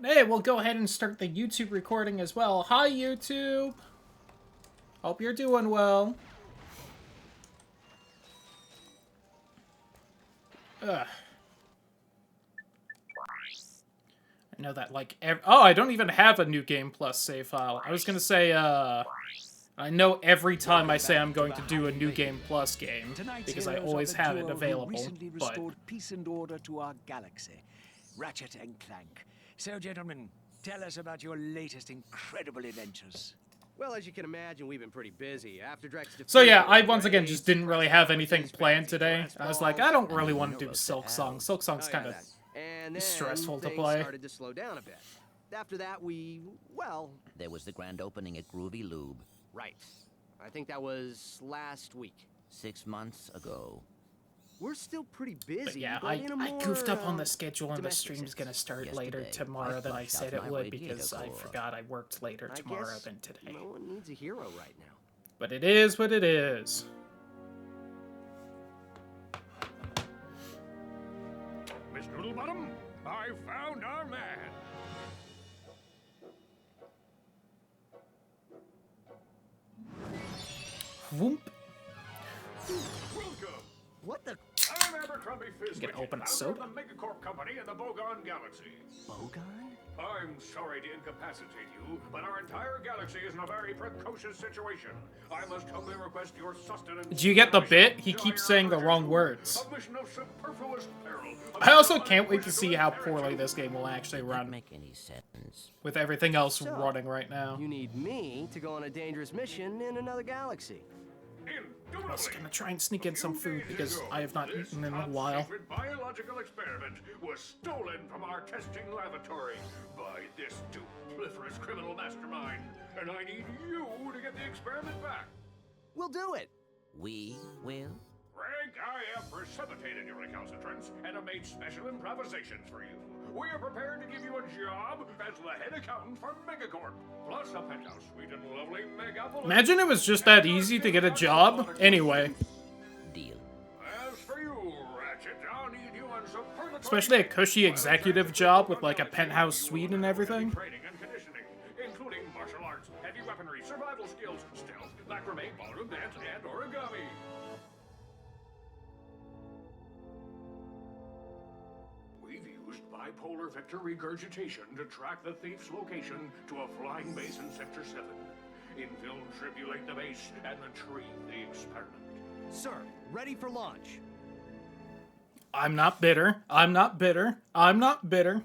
Hey, we'll go ahead and start the YouTube recording as well. Hi, YouTube. Hope you're doing well. Ugh. I know that, like, oh, I don't even have a New Game Plus save file. I was gonna say, I know every time I say I'm going to do a New Game Plus game, because I always have it available, recently but... restored peace and order to our galaxy. Ratchet and Clank. So, gentlemen, tell us about your latest incredible adventures. Well, as you can imagine, we've been pretty busy. After Drex So yeah, I once again just didn't really have anything planned today. I was like, I don't really want to do Silk Song. Silk Song's kind of stressful to play. Started to slow down a bit. After that, well... There was the grand opening at Groovy Lube. Right. I think that was last week. 6 months ago. We're still pretty busy. But yeah, but I goofed up on the schedule and the stream's gonna start later tomorrow than I said it would because I forgot I worked later tomorrow than today. No one needs a hero right now. But it is what it is. Miss Noodlebottom, I found our man. Whoop. Welcome. What the... I'm Abercrombie Fizz. You gonna open a soap? The Megacorp Company in the Bogon Galaxy. Bogon? I'm sorry to incapacitate you, but our entire galaxy is in a very precocious situation. I must humbly request your sustenance. Did you get the bit? He keeps saying the wrong words. A mission of superfluous peril. I also can't wait to see how poorly this game will actually run Make any sense? with everything else So, running right now. You need me to go on a dangerous mission in another galaxy. I was gonna try and sneak in some food because I have not eaten in a while. This biological experiment was stolen from our testing laboratory by this dupliferous criminal mastermind, and I need you to get the experiment back. We'll do it. We will? Frank, I have precipitated your recalcitrance and have made special improvisations for you. We are prepared to give you a job as the head accountant for Megacorp, plus a penthouse suite and lovely Megapolis. Imagine it was just that easy to get a job. Anyway. Deal. As for you, Ratchet, I'll need you on superlative... Especially a cushy executive job with like a penthouse suite and everything. Training and conditioning, including martial arts, heavy weaponry, survival skills, stealth, macrame, ballroom dance, and origami. We've used bipolar vector regurgitation to track the thief's location to a flying base in Sector 7. Infill tribulate the base and retrieve the experiment. Sir, ready for launch. I'm not bitter. I'm not bitter. I'm not bitter.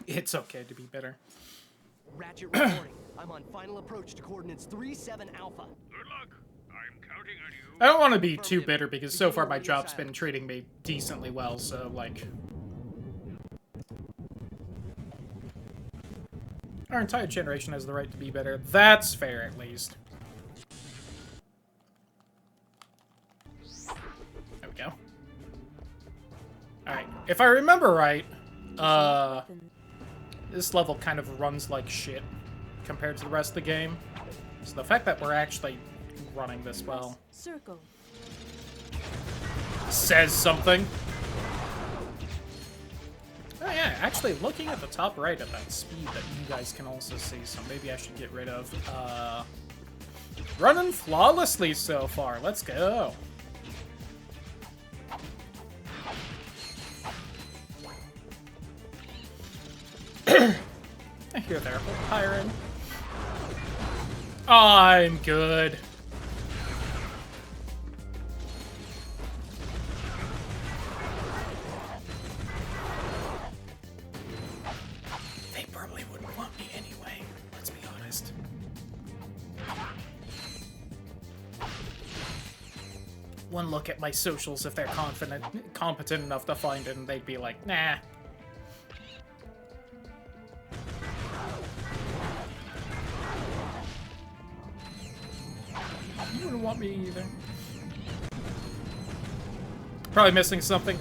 It's okay to be bitter. Ratchet reporting. I'm on final approach to coordinates 37 Alpha. Good luck. I'm counting on you. I don't want to be too bitter because so far my job's been treating me decently well, so like... Our entire generation has the right to be better. That's fair, at least. There we go. Alright, if I remember right, this level kind of runs like shit compared to the rest of the game. So the fact that we're actually running this well Circle. says something. Oh yeah, actually looking at the top right at that speed that you guys can also see, so maybe I should get rid of, running flawlessly so far. Let's go. Here there, Hiren. I'm good. They probably wouldn't want me anyway, let's be honest. One look at my socials if they're competent enough to find it, and they'd be like, nah. You wouldn't want me either. Probably missing something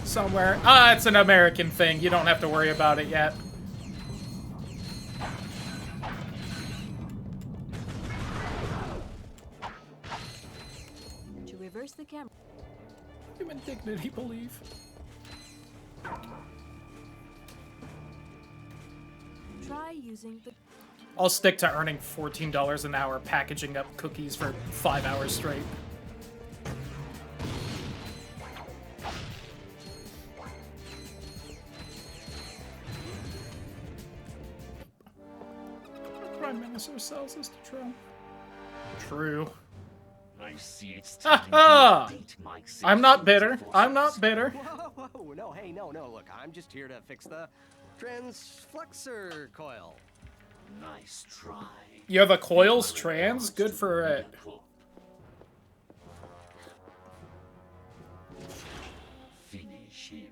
somewhere. Ah, it's an American thing. You don't have to worry about it yet. Where's the camera? Human dignity belief. Try using the... I'll stick to earning $14 an hour packaging up cookies for 5 hours straight. Prime Minister sells us to Trump. True. I see it's Ha I'm not bitter. I'm not bitter. Whoa, whoa, no, hey, no, look, I'm just here to fix the transflexor coil. Nice try. You have a coils trans? Good for it. Finish him.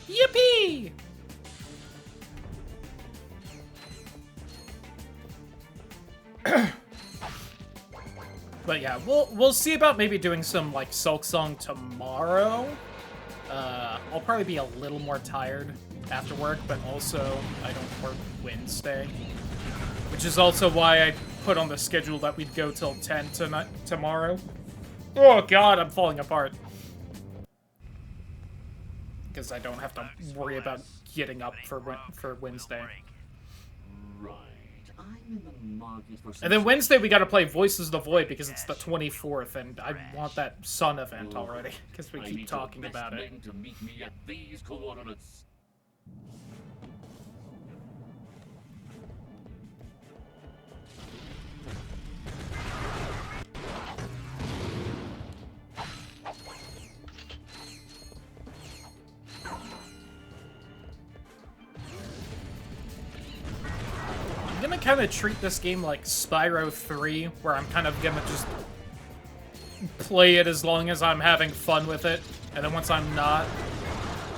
Yippee! But yeah, we'll see about maybe doing some like Silk Song tomorrow. I'll probably be a little more tired after work, but also I don't work Wednesday, which is also why I put on the schedule that we'd go till 10 tonight tomorrow. Oh god, I'm falling apart. Because I don't have to worry about getting up for Wednesday. Right. I'm in the market for some And then Wednesday we gotta play Voices of the Void because it's the 24th, and I want that Sun event already, because we I keep need talking your best about it. men to meet me at these coordinates. I'm gonna kind of treat this game like Spyro 3, where I'm kind of gonna just play it as long as I'm having fun with it, and then once I'm not,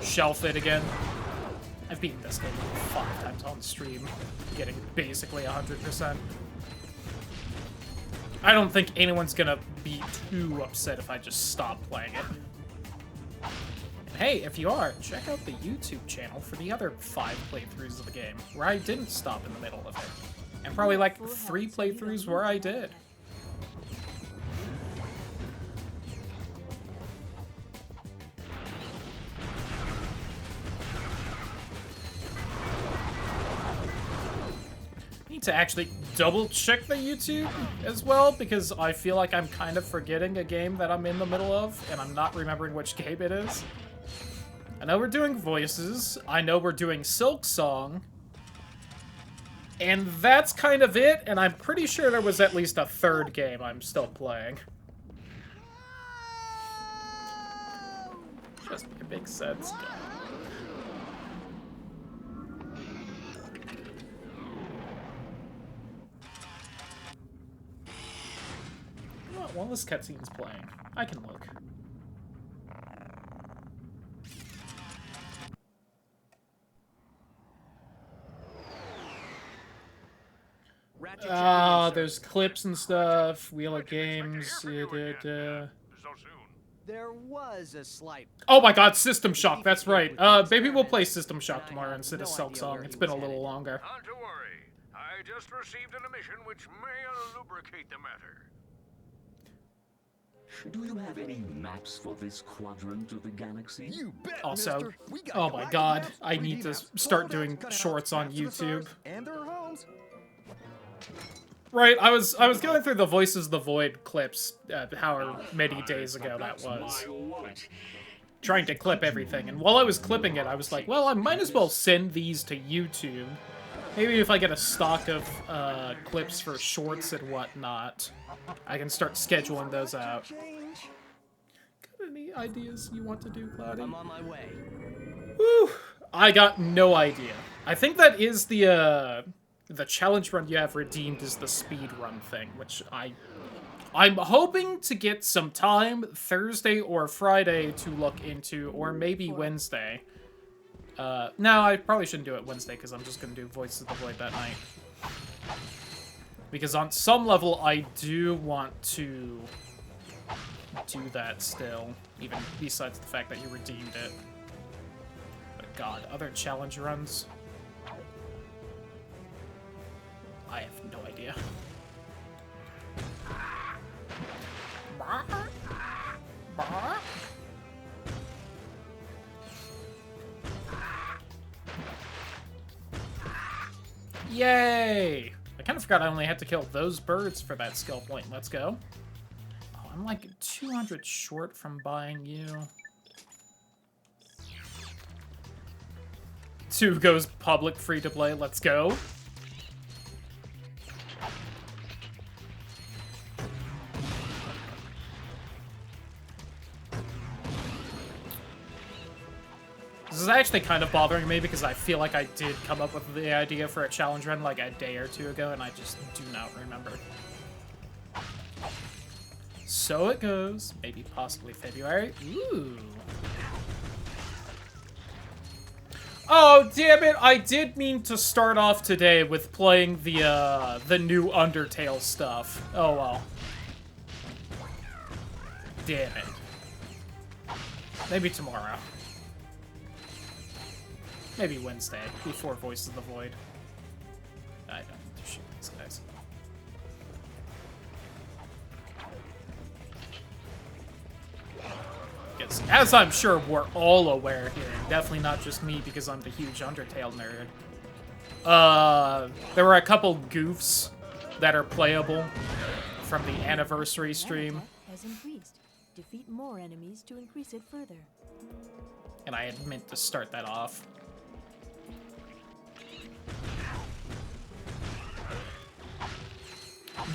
shelf it again. I've beaten this game like 5 times on stream, getting basically 100%. I don't think anyone's gonna be too upset if I just stop playing it. And hey, if you are, check out the YouTube channel for the other 5 playthroughs of the game, where I didn't stop in the middle of it. And probably like 3 playthroughs where I did. Need to actually double check the YouTube as well, because I feel like I'm kind of forgetting a game that I'm in the middle of, and I'm not remembering which game it is. I know we're doing Voices, I know we're doing Silk Song, and that's kind of it, and I'm pretty sure there was at least a 3rd game I'm still playing. Just make a big sense. While this cutscene's playing, I can look. There's clips and stuff, Wheel of Games, So soon. There was a slight... Oh my god, System Shock, that's right. Maybe we'll play System Shock tomorrow instead of Silk Song. It's been a little longer. Not to worry. I just received an emission which may lubricate the matter. Do you have any maps for this quadrant of the galaxy? You bet, Also, mister. We got oh my galactic god, maps, I 3D need to maps, start global doing maps, cut shorts out, on maps of the YouTube. stars and their homes. Right, I was going through the Voices of the Void clips, however many days ago that was. My wallet. Trying to clip everything, and while I was clipping it, I was like, well, I might as well send these to YouTube. Maybe if I get a stock of clips for shorts and whatnot, I can start scheduling those out. Change. Got any ideas you want to do, Cloudy? I'm on my way. Whew, I got no idea. I think that is the challenge run you have redeemed is the speed run thing, which I'm hoping to get some time Thursday or Friday to look into, or maybe Wednesday. No, I probably shouldn't do it Wednesday because I'm just gonna do Voices of the Void that night. Because on some level, I do want to do that still, even besides the fact that you redeemed it. But god, other challenge runs? I have no idea. Yay! I kind of forgot I only had to kill those birds for that skill point. Let's go. Oh, I'm like 200 short from buying you. 2 goes public free to play. Let's go. This is actually kind of bothering me because I feel like I did come up with the idea for a challenge run like a day or 2 ago, and I just do not remember. So it goes. Maybe possibly February. Ooh. Oh, damn it! I did mean to start off today with playing the new Undertale stuff. Oh well. Damn it. Maybe tomorrow. Maybe Wednesday, before Voice of the Void. I don't need to shoot these guys. Because, as I'm sure we're all aware here, definitely not just me because I'm the huge Undertale nerd, there were a couple goofs that are playable from the anniversary stream. Has increased. Defeat more enemies to increase it further. And I had meant to start that off.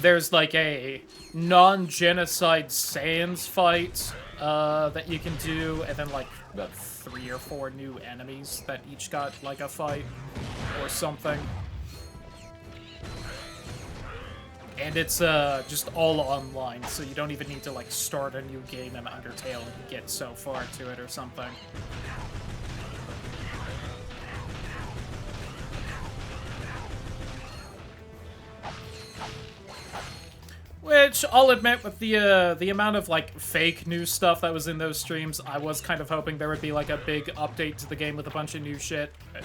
There's like a non-genocide Sans fight that you can do, and then like about 3 or 4 new enemies that each got like a fight or something. And it's just all online, so you don't even need to like start a new game in Undertale and get so far to it or something. Which, I'll admit, with the amount of, like, fake news stuff that was in those streams, I was kind of hoping there would be, like, a big update to the game with a bunch of new shit. But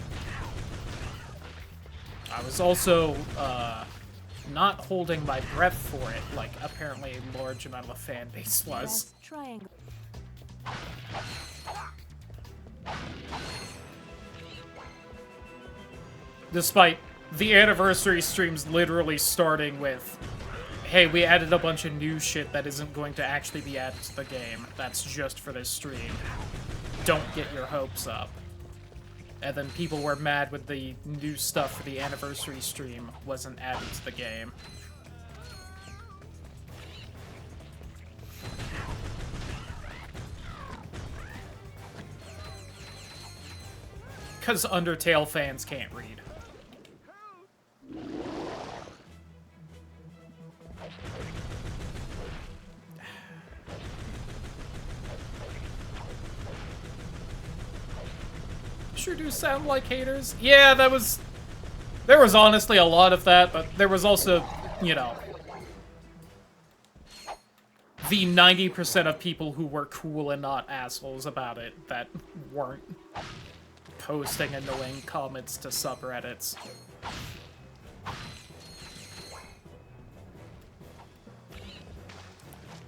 I was also, not holding my breath for it, like, apparently a large amount of the fan base was. Yes, triangle. Despite the anniversary streams literally starting with, hey, we added a bunch of new shit that isn't going to actually be added to the game. That's just for this stream. Don't get your hopes up. And then people were mad when the new stuff for the anniversary stream wasn't added to the game. Because Undertale fans can't read. Sure do sound like haters. Yeah, there was honestly a lot of that, but there was also, you know, the 90% of people who were cool and not assholes about it that weren't posting annoying comments to subreddits.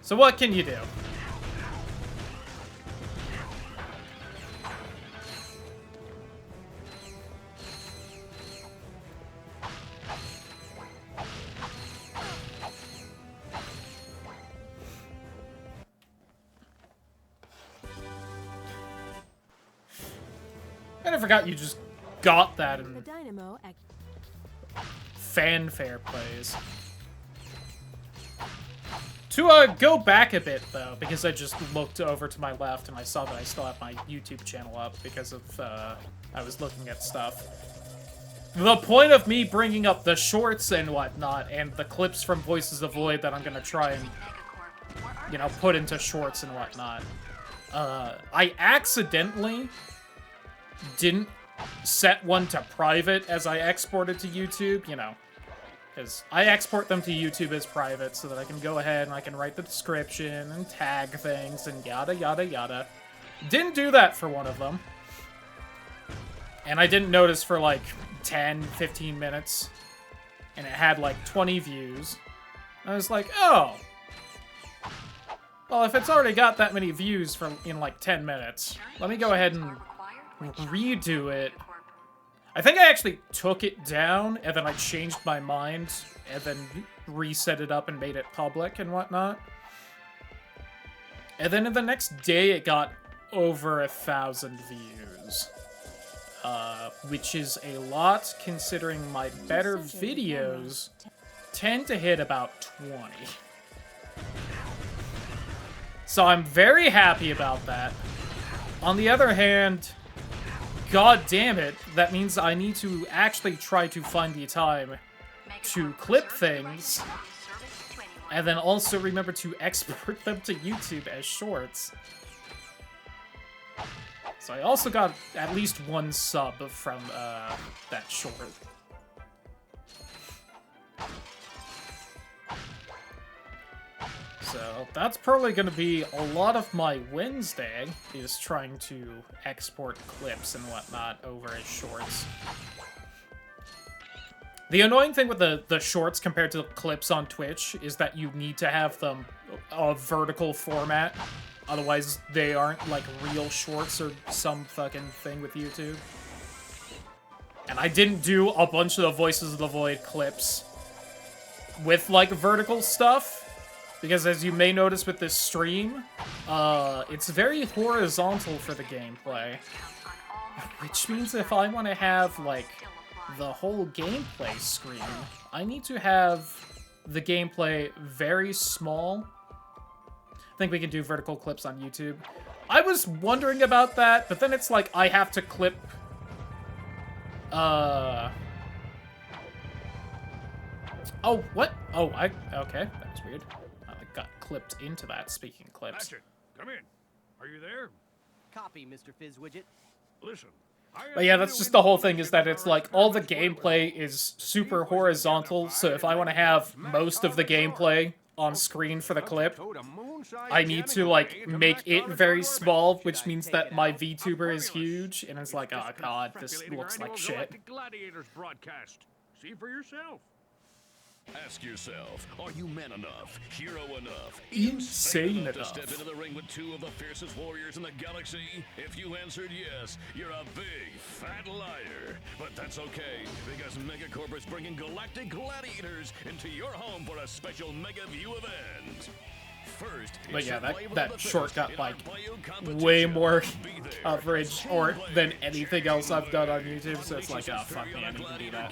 So what can you do? I forgot you just got that in The dynamo fanfare plays. To go back a bit, though, because I just looked over to my left and I saw that I still have my YouTube channel up because of, I was looking at stuff. The point of me bringing up the shorts and whatnot, and the clips from Voices of Void that I'm gonna try and, you know, put into shorts and whatnot, I accidentally didn't set one to private as I exported to YouTube, you know. Because I export them to YouTube as private so that I can go ahead and I can write the description and tag things and yada yada yada. Didn't do that for one of them. And I didn't notice for like 10, 15 minutes. And it had like 20 views. I was like, oh. Well, if it's already got that many views in like 10 minutes, let me go ahead and redo it. I think I actually took it down, and then I changed my mind, and then reset it up and made it public and whatnot. And then in the next day, it got over 1,000 views. Which is a lot, considering my better videos tend to hit about 20. So I'm very happy about that. On the other hand, god damn it, that means I need to actually try to find the time to clip things, and then also remember to export them to YouTube as shorts. So I also got at least one sub from that short. So that's probably going to be a lot of my Wednesday, is trying to export clips and whatnot over as shorts. The annoying thing with the shorts compared to the clips on Twitch is that you need to have them a vertical format. Otherwise, they aren't, like, real shorts or some fucking thing with YouTube. And I didn't do a bunch of the Voices of the Void clips with, like, vertical stuff. Because as you may notice with this stream, it's very horizontal for the gameplay. Which means if I want to have, like, the whole gameplay screen, I need to have the gameplay very small. I think we can do vertical clips on YouTube. I was wondering about that, but then it's like I have to clip... Oh, what? Oh, okay, that was weird. I got clipped into that, speaking of clips. Ratchet, come in. Are you there? Copy, Mr. Fizzwidget. Listen. But yeah, that's just the whole thing, is that it's like all the gameplay is super horizontal, so if I want to have most of the gameplay on screen for the clip, I need to, like, make it very small, which means that my VTuber is huge, and it's like, oh god, this looks like shit. Gladiators broadcast. See for yourself. Ask yourself, are you man enough, hero enough, Insane to enough. step into the ring with two of the fiercest warriors in the galaxy? If you answered yes, you're a big, fat liar. But that's okay, because Megacorp is bringing galactic gladiators into your home for a special Mega View event. First, But yeah, that short got, like, way more coverage than anything else I've done on YouTube, so it's like, oh, fuck me, I need to do that.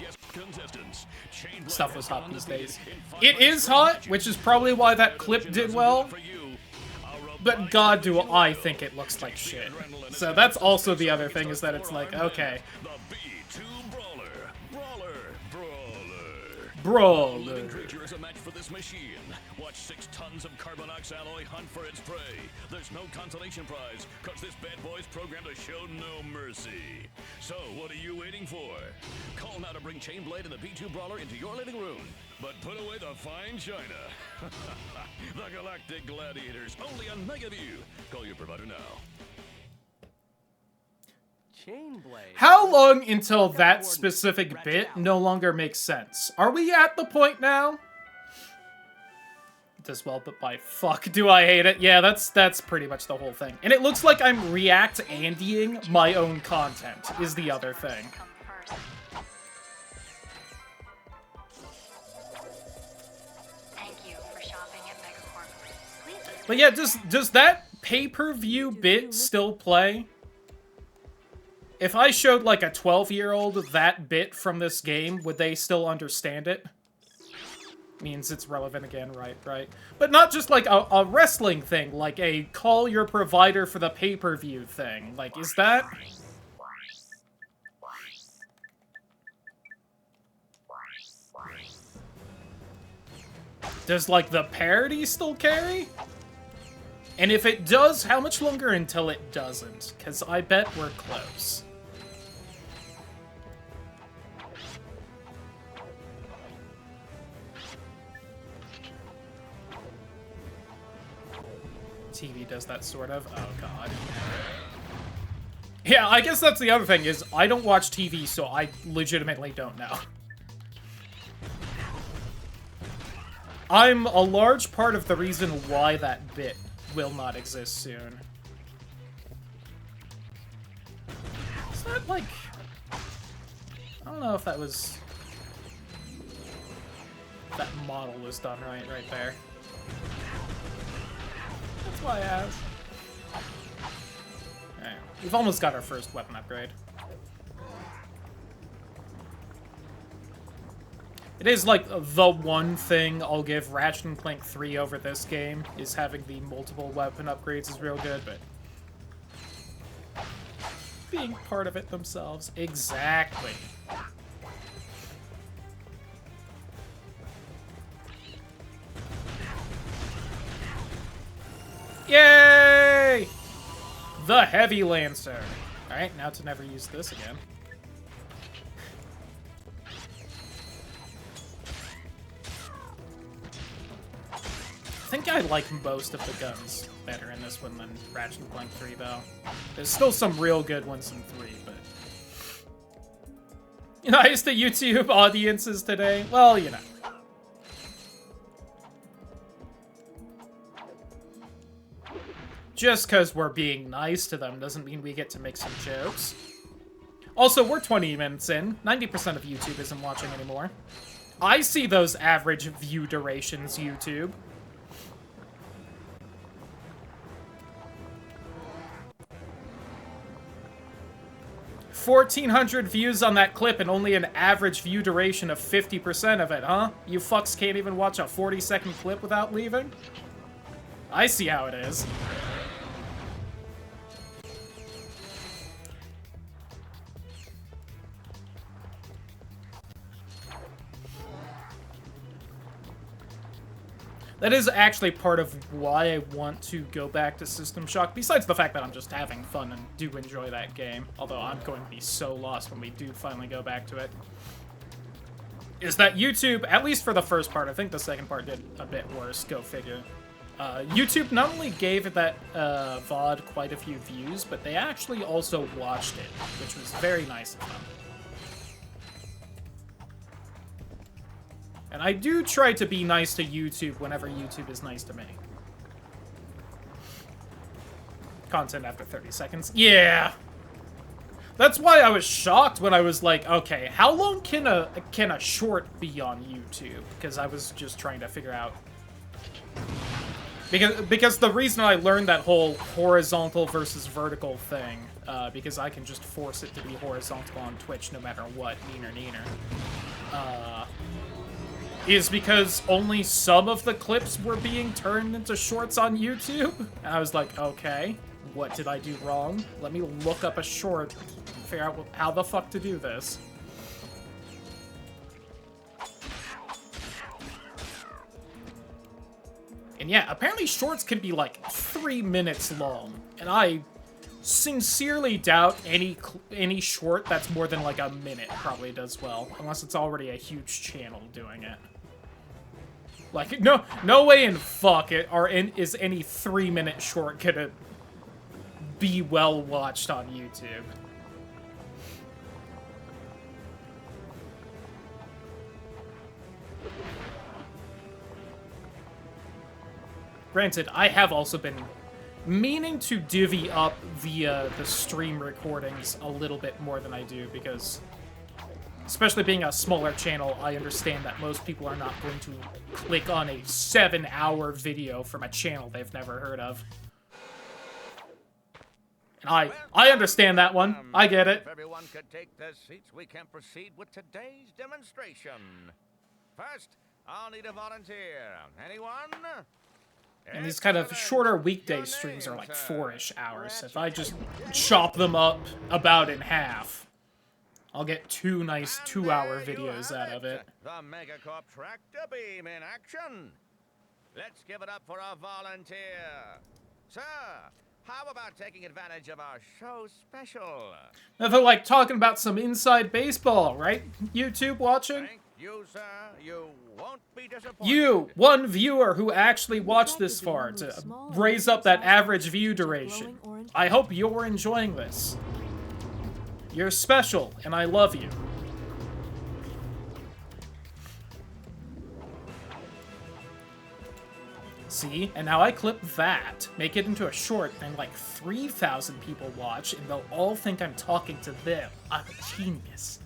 Stuff was hot these days. It is hot, which is probably why that clip did well, but god do I think it looks like shit. So that's also the other thing, is that it's like, okay. Brawler. Creature is a match for this machine. Watch 6 tons of Carbonox alloy hunt for its prey. There's no consolation prize, cause this bad boy's programmed to show no mercy. So, what are you waiting for? Call now to bring Chainblade and the B2 Brawler into your living room. But put away the fine china. The Galactic Gladiators, only on Megaview. Call your provider now. Chainblade. How long until that specific bit no longer makes sense? Are we at the point now? Does well, but by fuck do I hate it. Yeah, that's pretty much the whole thing. And it looks like I'm React-Andying my own content, is the other thing. But yeah, does that pay-per-view bit still play? If I showed, like, a 12-year-old that bit from this game, would they still understand it? Means it's relevant again, right. But not just, like, a wrestling thing, like a call your provider for the pay-per-view thing. Like, is that... Does, like, the parody still carry? And if it does, how much longer until it doesn't? Because I bet we're close. TV does that sort of. Oh, God. Yeah, I guess that's the other thing, is I don't watch TV, so I legitimately don't know. I'm a large part of the reason why that bit will not exist soon. Is that, like... I don't know if that was... That model was done right there. That's why I asked. Alright, we've almost got our first weapon upgrade. It is, like, the one thing I'll give Ratchet and Clank 3 over this game, is having the multiple weapon upgrades is real good, but... being part of it themselves. Exactly. Yay! The Heavy Lancer. Alright, now to never use this again. I think I like most of the guns better in this one than Ratchet and Clank 3, though. There's still some real good ones in 3, but... Nice to YouTube audiences today. Well, you know. Just because we're being nice to them doesn't mean we get to make some jokes. Also, we're 20 minutes in. 90% of YouTube isn't watching anymore. I see those average view durations, YouTube. 1,400 views on that clip and only an average view duration of 50% of it, huh? You fucks can't even watch a 40-second clip without leaving? I see how it is. That is actually part of why I want to go back to System Shock, besides the fact that I'm just having fun and do enjoy that game, although I'm going to be so lost when we do finally go back to it, is that YouTube, at least for the first part, I think the second part did a bit worse, go figure. YouTube not only gave that VOD quite a few views, but they actually also watched it, which was very nice of them. And I do try to be nice to YouTube whenever YouTube is nice to me. Content after 30 seconds. Yeah! That's why I was shocked when I was like, okay, how long can a short be on YouTube? Because I was just trying to figure out... Because the reason I learned that whole horizontal versus vertical thing, because I can just force it to be horizontal on Twitch no matter what, neener. Is because only some of the clips were being turned into shorts on YouTube. And I was like, okay, what did I do wrong? Let me look up a short and figure out how the fuck to do this. And yeah, apparently shorts can be like 3 minutes long. And I sincerely doubt any short that's more than like a minute probably does well. Unless it's already a huge channel doing it. Like, no way in fuck is any 3-minute short gonna be well watched on YouTube. Granted, I have also been meaning to divvy up the stream recordings a little bit more than I do, because... especially being a smaller channel, I understand that most people are not going to click on a 7-hour video from a channel they've never heard of. And I understand that one. I get it. If everyone could take their seats, we can proceed with today's demonstration. First, I'll need a volunteer. Anyone? And these kind of shorter weekday streams are like 4-ish hours. If I just chop them up about in half, I'll get 2 nice 2-hour videos out of it. The Megacorp tractor beam in action. Let's give it up for our volunteer. Sir, how about taking advantage of our show special? Now they're like talking about some inside baseball, right? YouTube watching? You, sir, you won't be disappointed. You, one viewer who actually watched this far to raise up that average view duration. I hope you're enjoying this. You're special, and I love you. See? And now I clip that, make it into a short, and like 3,000 people watch, and they'll all think I'm talking to them. I'm a genius.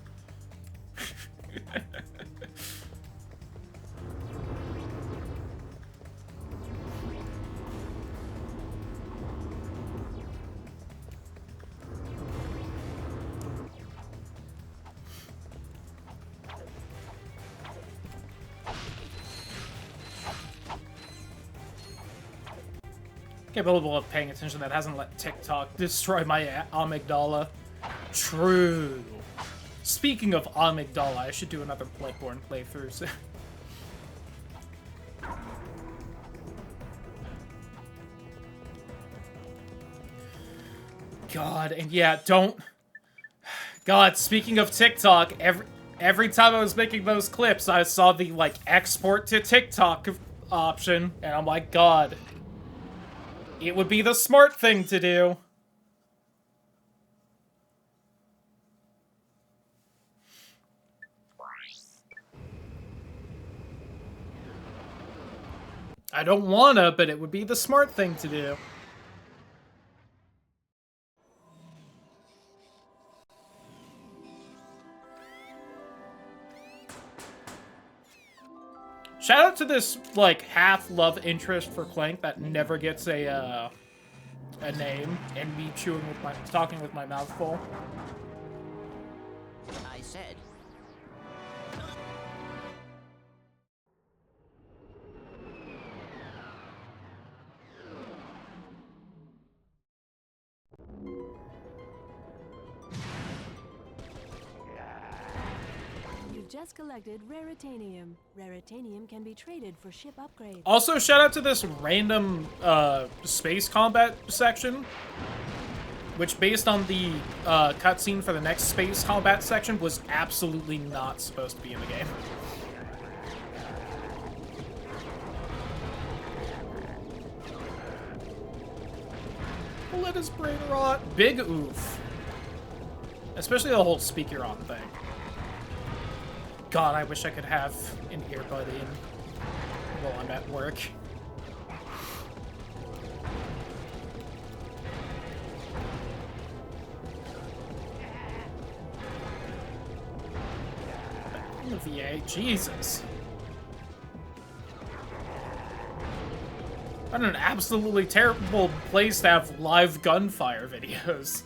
Capable of paying attention that hasn't let TikTok destroy my amygdala. True. Speaking of amygdala, I should do another Bloodborne playthrough soon. God, and yeah, don't... God, speaking of TikTok, every time I was making those clips, I saw the, like, export to TikTok option, and I'm like, God... It would be the smart thing to do. I don't wanna, but it would be the smart thing to do. Shout out to this, like, half love interest for Clank that never gets a name, and me talking with my mouth full. I said. Just collected Raritanium. Raritanium can be traded for ship upgrades. Also, shout out to this random space combat section, which, based on the cutscene for the next space combat section, was absolutely not supposed to be in the game. Let his brain rot. Big oof. Especially the whole speaker on thing. God, I wish I could have an earbud in while I'm at work. VA, Jesus. What an absolutely terrible place to have live gunfire videos.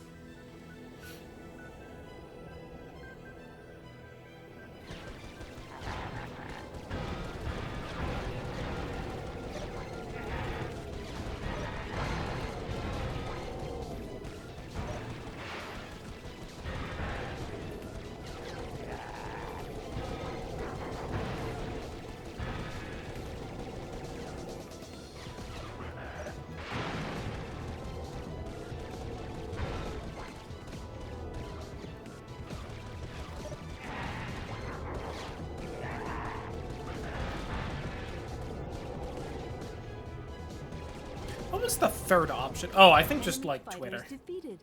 What was the third option? Oh, I think just, like, Twitter. It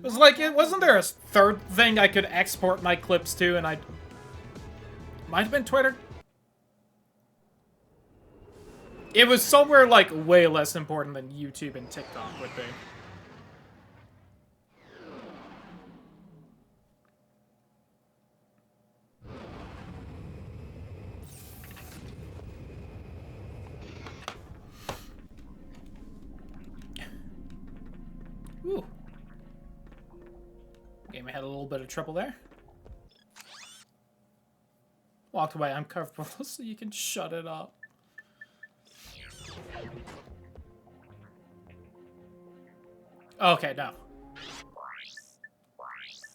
was like, wasn't there a third thing I could export my clips to, and I... Might have been Twitter? It was somewhere, like, way less important than YouTube and TikTok would be. Ooh. Game I had a little bit of trouble there. Walked away uncomfortable so you can shut it up. Okay, no.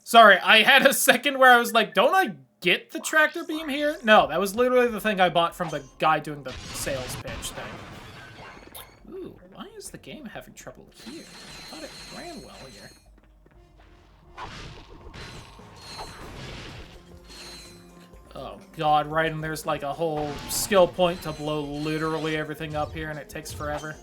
Sorry, I had a second where I was like, don't I get the tractor beam here? No, that was literally the thing I bought from the guy doing the sales pitch thing. Ooh, why is the game having trouble here? I thought it ran well here. Oh god, right, and there's like a whole skill point to blow literally everything up here, and it takes forever.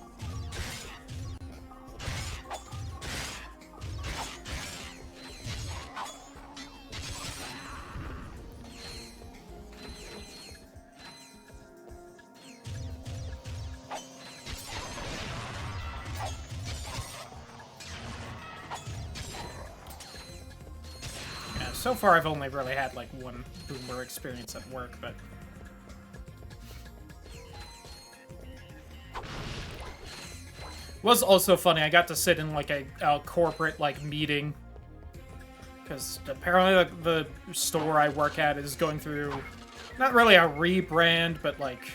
So far, I've only really had, like, one boomer experience at work, but... Was also funny, I got to sit in, like, a corporate, like, meeting. Because apparently the store I work at is going through, not really a rebrand, but, like,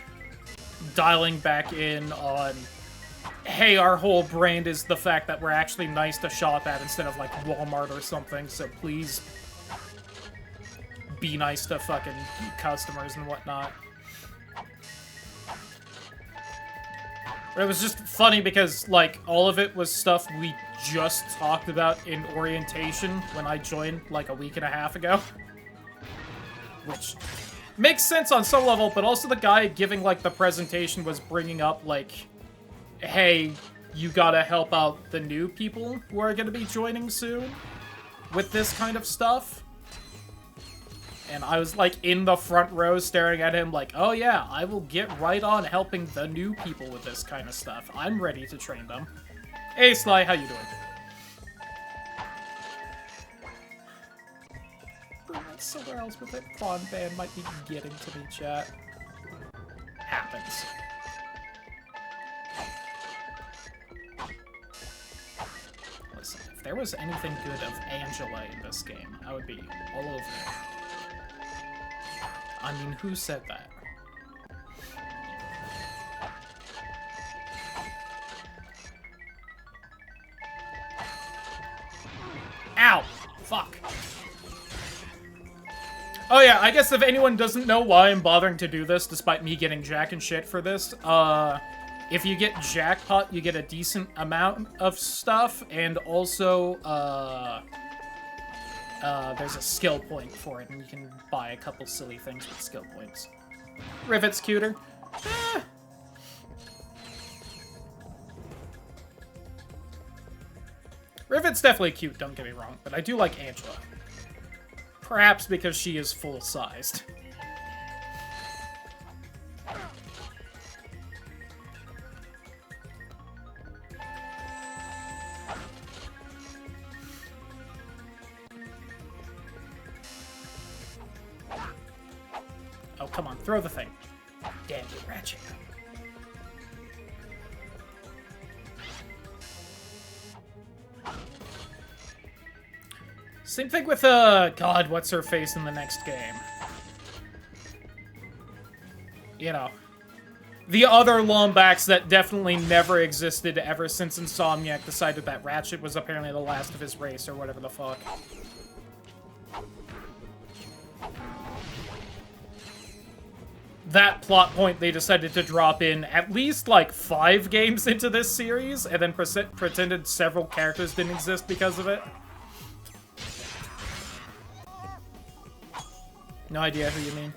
dialing back in on... Hey, our whole brand is the fact that we're actually nice to shop at instead of, like, Walmart or something, so please... be nice to fucking customers and whatnot. But it was just funny because, like, all of it was stuff we just talked about in orientation when I joined, like, a week and a half ago. Which makes sense on some level, but also the guy giving, like, the presentation was bringing up, like, hey, you gotta help out the new people who are gonna be joining soon with this kind of stuff. And I was, like, in the front row staring at him like, oh yeah, I will get right on helping the new people with this kind of stuff. I'm ready to train them. Hey, Sly, how you doing? That's somewhere else with it. Prawn Band might be getting to me, chat. Happens. Listen, if there was anything good of Angela in this game, I would be all over it. I mean, who said that? Ow! Fuck. Oh yeah, I guess if anyone doesn't know why I'm bothering to do this, despite me getting jack and shit for this, if you get jackpot, you get a decent amount of stuff, and also, there's a skill point for it, and you can buy a couple silly things with skill points. Rivet's cuter. Eh. Rivet's definitely cute, don't get me wrong, but I do like Angela. Perhaps because she is full-sized. Oh, come on, throw the thing. Damn you, Ratchet. Same thing with, God, what's her face in the next game? You know. The other Lombax that definitely never existed ever since Insomniac decided that Ratchet was apparently the last of his race, or whatever the fuck. That plot point they decided to drop in at least, like, 5 games into this series, and then pretended several characters didn't exist because of it. No idea who you mean.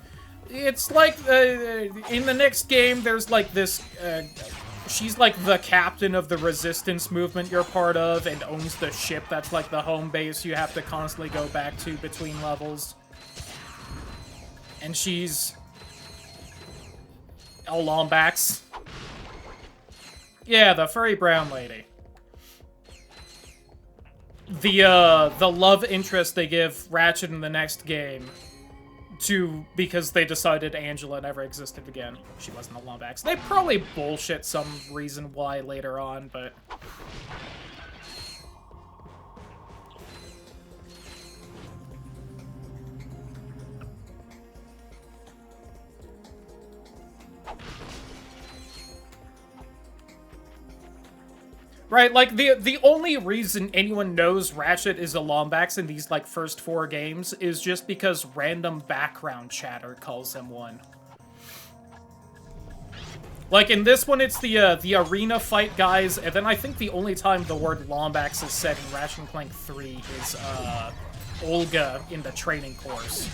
It's like, in the next game, there's, like, this, she's, like, the captain of the resistance movement you're part of, and owns the ship that's, like, the home base you have to constantly go back to between levels. And she's... a Lombax. Yeah, the furry brown lady. The love interest they give Ratchet in the next game because they decided Angela never existed again. She wasn't a Lombax. They probably bullshit some reason why later on, but... Right, like, the only reason anyone knows Ratchet is a Lombax in these, like, first 4 games is just because random background chatter calls him one. Like, in this one, it's the arena fight guys, and then I think the only time the word Lombax is said in Ratchet and Clank 3 is, Olga in the training course.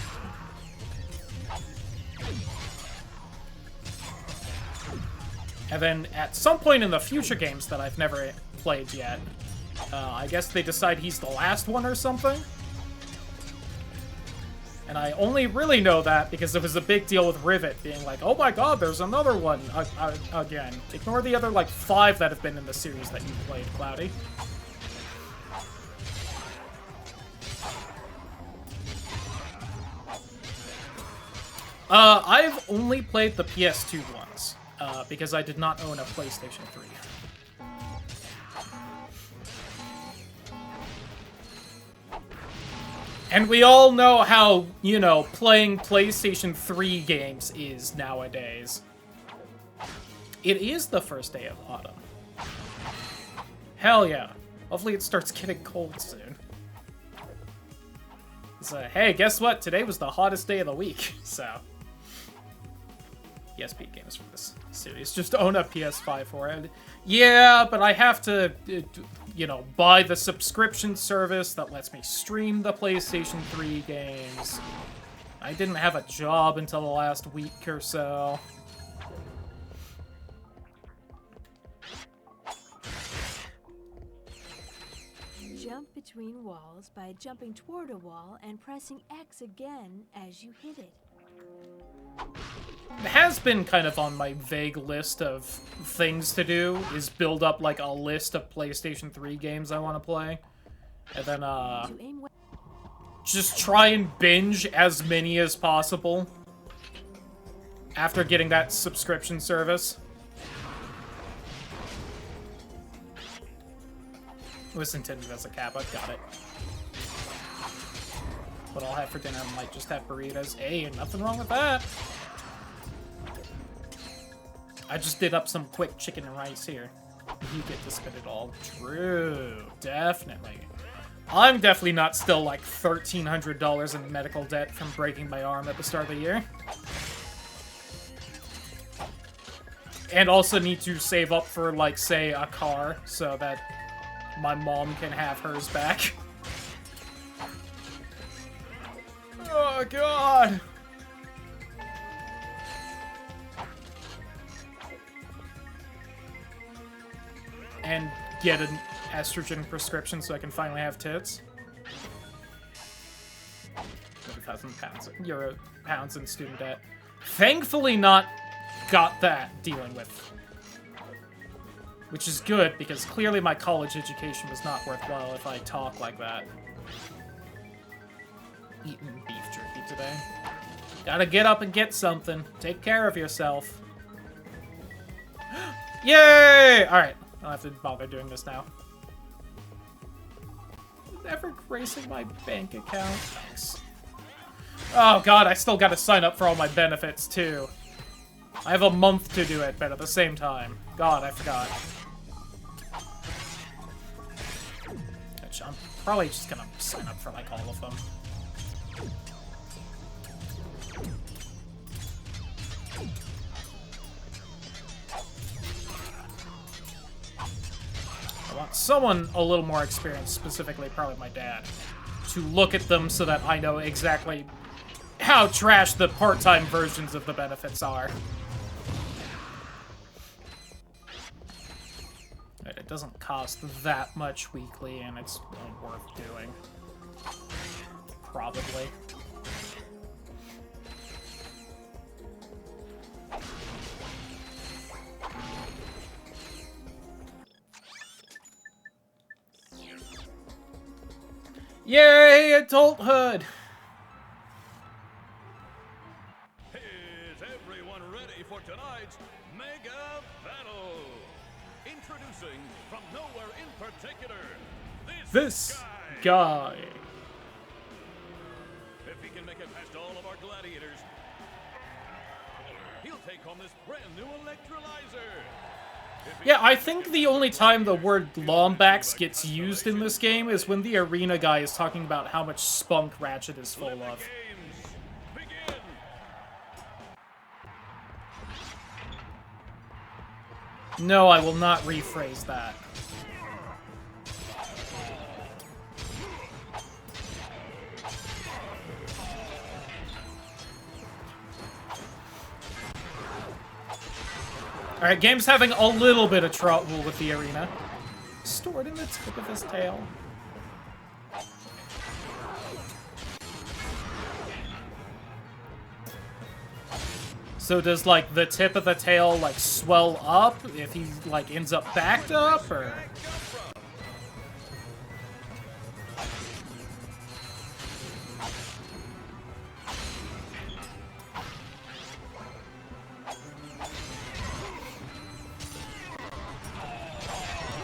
And then at some point in the future games that I've never played yet, I guess they decide he's the last one or something. And I only really know that because it was a big deal with Rivet being like, oh my god, there's another one again. Ignore the other, like, 5 that have been in the series that you've played, Cloudy. I've only played the PS2 ones, because I did not own a PlayStation 3. And we all know how, you know, playing PlayStation 3 games is nowadays. It is the first day of autumn. Hell yeah. Hopefully it starts getting cold soon. So, hey, guess what? Today was the hottest day of the week, so... PSP games for this series. Just own a PS5 for it. Yeah, but I have to, you know, buy the subscription service that lets me stream the PlayStation 3 games. I didn't have a job until the last week or so. Jump between walls by jumping toward a wall and pressing X again as you hit it. It has been kind of on my vague list of things to do, is build up, like, a list of PlayStation 3 games I want to play. And then, just try and binge as many as possible after getting that subscription service. It was intended as a Kappa, got it. What I'll have for dinner might just have burritos. Hey, nothing wrong with that. I just did up some quick chicken and rice here. You get to spend it all. True, definitely. I'm definitely not still like $1,300 in medical debt from breaking my arm at the start of the year. And also need to save up for, like, say, a car so that my mom can have hers back. Oh, God! And get an estrogen prescription so I can finally have tits. 30,000 pounds in student debt. Thankfully not got that dealing with. Which is good, because clearly my college education was not worthwhile if I talk like that. Eating beef jerky today. Gotta get up and get something. Take care of yourself. Yay! Alright. I don't have to bother doing this now. Never gracing my bank account. Thanks. Oh god, I still gotta sign up for all my benefits, too. I have a month to do it, but at the same time. God, I forgot. Which I'm probably just gonna sign up for, like, all of them. I want someone a little more experienced, specifically probably my dad, to look at them so that I know exactly how trash the part-time versions of the benefits are. It doesn't cost that much weekly, and it's worth doing. Probably. Yay, adulthood! Is everyone ready for tonight's Mega Battle? Introducing from nowhere in particular, This guy. If he can make it past all of our gladiators, he'll take home this brand new electrolyzer. Yeah, I think the only time the word Lombax gets used in this game is when the arena guy is talking about how much spunk Ratchet is full of. Games begin. No, I will not rephrase that. Alright, game's having a little bit of trouble with the arena. Stored in the tip of his tail. So does, like, the tip of the tail, like, swell up if he, like, ends up backed up, or...?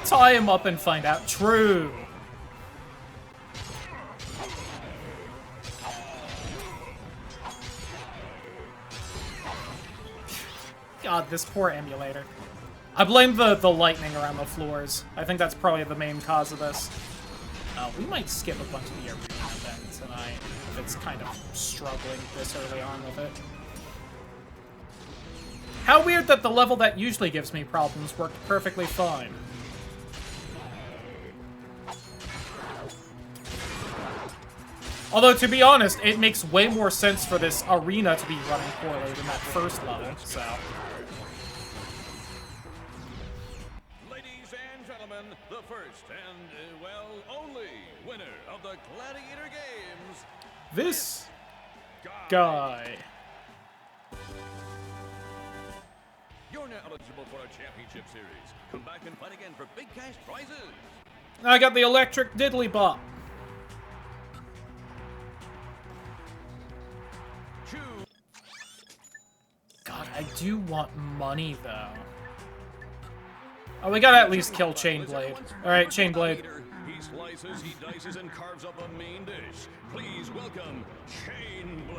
Tie him up and find out. True. God, this poor emulator. I blame the lightning around the floors. I think that's probably the main cause of this. We might skip a bunch of the arena then tonight, if it's kind of struggling this early on with it. How weird that the level that usually gives me problems worked perfectly fine. Although, to be honest, it makes way more sense for this arena to be running poorly than that first level, so... Ladies and gentlemen, the first and, well, only winner of the Gladiator Games... This... guy. You're now eligible for a championship series. Come back and fight again for big cash prizes. I got the electric diddly bop. God, I do want money, though. Oh, we gotta at least kill Chainblade. Alright, Chainblade. He slices, he dices, and carves up a main dish. Please welcome Chainblade.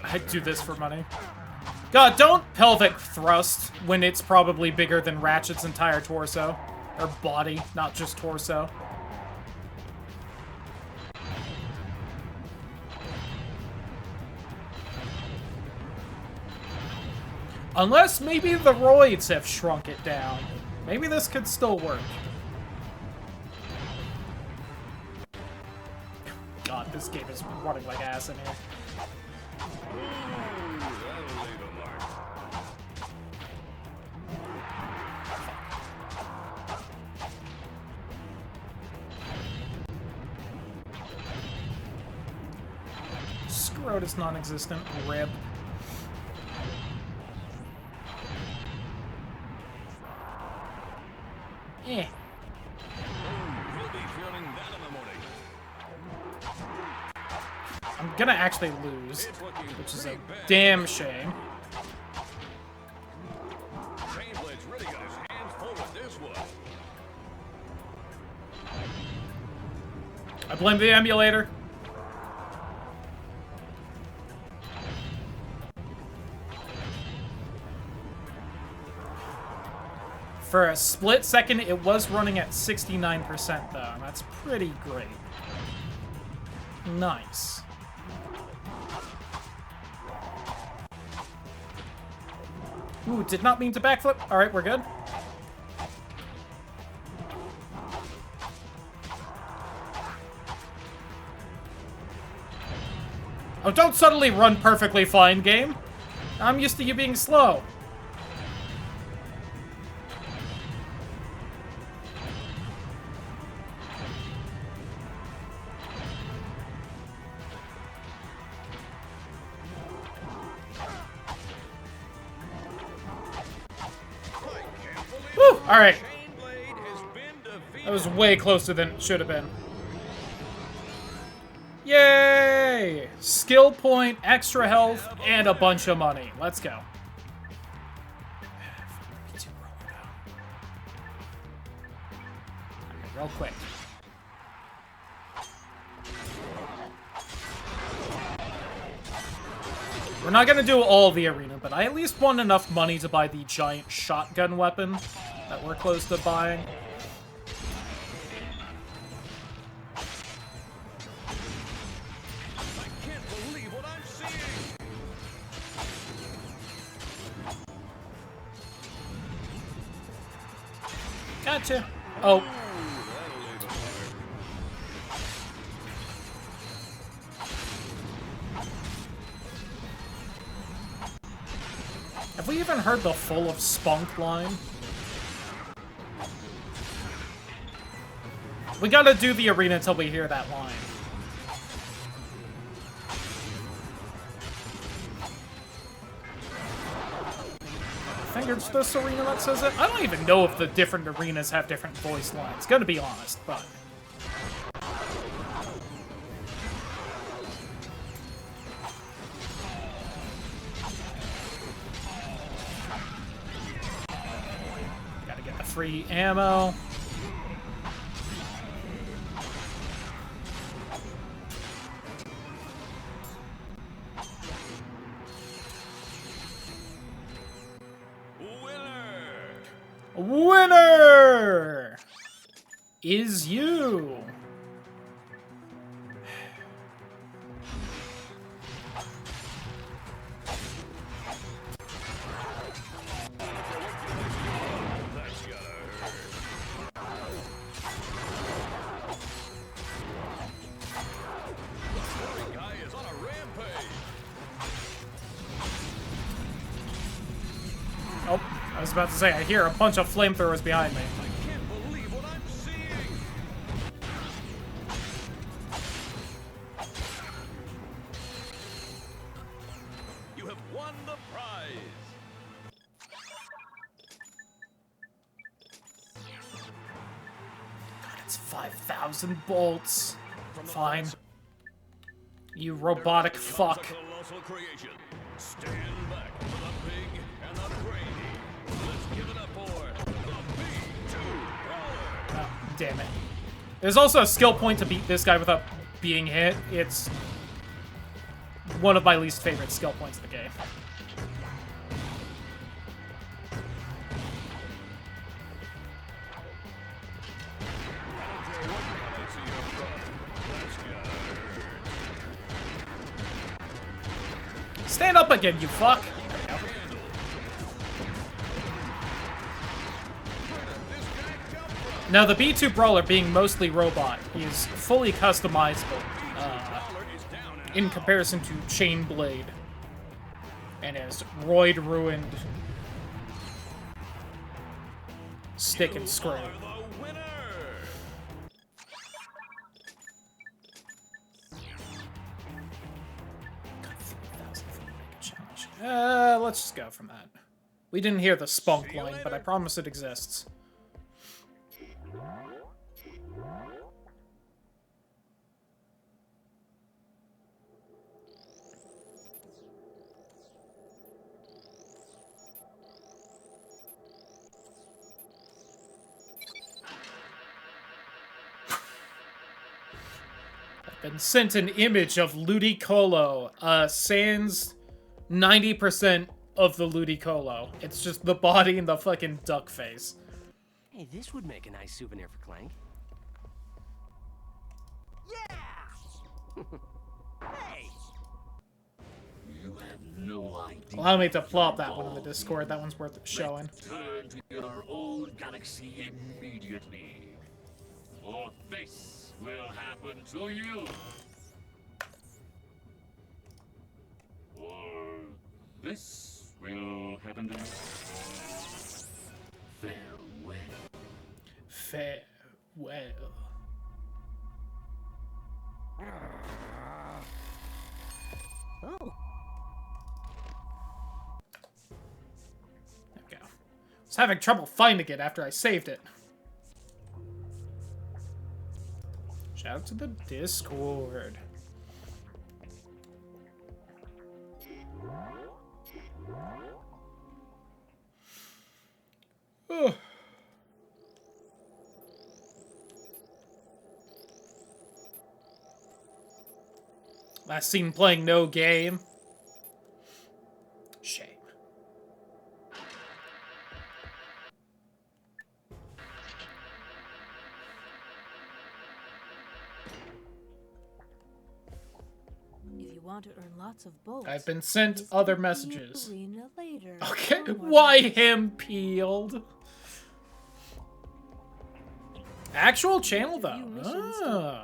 I'd do this for money. God, don't pelvic thrust when it's probably bigger than Ratchet's entire torso. Or body, not just torso. Unless maybe the roids have shrunk it down. Maybe this could still work. God, this game is running like ass in here. Scrotus non-existent. Rip. Eh. I'm gonna actually lose, which is a damn shame. Chainblade's really got his hands full with this one. I blame the emulator. For a split second, it was running at 69% though, and that's pretty great. Nice. Ooh, did not mean to backflip. Alright, we're good. Oh, don't suddenly run perfectly fine, game. I'm used to you being slow. Woo! Alright. That was way closer than it should have been. Yay! Skill point, extra health, and a bunch of money. Let's go. Real quick. We're not gonna do all the arena, but I at least want enough money to buy the giant shotgun weapon that we're close to buying. I can't believe what I'm seeing. Gotcha. Oh. Have we even heard the full of Spunk line? We gotta do the arena until we hear that line. I think it's this arena that says it. I don't even know if the different arenas have different voice lines. Gotta be honest, but... Gotta get the free ammo. Winner is you. Oh, I was about to say, I hear a bunch of flamethrowers behind me. I can't believe what I'm seeing! You have won the prize! God, it's 5,000 bolts. Fine. You robotic fuck. Colossal creation. Stand back for the big and the brainy. Let's give it up for the B2 Brawler. Oh, damn it. There's also a skill point to beat this guy without being hit. It's one of my least favorite skill points in the game. Stand up again, you fuck! There we go. Now, the B2 Brawler, being mostly robot, is fully customizable in comparison to Chainblade and his roid-ruined stick and screw. The winner! Let's just go from that. We didn't hear the spunk line, but I promise it exists. I've been sent an image of Ludicolo, sans 90% of the Ludicolo. It's just the body and the fucking duck face. Hey, this would make a nice souvenir for Clank. Yeah! Hey! You have no idea. Allow me to flop that one in the Discord. That one's worth showing. Turn to your own galaxy immediately. Or this will happen to you. Or this will happen to you. Farewell. Farewell. Oh. There we go. I was having trouble finding it after I saved it. Shout out to the Discord. Ugh. Last seen playing no game. Shame. If you want to earn lots of bolts, I've been sent visit other the messages. arena later. Okay, For more why information. him peeled? Actual channel though. missions Oh.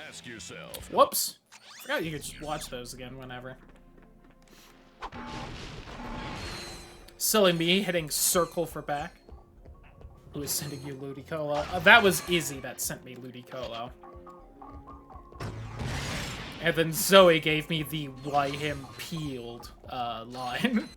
Ask yourself. Whoops. Forgot you could just watch those again whenever. Silly me hitting circle for back. Who is sending you Ludicolo? That was Izzy that sent me Ludicolo. And then Zoe gave me the why him peeled line.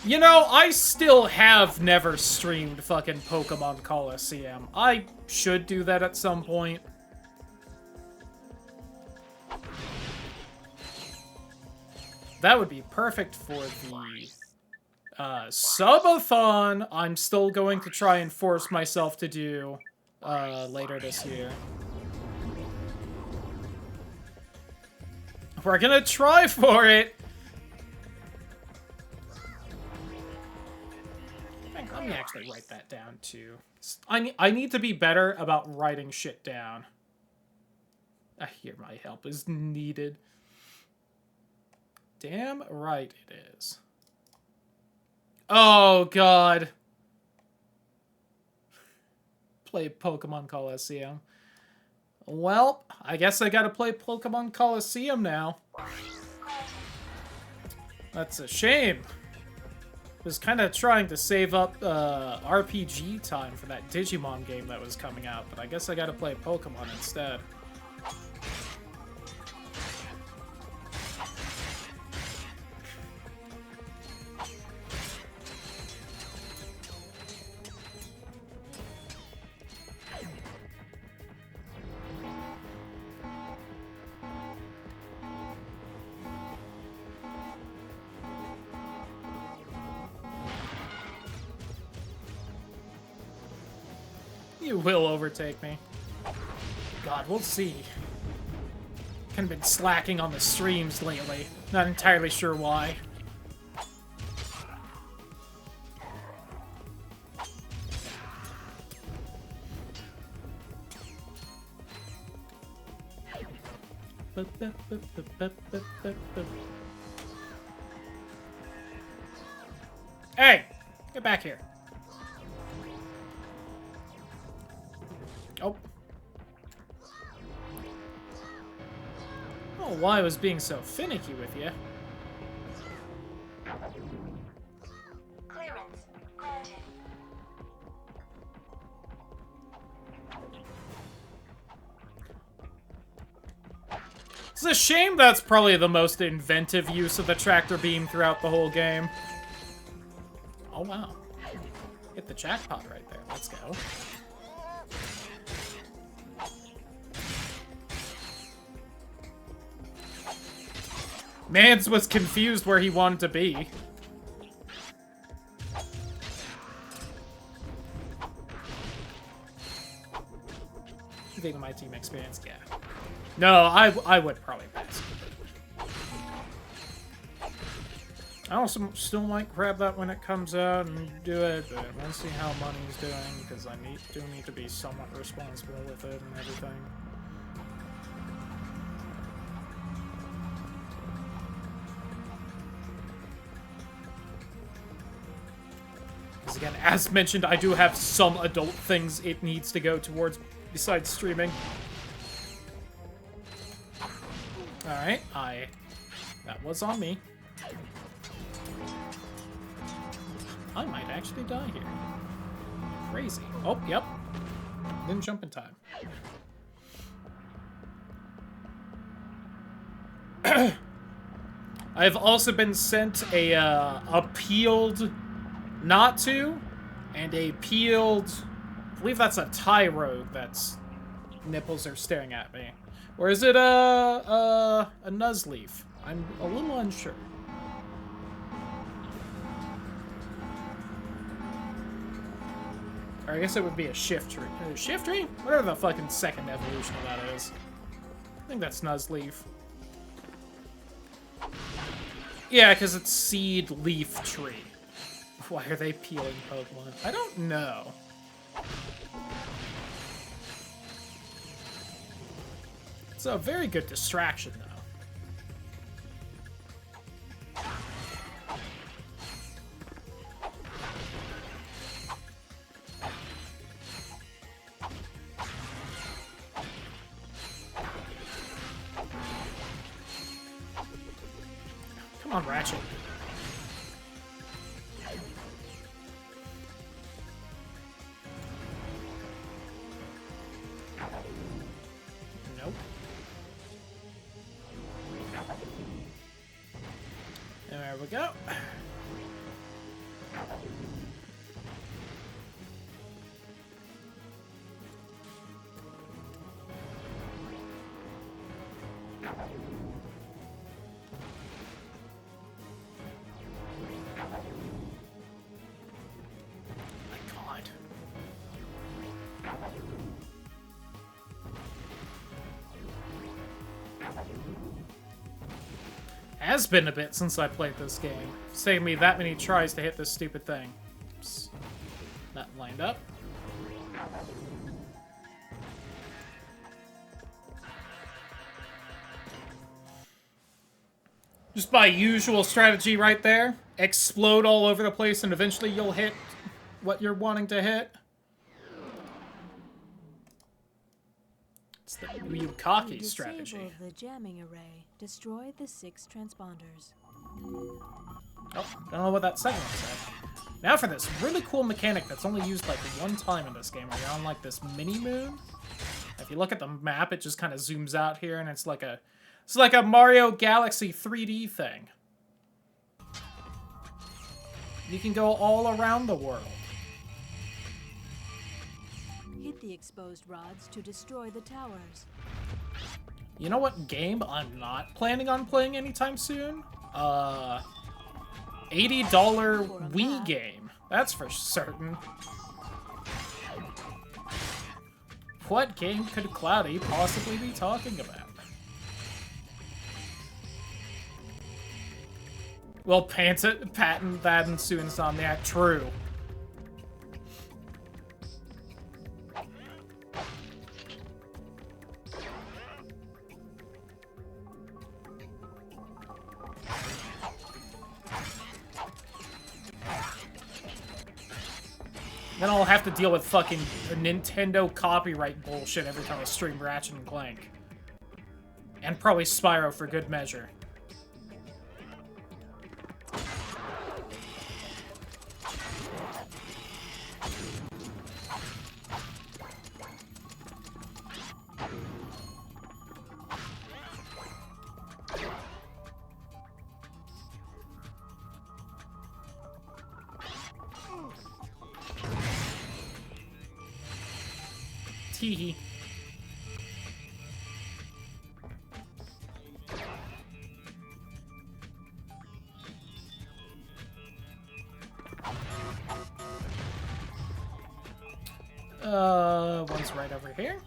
You know, I still have never streamed fucking Pokemon Coliseum. I should do that at some point. That would be perfect for the subathon I'm still going to try and force myself to do later this year. We're gonna try for it! Let me actually write that down, too. I need to be better about writing shit down. I hear my help is needed. Damn right it is. Oh, God. Play Pokemon Coliseum. Well, I guess I gotta play Pokemon Coliseum now. That's a shame. Was kind of trying to save up RPG time for that Digimon game that was coming out, but I guess I gotta play Pokemon instead. You will overtake me. God, we'll see. Kind of been slacking on the streams lately. Not entirely sure why. Hey! Get back here. Oh. Oh, why I was being so finicky with you. Clearance granted. It's a shame that's probably the most inventive use of the tractor beam throughout the whole game. Oh, wow. Hit the jackpot right there. Let's go. Mans was confused where he wanted to be. You think my team experience? Yeah. No, I would probably pass. I also still might grab that when it comes out and do it, but we'll see how money's doing, because I do need to be somewhat responsible with it and everything. Because again, as mentioned, I do have some adult things it needs to go towards besides streaming. Alright, that was on me. I might actually die here. Crazy. Oh, yep. Didn't jump in time. I've also been sent a peeled not to, and a peeled, I believe that's a Tyro that's nipples are staring at me. Or is it a Nuzleaf? I'm a little unsure. Or I guess it would be a Shiftry. Shiftry? Whatever the fucking second evolution of that is. I think that's Nuzleaf. Yeah, because it's Seed Leaf Tree. Why are they peeling Pokemon? I don't know. It's a very good distraction, though. Come on, Ratchet. Nope. There we go. Has been a bit since I played this game. Saved me that many tries to hit this stupid thing. Oops. Not lined up. Just my usual strategy right there. Explode all over the place and eventually you'll hit what you're wanting to hit. It's the Yukaki strategy. Disable the jamming array. Destroy the 6 transponders. Oh, don't know what that second one said. Now for this really cool mechanic that's only used like one time in this game, where you're on like this mini moon. If you look at the map, it just kind of zooms out here, and it's like a Mario Galaxy 3D thing. You can go all around the world. Hit the exposed rods to destroy the towers. You know what game I'm not planning on playing anytime soon? $80 Wii game. That's for certain. What game could Cloudy possibly be talking about? Well, patent that and sue Insomniac. True. Then I'll have to deal with fucking Nintendo copyright bullshit every time I stream Ratchet and Clank. And probably Spyro for good measure. Teehee. One's right over here.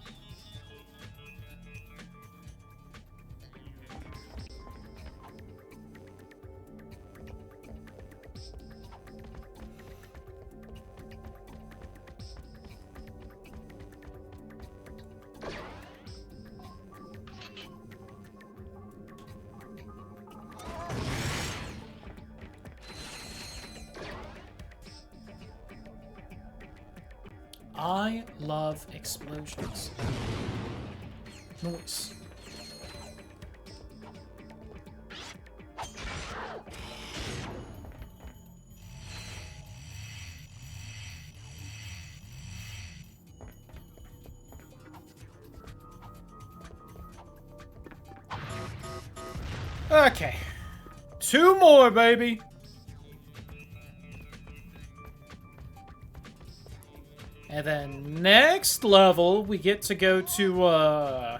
I love explosions. Noise. Okay. 2 more, baby. And then next level, we get to go to,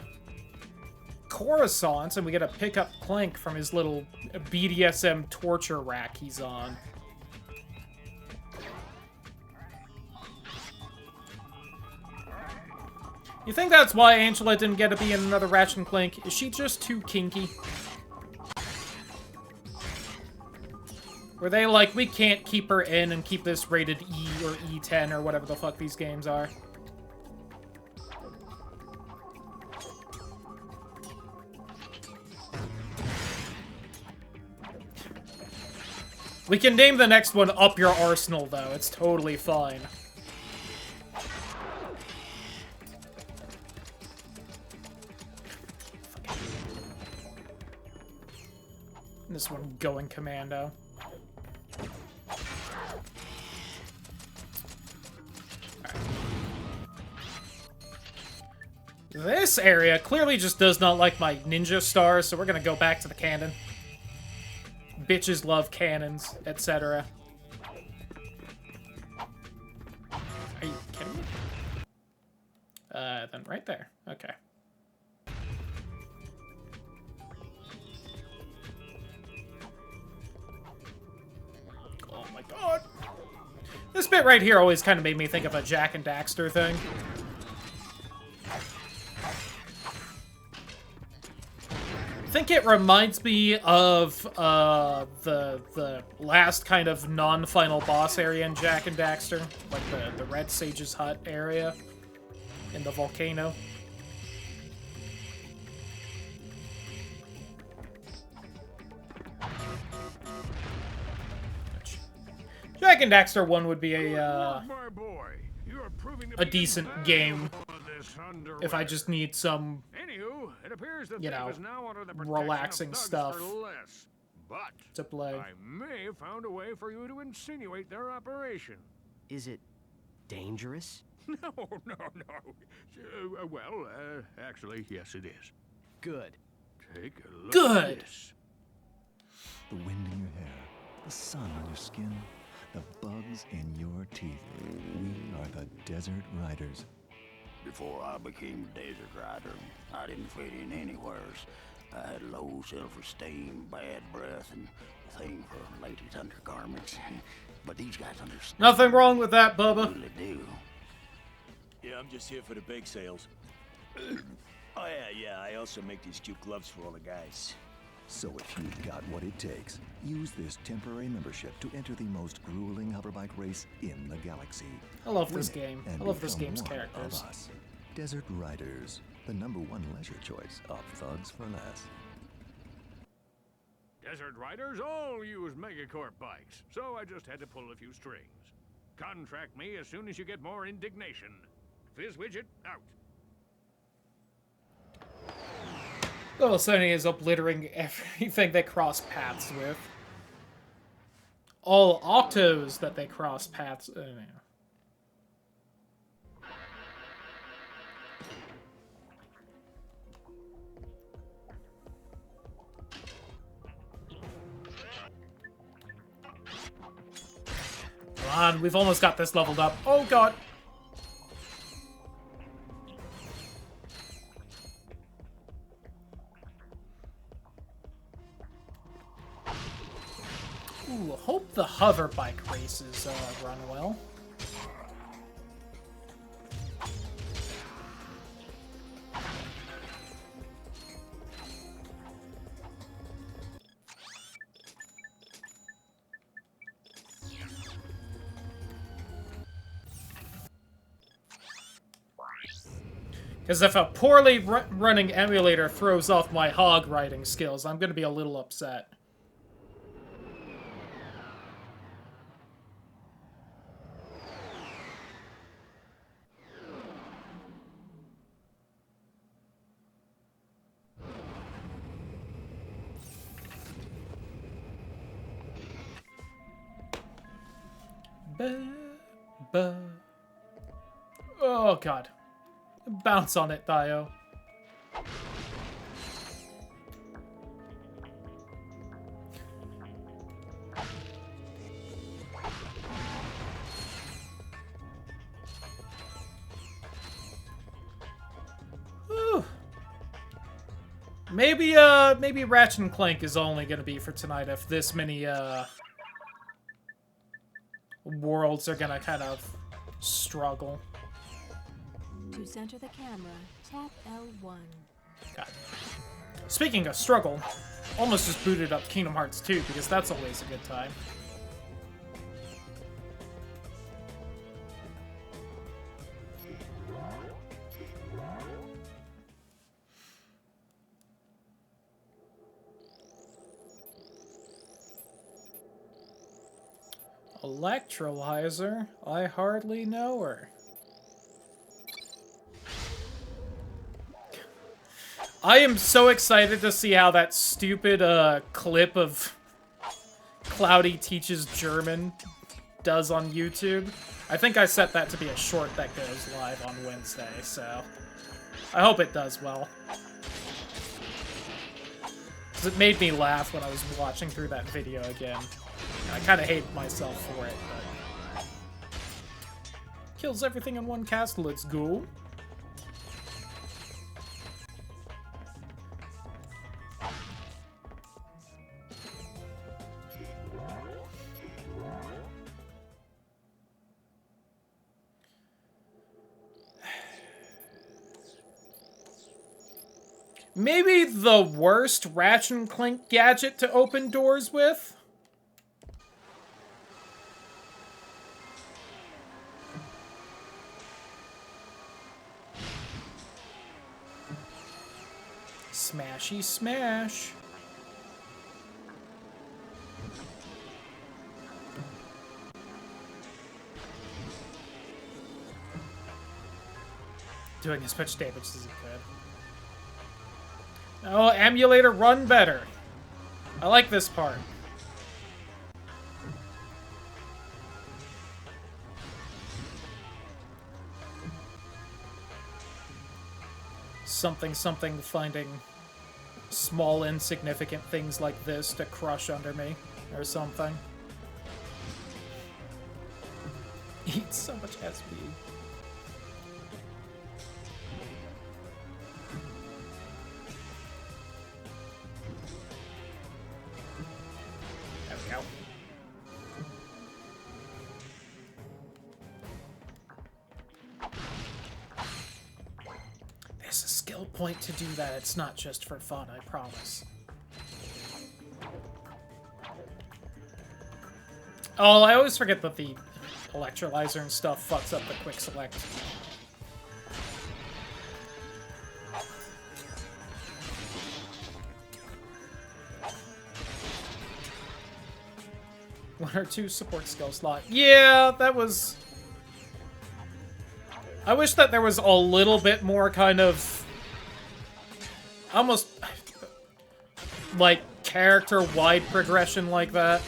Coruscant, and we get to pick up Clank from his little BDSM torture rack he's on. You think that's why Angela didn't get to be in another Ratchet and Clank? Is she just too kinky? Were they like, we can't keep her in and keep this rated E or E10 or whatever the fuck these games are? We can name the next one Up Your Arsenal, though. It's totally fine. This one going commando. This area clearly just does not like my ninja stars, so we're gonna go back to the cannon. Bitches love cannons, etc. Are you kidding me? Then right there. Okay. Oh my god. This bit right here always kind of made me think of a Jak and Daxter thing. I think it reminds me of the last kind of non-final boss area in Jak and Daxter, like the Red Sage's hut area in the volcano. Jak and Daxter 1 would be a decent game if I just need some, you know, relaxing stuff to play. I may have found a way for you to insinuate their operation. Is it dangerous? No. Actually, yes, it is. Good. Take a look Good. at this. The wind in your hair, the sun on your skin, the bugs in your teeth. We are the Desert Riders. Before I became a desert rider, I didn't fit in anywhere. I had low self-esteem, bad breath, and a thing for ladies' undergarments. But these guys understand. Nothing wrong with that, Bubba. Really do. Yeah, I'm just here for the bake sales. Oh yeah, I also make these cute gloves for all the guys. So if you've got what it takes, use this temporary membership to enter the most grueling hoverbike race in the galaxy. I love this Win it game. and I love this become game's one characters. of us. Desert Riders, the #1 leisure choice of thugs for less. Desert Riders all use Megacorp bikes, so I just had to pull a few strings. Contract me as soon as you get more indignation. Fizzwidget, out. Little Sony is obliterating everything they cross paths with. All Octos that they cross paths. Come on, we've almost got this leveled up. Oh god. Ooh, hope the hover bike races run well. Because if a poorly running emulator throws off my hog riding skills, I'm going to be a little upset. Oh god. Bounce on it, Thio. Whew. Maybe Ratchet and Clank is only gonna be for tonight if this many worlds are gonna kind of struggle. To center the camera, tap L1. God. Speaking of struggle, almost just booted up Kingdom Hearts 2 because that's always a good time. Electrolyzer? I hardly know her. I am so excited to see how that stupid clip of Cloudy teaches German does on YouTube. I think I set that to be a short that goes live on Wednesday, so I hope it does well. Because it made me laugh when I was watching through that video again. I kind of hate myself for it, but... Kills everything in one cast, let's go. Maybe the worst Ratchet and Clank gadget to open doors with? Smashy smash. Doing as much damage as it could. Oh, emulator run better. I like this part. Something finding small insignificant things like this to crush under me or something. Eats so much SP. There's a skill point to do that. It's not just for fun, I promise. Oh, I always forget that the electrolyzer and stuff fucks up the quick select. One or two support skill slot. Yeah, that was... I wish that there was a little bit more kind of... almost... like, character-wide progression like that.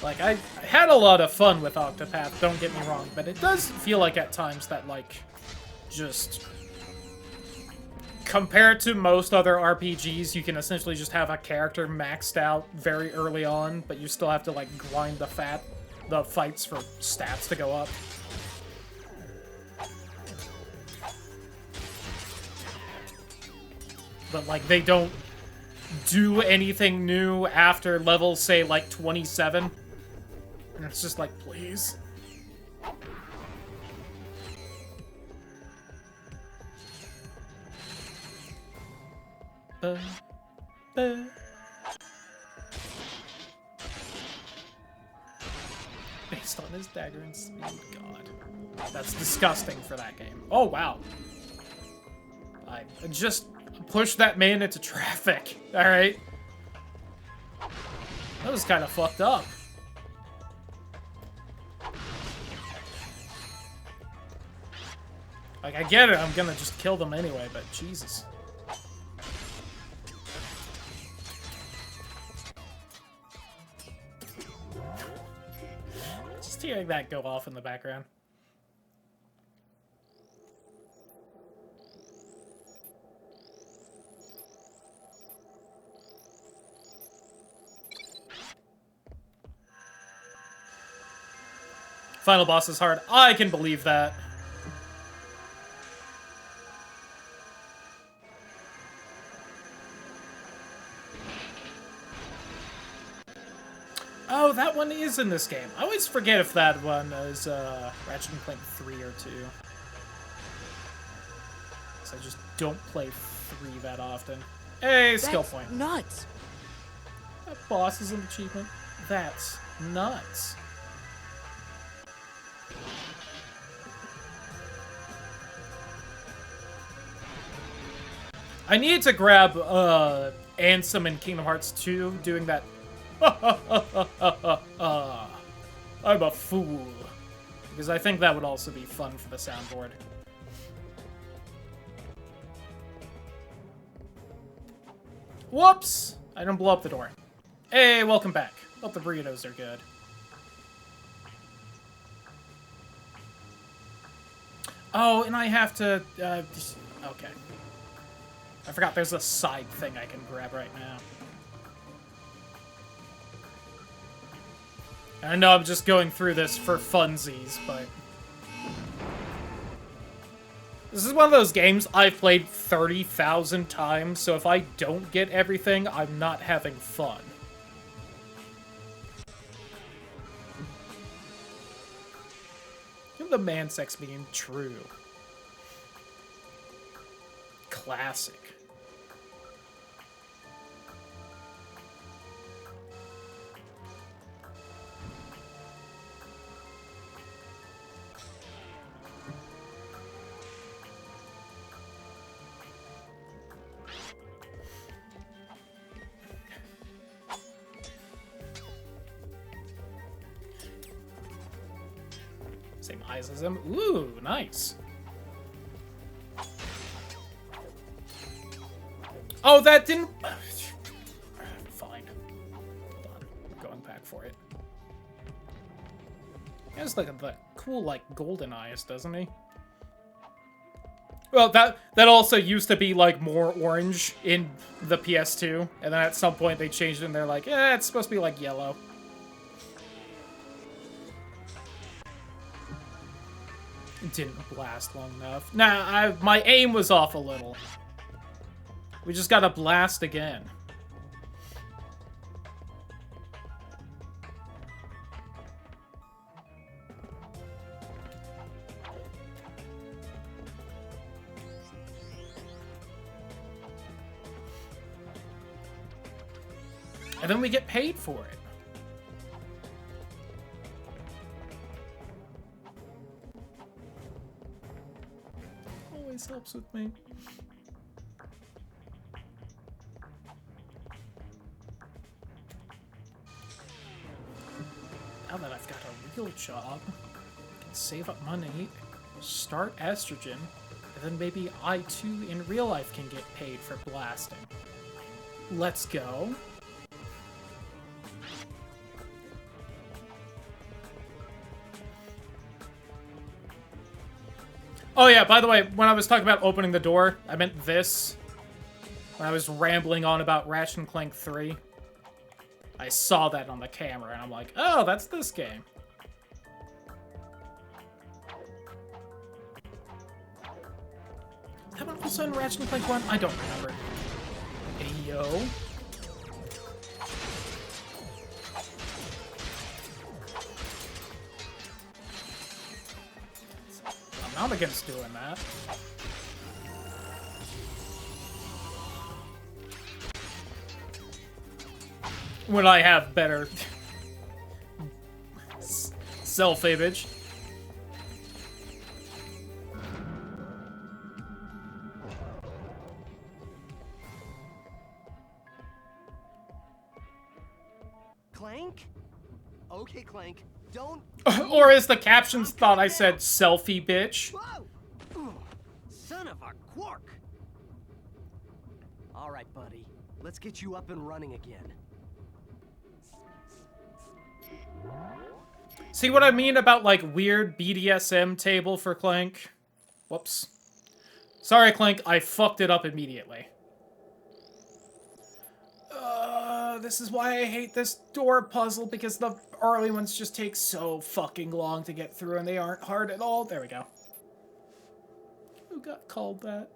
Like, I had a lot of fun with Octopath, don't get me wrong, but it does feel like at times that, like, just... compared to most other RPGs, you can essentially just have a character maxed out very early on, but you still have to, like, grind the fights for stats to go up. But, like, they don't do anything new after level, say, like, 27. And it's just like, please. Based on his dagger and speed, God. That's disgusting for that game. Oh, wow. I just pushed that man into traffic. Alright. That was kind of fucked up. Like, I get it, I'm gonna just kill them anyway, but Jesus. Just hearing that go off in the background. Final boss is hard. I can believe that. Oh, that one is in this game. I always forget if that one is Ratchet and Clank 3 or 2. So I just don't play 3 that often. Hey, skill point. Nuts. That boss is an achievement. That's nuts. I need to grab Ansem in Kingdom Hearts 2 doing that I'm a fool. Because I think that would also be fun for the soundboard. Whoops! I didn't blow up the door. Hey, welcome back. Hope the burritos are good. Oh, and I have to, okay. I forgot there's a side thing I can grab right now. I know I'm just going through this for funsies, but... This is one of those games I've played 30,000 times, so if I don't get everything, I'm not having fun. The man sex being true. Classic. Same eyes as him. Ooh, nice. Oh, that didn't... Fine. Hold on. I'm going back for it. He has like the cool, like, golden eyes, doesn't he? Well, that also used to be, like, more orange in the PS2. And then at some point they changed it and they're like, it's supposed to be, like, yellow. Didn't blast long enough. Nah, my aim was off a little. We just gotta blast again. And then we get paid for it. Always helps with me. Now that I've got a real job, I can save up money, start estrogen, and then maybe I too in real life can get paid for blasting. Let's go. Oh yeah, by the way, when I was talking about opening the door, I meant this. When I was rambling on about Ratchet and Clank 3. I saw that on the camera, and I'm like, oh, that's this game. Is that also in Ratchet and Clank 1? I don't remember. Hey, yo. I'm not against doing that. When I have better self-image. Clank? Okay, Clank. Don't... Or as the captions thought I said, selfie bitch. Whoa! Son of a quark! All right, buddy. Let's get you up and running again. See what I mean about, like, weird BDSM table for Clank? Whoops. Sorry, Clank, I fucked it up immediately. This is why I hate this door puzzle, because the early ones just take so fucking long to get through, and they aren't hard at all. There we go. Who got called that?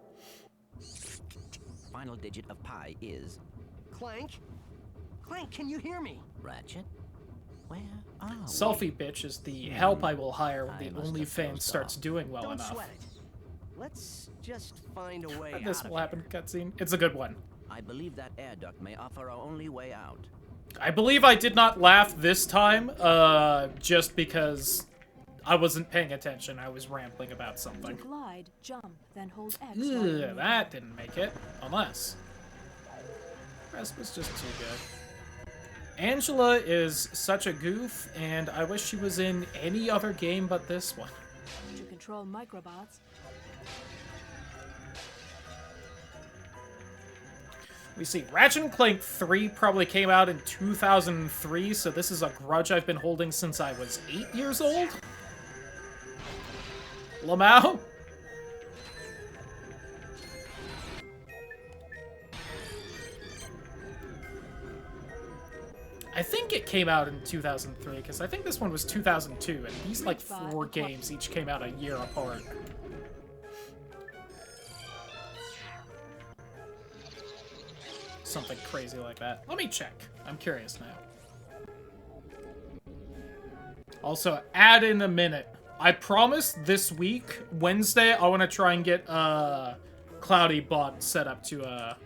Final digit of pi is... Clank? Clank, can you hear me? Ratchet? Where are we? Selfie bitch is the help I will hire when the OnlyFans starts doing well Don't enough. sweat it. Let's just find a way This out will of happen here. cutscene. It's a good one. I believe that air duct may offer our only way out. I believe I did not laugh this time, just because I wasn't paying attention. I was rambling about something. To glide, jump, then hold X. Ugh, that didn't make it. Unless. The rest was just too good. Angela is such a goof, and I wish she was in any other game but this one. To control microbots. We see Ratchet and Clank 3 probably came out in 2003, so this is a grudge I've been holding since I was 8 years old. Lamau? I think it came out in 2003, because I think this one was 2002, and these, like, 4 games each came out a year apart. Something crazy like that. Let me check. I'm curious now. Also, add in a minute. I promise this week, Wednesday, I want to try and get Cloudy Bot set up to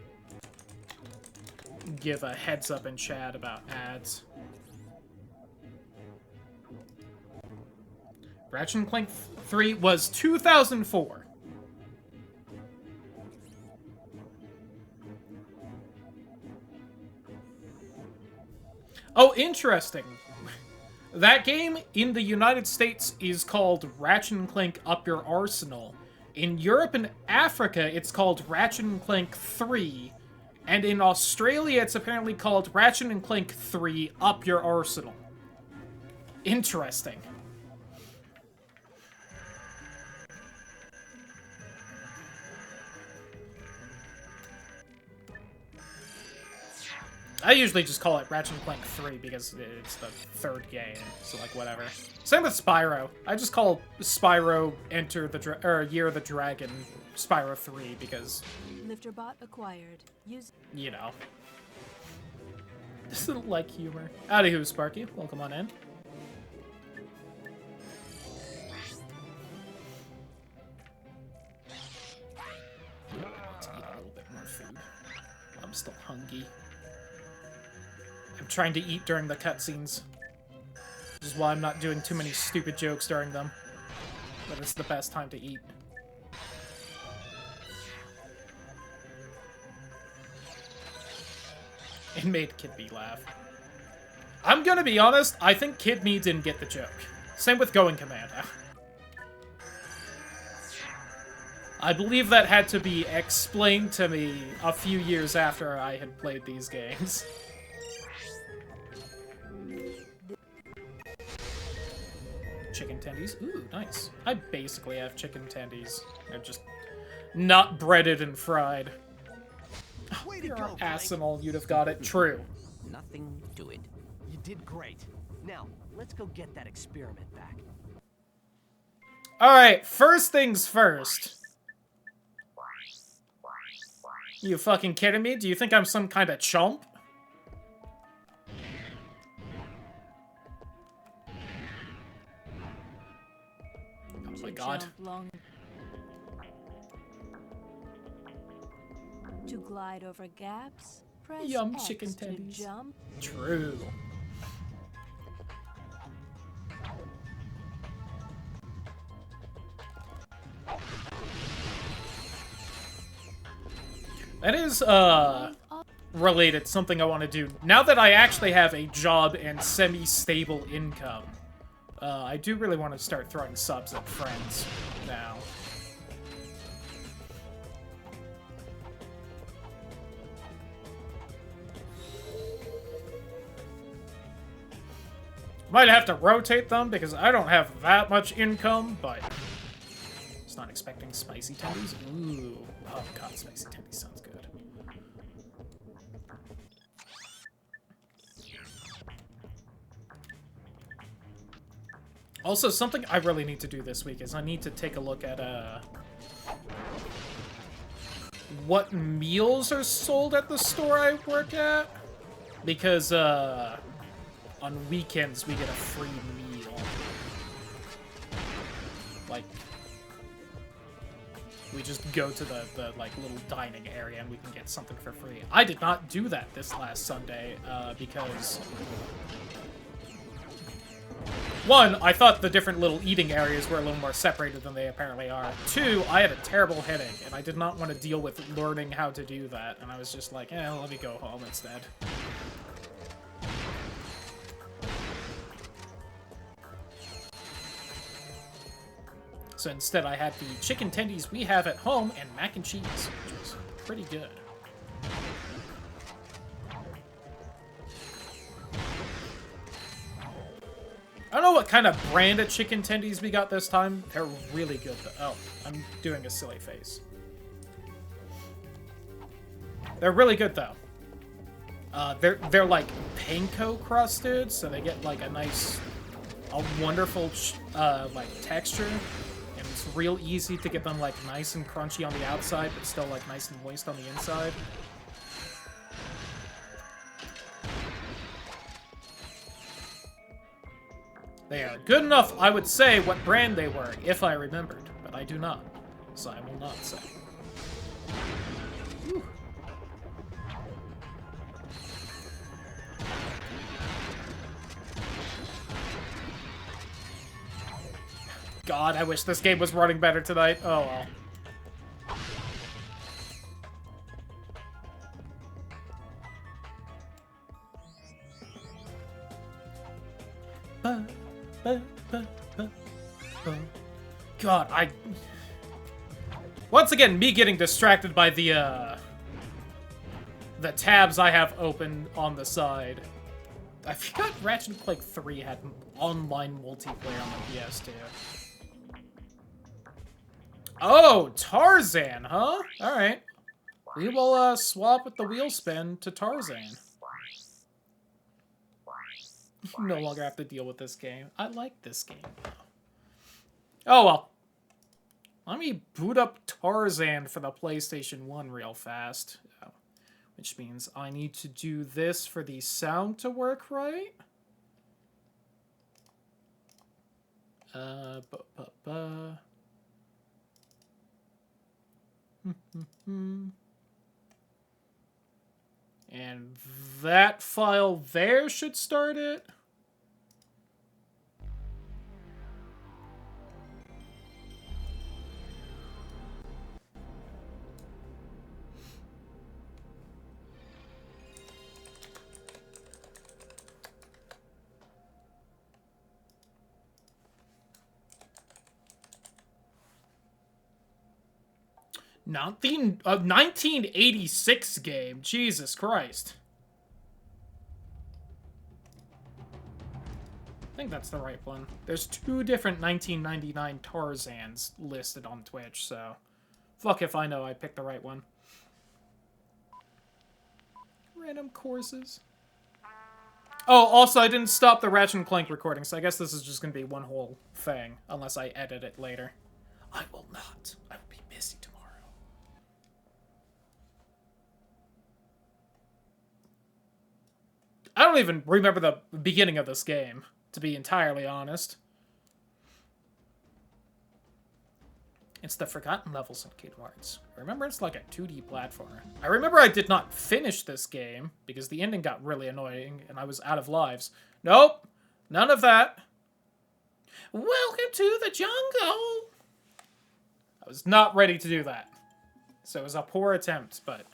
give a heads up in chat about ads. Ratchet and Clank 3 was 2004. Oh, interesting. That game in the United States is called Ratchet and Clank Up Your Arsenal. In Europe and Africa, it's called Ratchet and Clank 3. And in Australia, it's apparently called Ratchet and Clank 3 Up Your Arsenal. Interesting. I usually just call it Ratchet and Clank 3 because it's the 3rd game, so like whatever. Same with Spyro. I just call Spyro Year of the Dragon Spyro 3 because... Lifterbot acquired. Use... You know. Doesn't like humor. Howdy who, Sparky. Welcome on in. Let's eat a little bit more food. I'm still hungry. I'm trying to eat during the cutscenes. Which is why I'm not doing too many stupid jokes during them. But it's the best time to eat. It made Kid Me laugh. I'm gonna be honest, I think Kid Me didn't get the joke. Same with Going Commando. I believe that had to be explained to me a few years after I had played these games. Chicken tendies. Ooh, nice. I basically have chicken tendies. They're just not breaded and fried. Oh, you're an arsenal. You'd have got it. True. Nothing to it. You did great. Now, let's go get that experiment back. Alright, first things first. You fucking kidding me? Do you think I'm some kind of chump? Oh my god. To glide over gaps, press Yum, X chicken to tendies. jump. True. That is, related, something I want to do. Now that I actually have a job and semi-stable income, I do really want to start throwing subs at friends now. Might have to rotate them because I don't have that much income, but just not expecting spicy tendies. Ooh, oh god, spicy tendies sounds good. Also, something I really need to do this week is I need to take a look at what meals are sold at the store I work at, because on weekends, we get a free meal. Like, we just go to the like, little dining area and we can get something for free. I did not do that this last Sunday, because... One, I thought the different little eating areas were a little more separated than they apparently are. Two, I had a terrible headache, and I did not want to deal with learning how to do that, and I was just like, let me go home instead. So instead I had the chicken tendies we have at home and mac and cheese, which was pretty good. I don't know what kind of brand of chicken tendies we got this time. They're really good though. Oh, I'm doing a silly face. They're really good though. They're like panko crusted, so they get like a wonderful like texture, and it's real easy to get them like nice and crunchy on the outside, but still like nice and moist on the inside. They are good enough, I would say, what brand they were, if I remembered, but I do not, so I will not say. Whew. God, I wish this game was running better tonight. Oh well. God, once again, me getting distracted by the tabs I have open on the side. I forgot Ratchet and Clank 3 had online multiplayer on the PS2. Oh, Tarzan, huh? Alright. We will swap with the wheel spin to Tarzan. No longer have to deal with this game. I like this game. Oh well. Let me boot up Tarzan for the PlayStation 1 real fast. Which means I need to do this for the sound to work right. And that file there should start it. Not the 1986 game. Jesus Christ. I think that's the right one. There's 2 different 1999 Tarzans listed on Twitch, so fuck if I know I picked the right one. Random courses. Oh, also, I didn't stop the Ratchet and Clank recording, so I guess this is just going to be one whole thing, unless I edit it later. I will not. I will be busy tomorrow. I don't even remember the beginning of this game, to be entirely honest. It's the forgotten levels in Kingdom Hearts. I remember it's like a 2D platformer. I remember I did not finish this game, because the ending got really annoying, and I was out of lives. Nope! None of that. Welcome to the jungle! I was not ready to do that. So it was a poor attempt, but...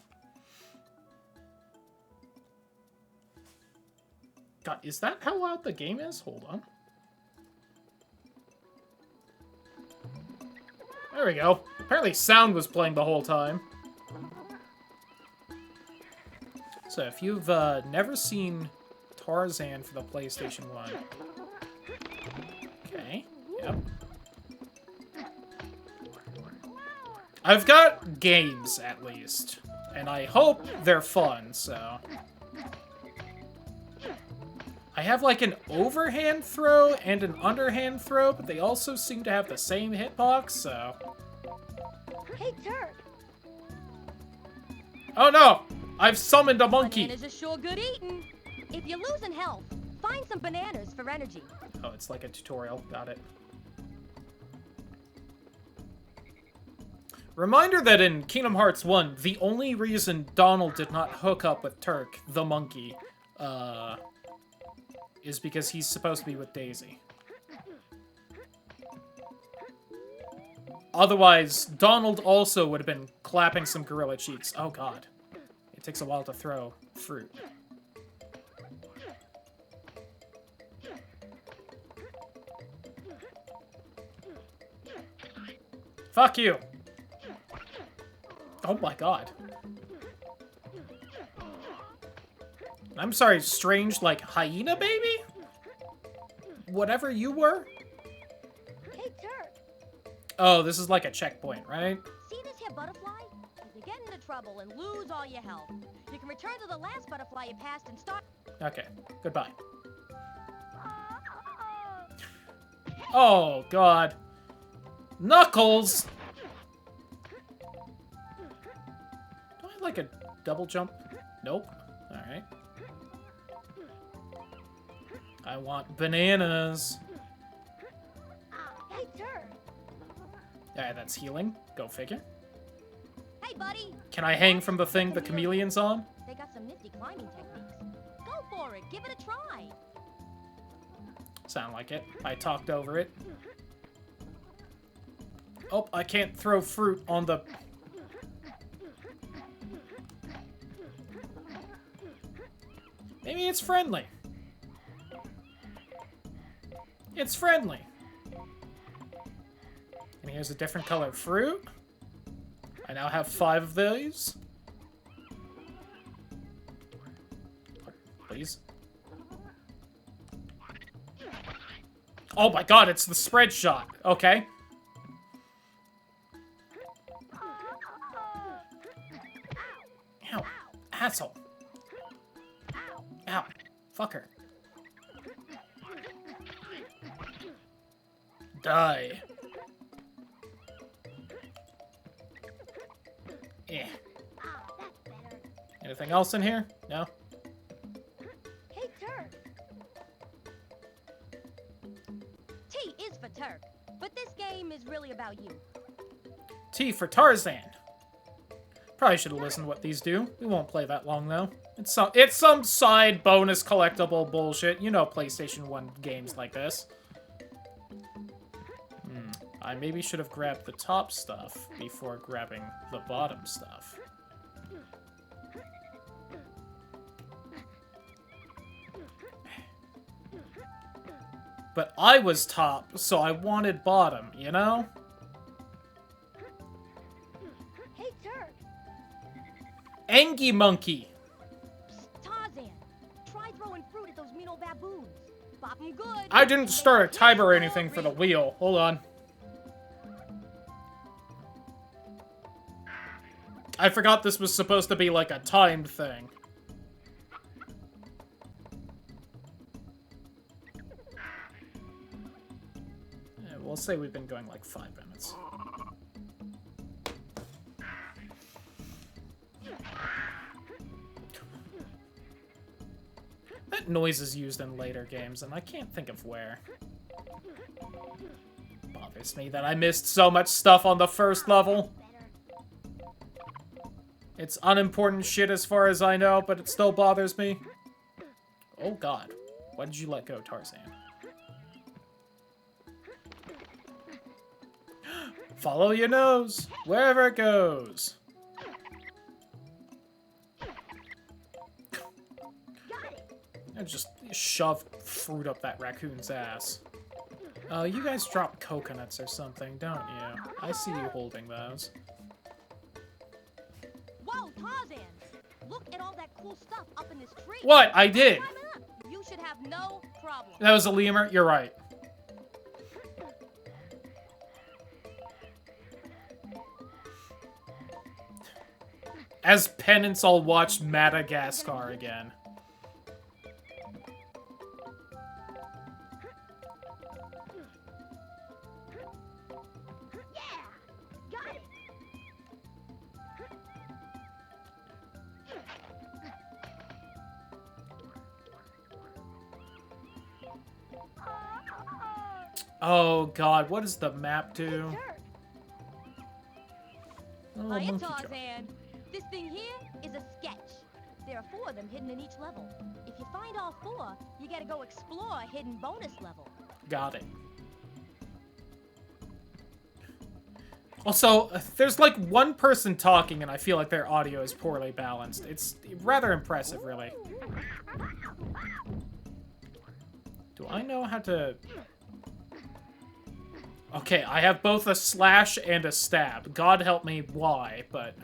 God, is that how loud the game is? Hold on. There we go. Apparently sound was playing the whole time. So if you've never seen Tarzan for the PlayStation 1... Okay, yep. I've got games, at least. And I hope they're fun, so... I have like an overhand throw and an underhand throw, but they also seem to have the same hitbox, so... Hey, Turk! Oh no! I've summoned a monkey! Bananas are sure good eating. If you're losing health, find some bananas for energy. Oh, it's like a tutorial. Got it. Reminder that in Kingdom Hearts 1, the only reason Donald did not hook up with Turk, the monkey, is because he's supposed to be with Daisy. Otherwise, Donald also would have been clapping some gorilla cheeks. Oh god. It takes a while to throw fruit. Fuck you. Oh my god. I'm sorry, strange, like, hyena baby? Whatever you were? Hey, Turk. Oh, this is like a checkpoint, right? See this here butterfly? If you get into trouble and lose all your health, you can return to the last butterfly you passed and start... Okay, goodbye. Oh, God. Knuckles! Do I like a double jump? Nope. Alright. I want bananas. Hey, Turk. Alright, that's healing. Go figure. Hey, buddy. Can I hang from the thing the chameleon's on? They got some nifty climbing techniques. Go for it. Give it a try. Sound like it. I talked over it. Oh, I can't throw fruit on the... Maybe it's friendly. It's friendly. And here's a different colored fruit. I now have 5 of these. Please. Oh my god, it's the spread shot. Okay. Ow. Asshole. Ow. Fucker. Die. Eh. Anything else in here? No? Hey, Turk. T is for Turk, but this game is really about you. T for Tarzan. Probably should have listened to what these do. We won't play that long, though. It's some side bonus collectible bullshit. You know PlayStation 1 games like this. I maybe should have grabbed the top stuff before grabbing the bottom stuff. But I was top, so I wanted bottom, you know? Hey, Turk. Angie Monkey! Psst, Tarzan. Try throwing fruit at those mean old baboons. Bop 'em good. I didn't start a timer or anything for the wheel. Hold on. I forgot this was supposed to be like a timed thing. Yeah, we'll say we've been going like 5 minutes. That noise is used in later games, and I can't think of where. Bothers me that I missed so much stuff on the first level. It's unimportant shit as far as I know, but it still bothers me. Oh god. Why did you let go, Tarzan? Follow your nose, wherever it goes. I just shove fruit up that raccoon's ass. You guys drop coconuts or something, don't you? I see you holding those. Whoa, Tarzan! Look at all that cool stuff up in this tree. What? I did. You should have no problem. That was a lemur. You're right. As penance, I'll watch Madagascar again. Oh god, what does the map do? Oh, Hiya, monkey Tarzan. This thing here is a sketch. There are 4 of them hidden in each level. If you find all 4, you gotta go explore a hidden bonus level. Got it. Also, there's like one person talking and I feel like their audio is poorly balanced. It's rather impressive, really. Do I know how to... Okay, I have both a slash and a stab. God help me why, but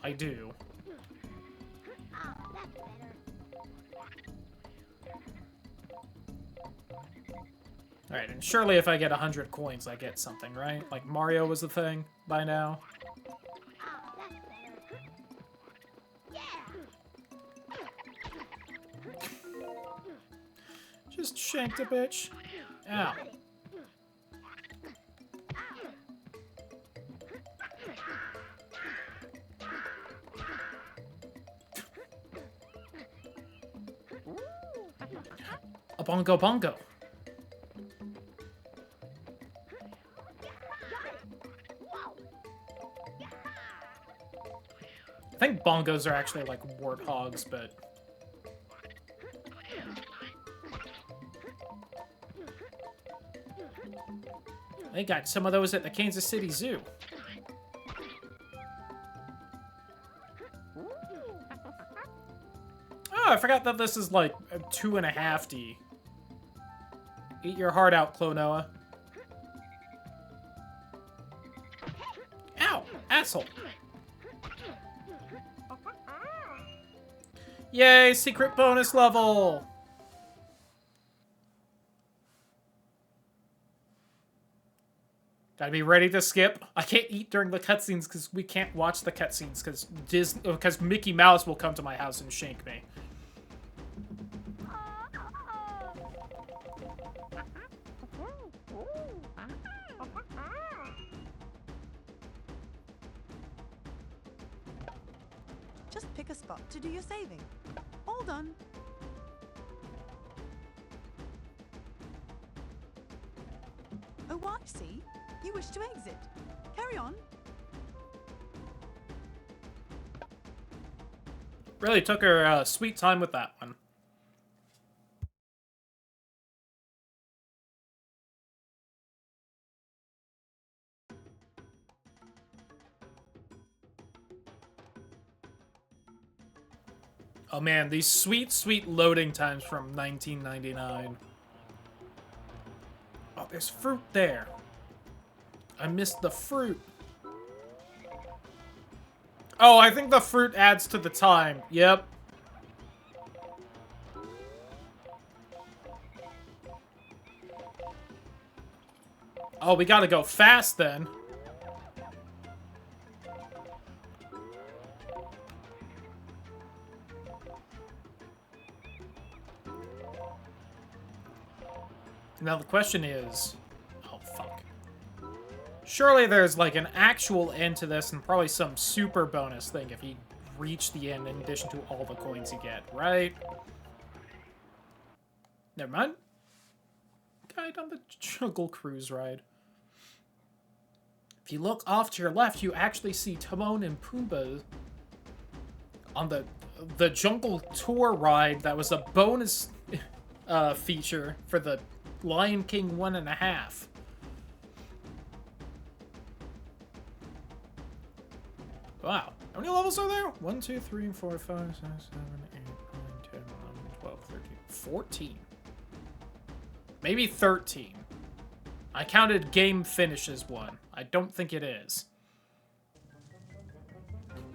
I do. Alright, and surely if I get 100 coins, I get something, right? Like Mario was the thing by now. Just shanked a bitch. Ow. A bongo bongo. I think bongos are actually like warthogs, but... They got some of those at the Kansas City Zoo. Oh, I forgot that this is like a 2.5D. Eat your heart out, Clonoa. Ow! Asshole! Yay! Secret bonus level! Gotta be ready to skip. I can't eat during the cutscenes because we can't watch the cutscenes because Mickey Mouse will come to my house and shank me. Just pick a spot to do your saving. All done. Oh, I see. You wish to exit. Carry on. Really took her sweet time with that one. Oh man, these sweet, sweet loading times from 1999. Oh, there's fruit there. I missed the fruit. Oh, I think the fruit adds to the time. Yep. Oh, we gotta go fast then. Now the question is... Oh, fuck. Surely there's like an actual end to this and probably some super bonus thing if you reach the end in addition to all the coins you get, right? Never mind. Guide on the Jungle Cruise ride. If you look off to your left, you actually see Timon and Pumbaa on the Jungle Tour ride that was a bonus feature for the Lion King 1.5. Wow. How many levels are there? 1, 2, 3, 4, 5, 6, 7, 8, 9, 10, 11, 12, 13, 14. Maybe 13. I counted game finish as one. I don't think it is.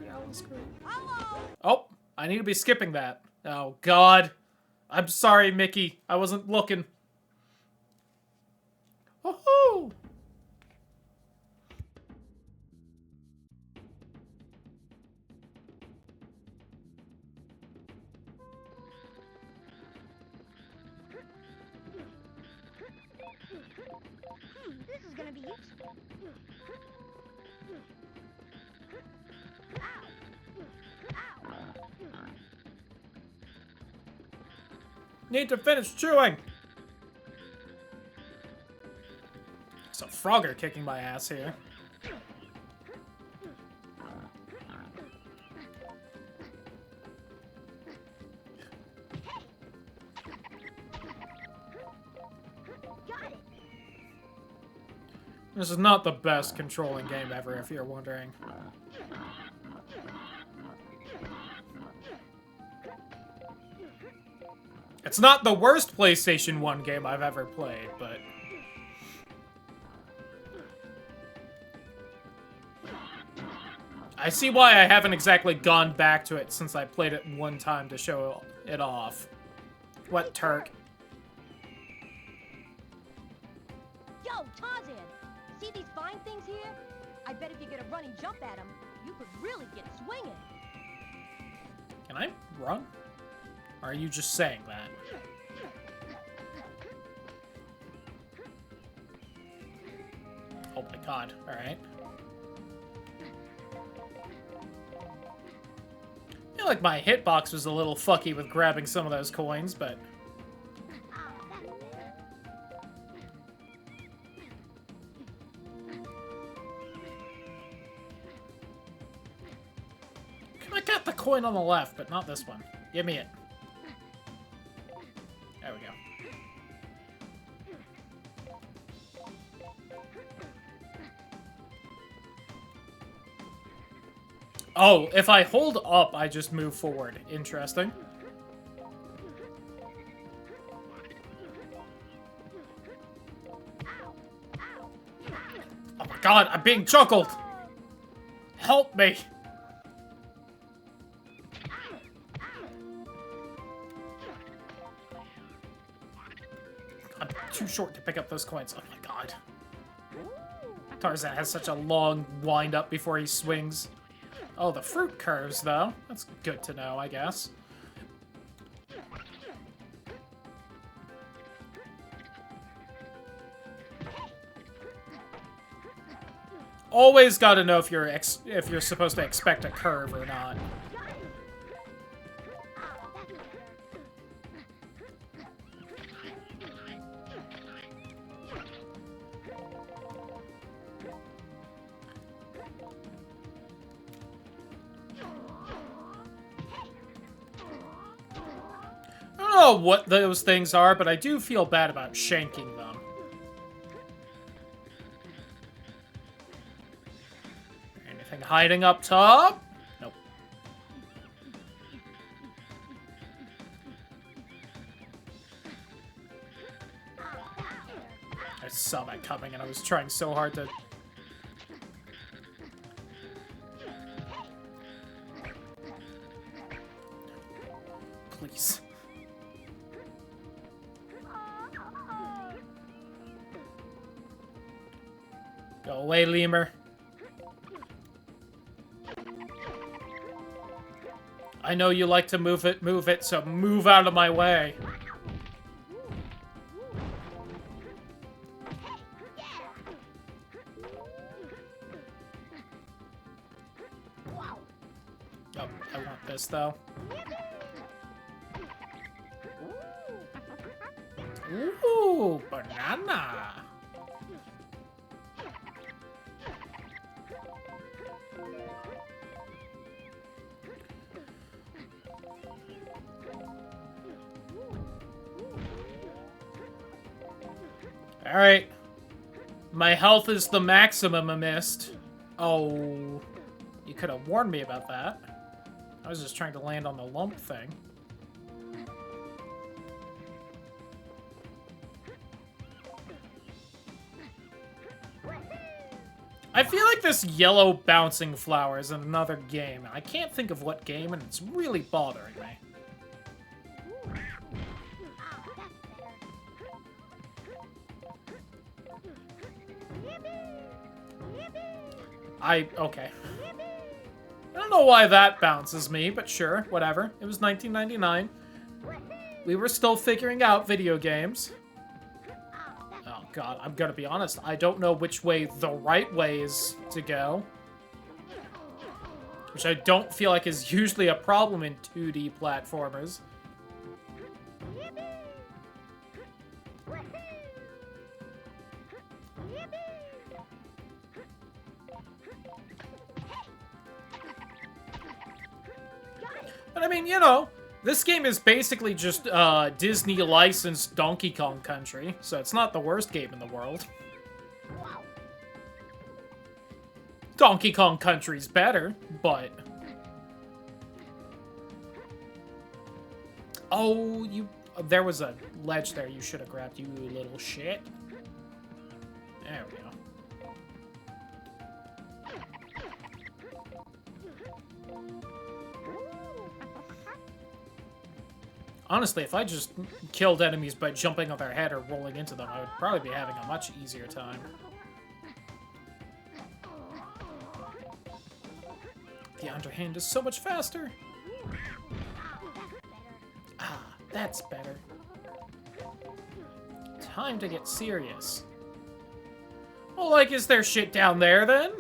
Yeah, that's great. Oh, I need to be skipping that. Oh, God. I'm sorry, Mickey. I wasn't looking. Woohoo! This is gonna be useful. Need to finish chewing. So Frogger kicking my ass here. This is not the best controlling game ever, if you're wondering. It's not the worst PlayStation 1 game I've ever played, but... I see why I haven't exactly gone back to it since I played it one time to show it off. What, Turk? Yo, Tarzan! See these fine things here? I bet if you get a running jump at them, you could really get swinging. Can I run? Or are you just saying that? Oh my god, alright. I feel like my hitbox was a little fucky with grabbing some of those coins, but... I got the coin on the left, but not this one. Give me it. There we go. Oh, if I hold up, I just move forward. Interesting. Oh my god, I'm being chuckled! Help me! I'm too short to pick up those coins. Oh my god. Tarzan has such a long wind-up before he swings. Oh, the fruit curves, though. That's good to know, I guess. Always gotta know if you're supposed to expect a curve or not. I don't know what those things are, but I do feel bad about shanking them. Anything hiding up top? Nope. I saw that coming and I was trying so hard to... Please. Go away, lemur. I know you like to move it, so move out of my way. Oh, I want this, though. Ooh, banana. Alright. My health is the maximum I missed. Oh. You could have warned me about that. I was just trying to land on the lump thing. I feel like this yellow bouncing flower is in another game. I can't think of what game, and it's really bothering me. Okay. I don't know why that bounces me, but sure, whatever. It was 1999. We were still figuring out video games. Oh god, I'm gonna be honest. I don't know which way the right way is to go. Which I don't feel like is usually a problem in 2D platformers. But I mean, you know, this game is basically just Disney licensed Donkey Kong Country, so it's not the worst game in the world. Donkey Kong Country's better, but... Oh, there was a ledge there you should have grabbed, you little shit. There we go. Honestly, if I just killed enemies by jumping on their head or rolling into them, I would probably be having a much easier time. The underhand is so much faster. Ah, that's better. Time to get serious. Well, like, is there shit down there, then?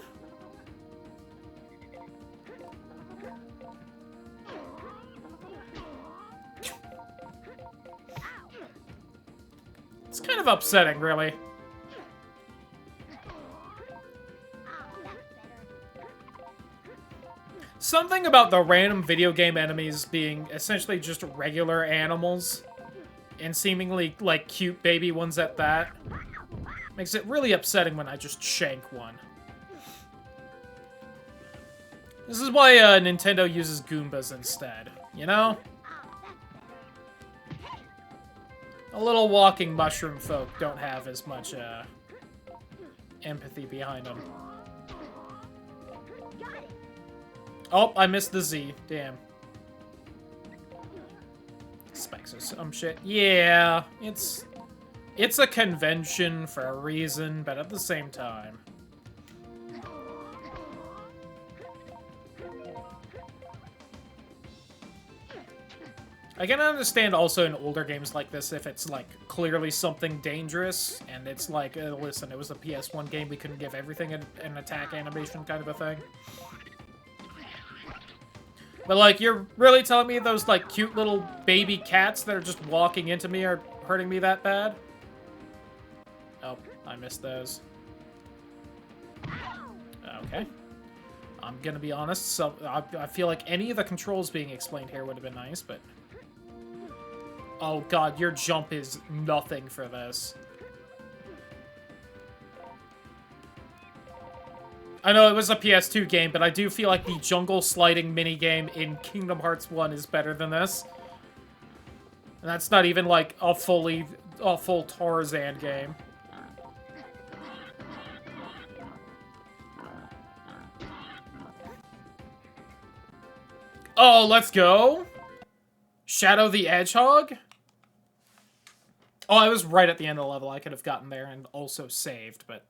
It's kind of upsetting, really. Something about the random video game enemies being essentially just regular animals, and seemingly, like, cute baby ones at that, makes it really upsetting when I just shank one. This is why Nintendo uses Goombas instead, you know? A little walking mushroom folk don't have as much empathy behind them. Oh, I missed the Z. Damn. Spikes or some shit. Yeah, it's a convention for a reason, but at the same time. I can understand also in older games like this if it's, like, clearly something dangerous, and it's like, listen, it was a PS1 game, we couldn't give everything an attack animation kind of a thing. But, like, you're really telling me those, like, cute little baby cats that are just walking into me are hurting me that bad? Oh, I missed those. Okay. I'm gonna be honest, so I feel like any of the controls being explained here would have been nice, but... Oh god, your jump is nothing for this. I know it was a PS2 game, but I do feel like the jungle sliding minigame in Kingdom Hearts 1 is better than this. And that's not even like a full Tarzan game. Oh, let's go! Shadow the Hedgehog? Oh, I was right at the end of the level. I could have gotten there and also saved, but...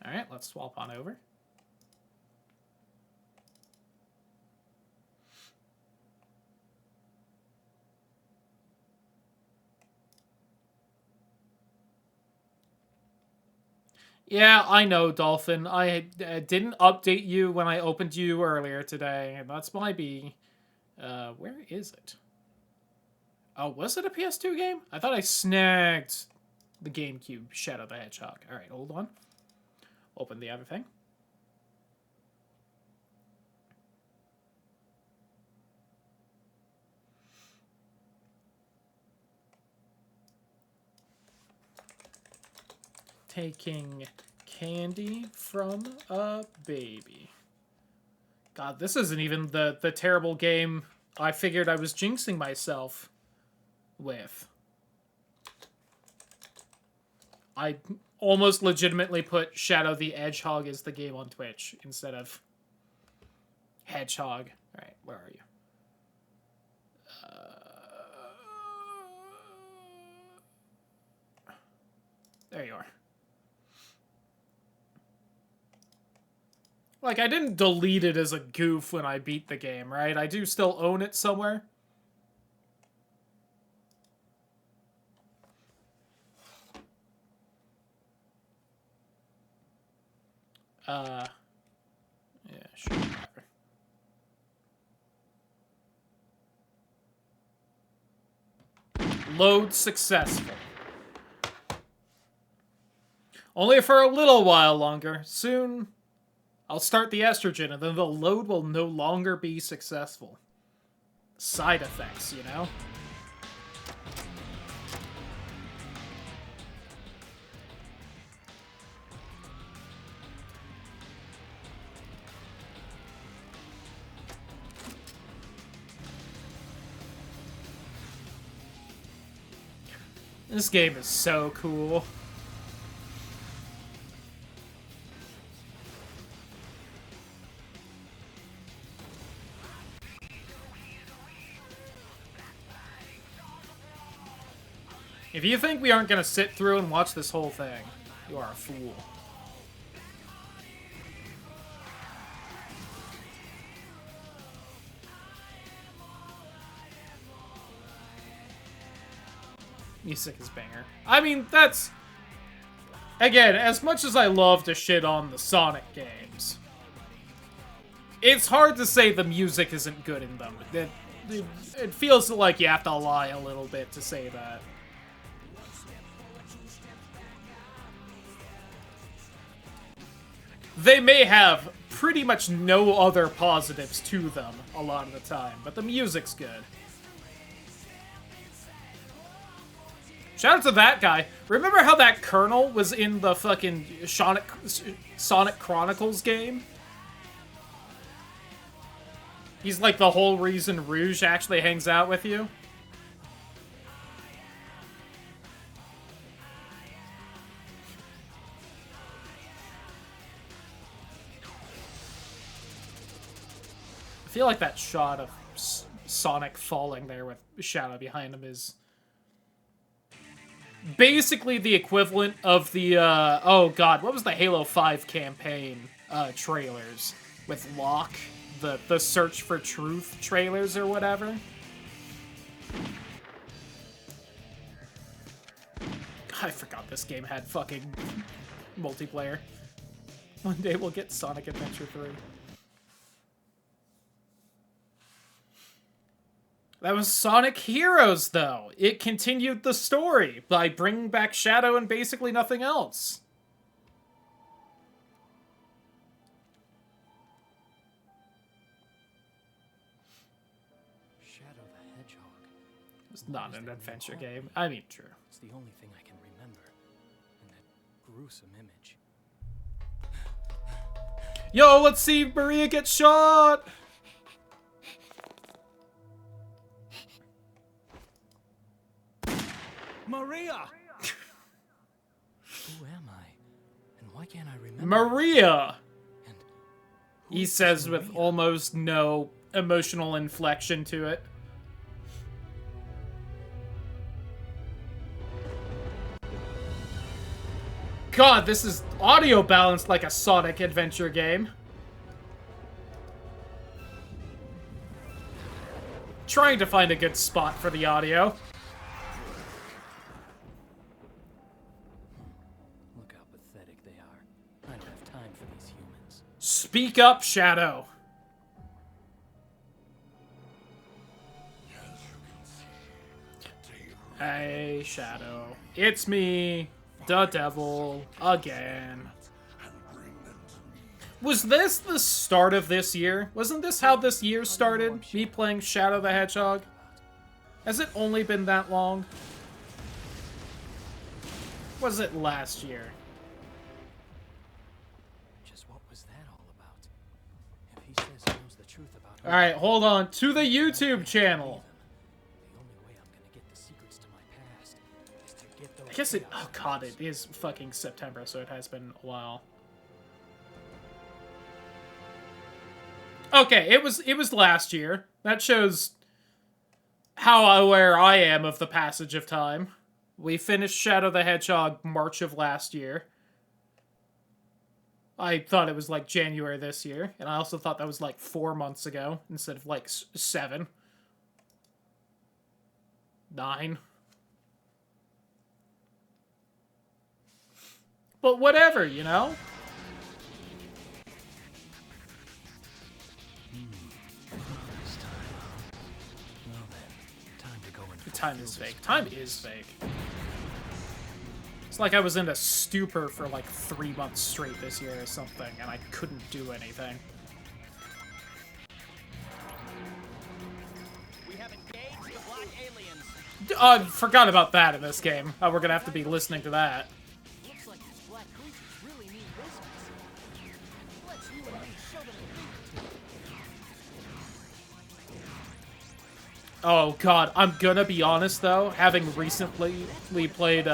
Alright, let's swap on over. Yeah, I know, Dolphin. I didn't update you when I opened you earlier today. That's my B. Where is it? Oh, was it a PS2 game? I thought I snagged the GameCube Shadow the Hedgehog. Alright, hold on. Open the other thing. Taking candy from a baby. God, this isn't even the terrible game I figured I was jinxing myself with. I almost legitimately put Shadow the Hedgehog as the game on Twitch instead of Hedgehog. Alright, where are you? There you are. Like, I didn't delete it as a goof when I beat the game, right? I do still own it somewhere. Yeah, sure, whatever. Load successful. Only for a little while longer. Soon, I'll start the estrogen, and then the load will no longer be successful. Side effects, you know? This game is so cool. If you think we aren't gonna sit through and watch this whole thing, you are a fool. Music is banger. I mean, that's... Again, as much as I love to shit on the Sonic games, it's hard to say the music isn't good in them. It feels like you have to lie a little bit to say that. They may have pretty much no other positives to them a lot of the time, but the music's good. Shout out to that guy. Remember how that Colonel was in the fucking Sonic Chronicles game? He's like the whole reason Rouge actually hangs out with you. I feel like that shot of Sonic falling there with Shadow behind him is basically the equivalent of the, oh god, what was the Halo 5 campaign trailers with Locke? The Search for Truth trailers or whatever? I forgot this game had fucking multiplayer. One day we'll get Sonic Adventure 3. That was Sonic Heroes, though. It continued the story by bringing back Shadow and basically nothing else. Shadow the Hedgehog. It's not an adventure game. I mean, true. It's the only thing I can remember. And that gruesome image. Yo, let's see Maria get shot! Maria! Who am I? And why can't I remember? Maria! He says with almost no emotional inflection to it. God, this is audio balanced like a Sonic adventure game. Trying to find a good spot for the audio. Speak up, Shadow. Hey, Shadow. It's me, the devil, again. Was this the start of this year? Wasn't this how this year started? Me playing Shadow the Hedgehog? Has it only been that long? Was it last year? Alright, hold on. To the YouTube channel. I guess it... Oh god, it is fucking September, so it has been a while. Okay, it was last year. That shows how aware I am of the passage of time. We finished Shadow the Hedgehog March of last year. I thought it was like January this year, and I also thought that was like 4 months ago instead of like 7. 9. But whatever, you know? Time is fake. Time is fake. It's like I was in a stupor for like 3 months straight this year or something, and I couldn't do anything. We have engaged the black aliens. I forgot about that in this game. Oh, we're gonna have to be listening to that. Looks like these black creatures really mean business. Let's you and me show them Oh god, I'm gonna be honest though, having recently played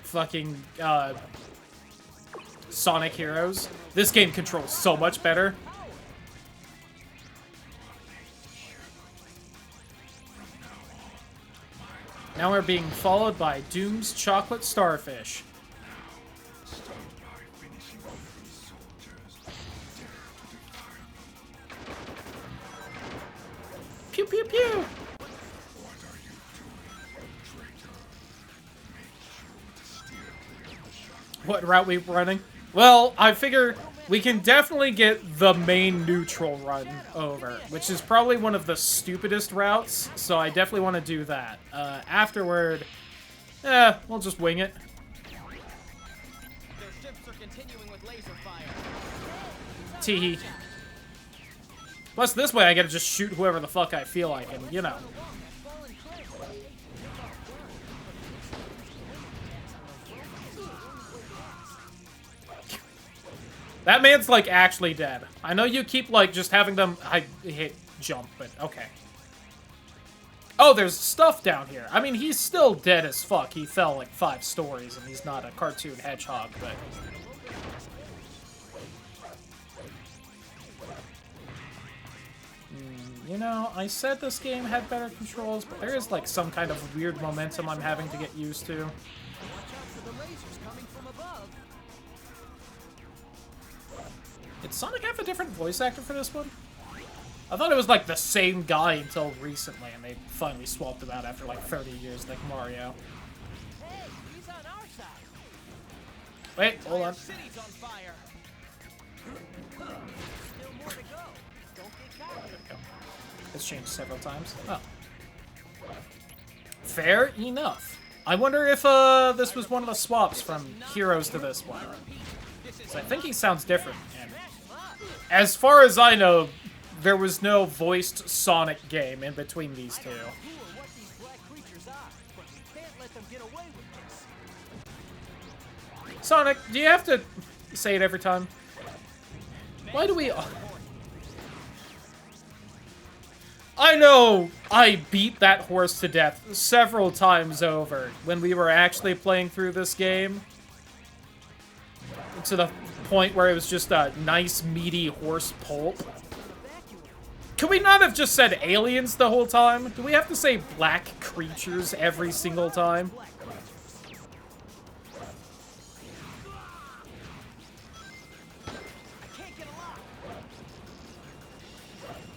fucking Sonic Heroes, this game controls so much better. Now we're being followed by Doom's chocolate starfish. Pew pew pew! What route we running? Well, I figure we can definitely get the main neutral run over, which is probably one of the stupidest routes, so I definitely want to do that. Afterward, we'll just wing it. Their ships are continuing with laser fire. Teehee. Plus, this way I get to just shoot whoever the fuck I feel like, and, you know. That man's, like, actually dead. I know you keep, like, just having them... I hit jump, but okay. Oh, there's stuff down here. I mean, he's still dead as fuck. He fell, like, 5 stories, and he's not a cartoon hedgehog, but... You know, I said this game had better controls, but there is, like, some kind of weird momentum I'm having to get used to. Did Sonic have a different voice actor for this one? I thought it was, like, the same guy until recently, and they finally swapped him out after, like, 30 years, like Mario. Hey, he's on our side. Wait, hold on. City's on fire. Still more to go. Don't get caught. There we go. It's changed several times. Oh. Fair enough. I wonder if, this was one of the swaps from Heroes to this one. So I think he sounds different, and as far as I know, there was no voiced Sonic game in between these two. Sonic, do you have to say it every time? Why do we... I know I beat that horse to death several times over when we were actually playing through this game. To the point where it was just a nice, meaty horse pulp. Could we not have just said aliens the whole time? Do we have to say black creatures every single time?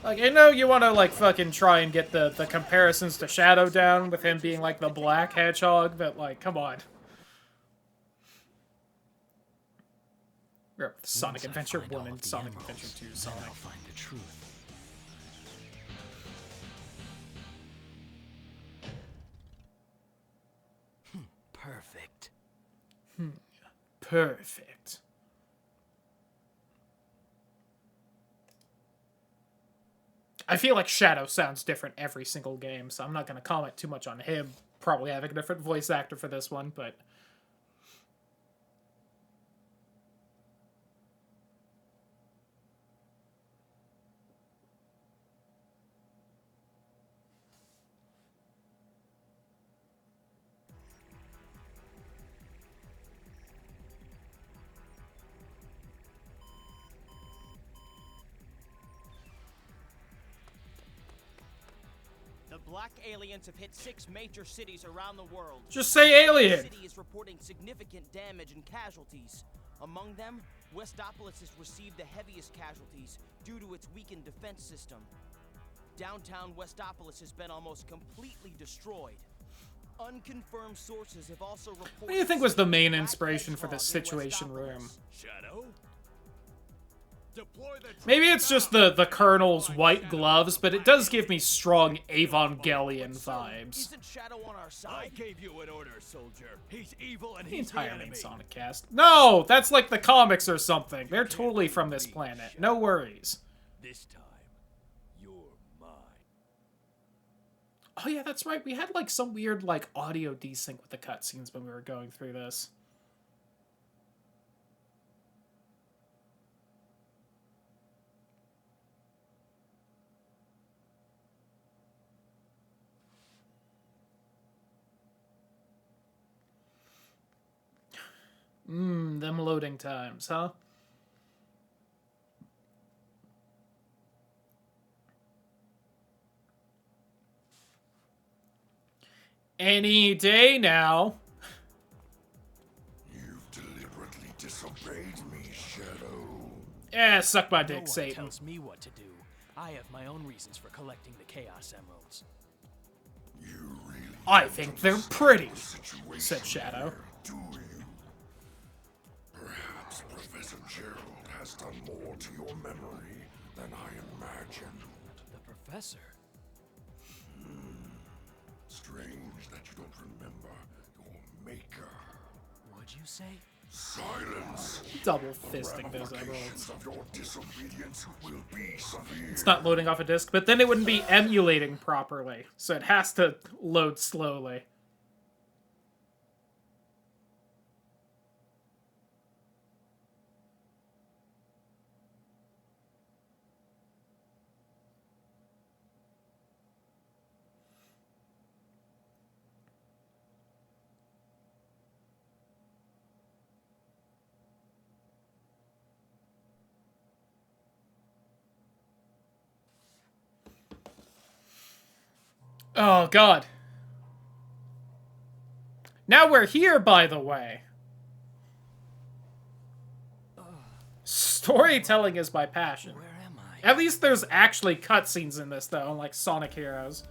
Like, I know you want to, like, fucking try and get the comparisons to Shadow down with him being, like, the black hedgehog, but, like, come on. Sonic Adventure 1 and Sonic Adventure 2 Sonic. I'll find the truth. Perfect. Perfect. I feel like Shadow sounds different every single game, so I'm not going to comment too much on him probably having a different voice actor for this one, but... The black aliens have hit 6 major cities around the world. Just say alien! The city is reporting significant damage and casualties. Among them, Westopolis has received the heaviest casualties due to its weakened defense system. Downtown Westopolis has been almost completely destroyed. Unconfirmed sources have also reported... What do you think was the main inspiration for this Situation Room? Shadow? Maybe it's just the Colonel's white gloves, but it does give me strong Evangelion vibes. Isn't Shadow on our side? I gave you an order, soldier. He's evil and The he's the entire main enemy. Sonic cast. No! That's like the comics or something. They're totally from this planet. No worries. This time, you're mine. Oh yeah, that's right. We had like some weird like audio desync with the cutscenes when we were going through this. Them loading times, huh? Any day now. You've deliberately disobeyed me, Shadow. Suck my dick, No one Satan. tells me what to do. I have my own reasons for collecting the Chaos Emeralds. You really I think they're pretty, said Shadow. do you? Perhaps Professor Gerald has done more to your memory than I imagined. The Professor? Strange that you don't remember your maker. What'd you say? Silence! Double fisting those emeralds. Ramifications of your disobedience will be severe. It's not loading off a disk, but then it wouldn't be emulating properly, so it has to load slowly. Oh, God. Now we're here, by the way. Storytelling is my passion. Where am I? At least there's actually cutscenes in this, though, unlike Sonic Heroes.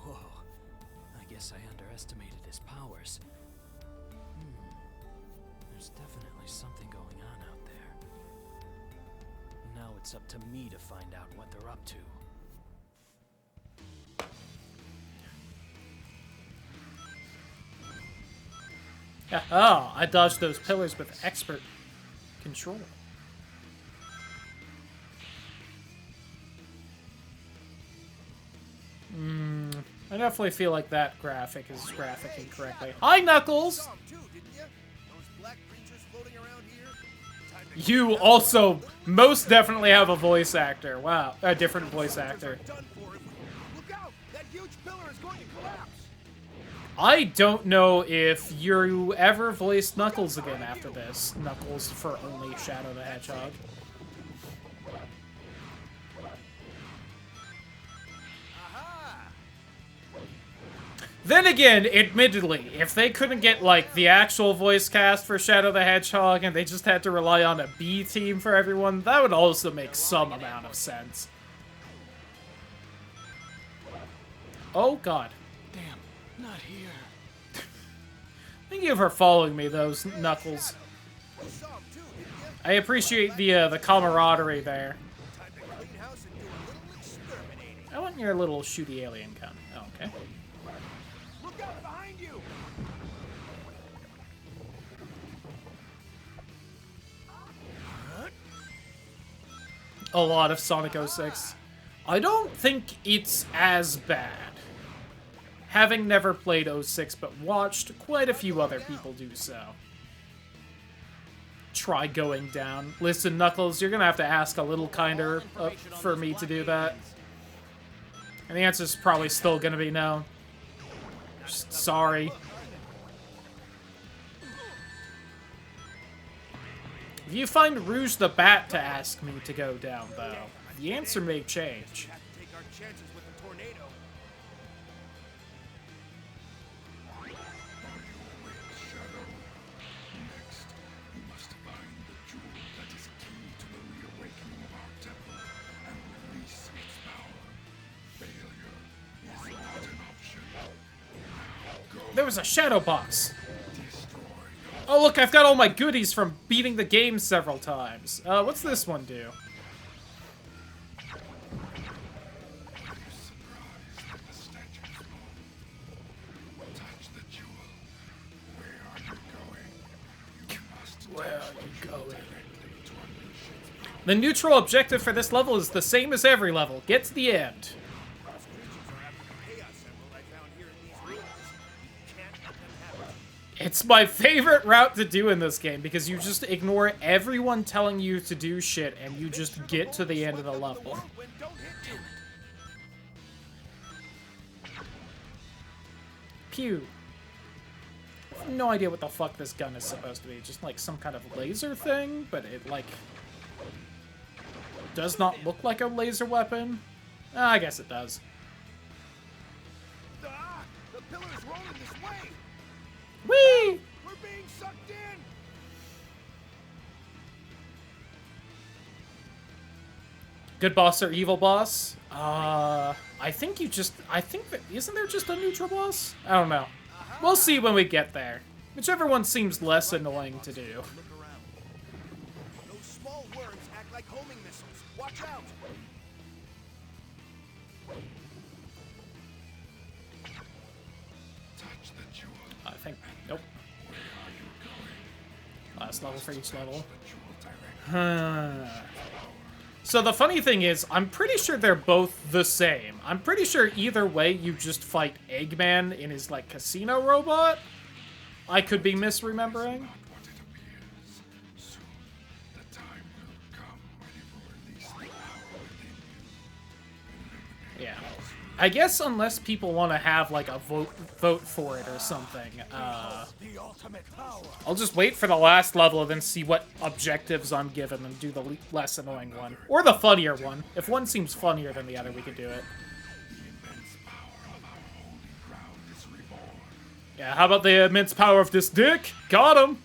Whoa. I guess I underestimated his powers. There's definitely something going on out there. Now it's up to me to find out what they're up to. Oh, I dodged those pillars with expert control. I definitely feel like that graphic is graphicing correctly. Hi, Knuckles! You also most definitely have a voice actor. Wow, a different voice actor. I don't know if you ever voiced Knuckles again after this. Knuckles for only Shadow the Hedgehog. Then again, admittedly, if they couldn't get, like, the actual voice cast for Shadow the Hedgehog and they just had to rely on a B team for everyone, that would also make some amount of sense. Oh, God. Damn, not here. Thank you for following me, those Knuckles. I appreciate the camaraderie there. I want your little shooty alien gun. Oh, okay. A lot of Sonic 06. I don't think it's as bad. Having never played 06 but watched quite a few other people do so. Try going down. Listen, Knuckles, you're gonna have to ask a little kinder for me to do that. And the answer's probably still gonna be no. Just sorry. If you find Rouge the Bat to ask me to go down, though, the answer may change. There was a shadow box. Oh, look, I've got all my goodies from beating the game several times. What's this one do? Where are you going? The neutral objective for this level is the same as every level. Get to the end. It's my favorite route to do in this game, because you just ignore everyone telling you to do shit, and you just get to the end of the level. Pew. I have no idea what the fuck this gun is supposed to be. Just like some kind of laser thing, but it like... does not look like a laser weapon. I guess it does. Ah, the pillar is rolling this way. Whee! We're being sucked in. Good boss or evil boss? I think that, isn't there just a neutral boss? I don't know. We'll see when we get there. Whichever one seems less annoying to do. Those small worms act like homing missiles. Watch out. I think, nope. Last level for each level. So the funny thing is, I'm pretty sure they're both the same. I'm pretty sure either way you just fight Eggman in his, like, casino robot. I could be misremembering. Yeah. I guess unless people want to have, like, a vote for it or something, I'll just wait for the last level and then see what objectives I'm given and do the less annoying one. Or the funnier one. If one seems funnier than the other, we could do it. Yeah, how about the immense power of this dick? Got him!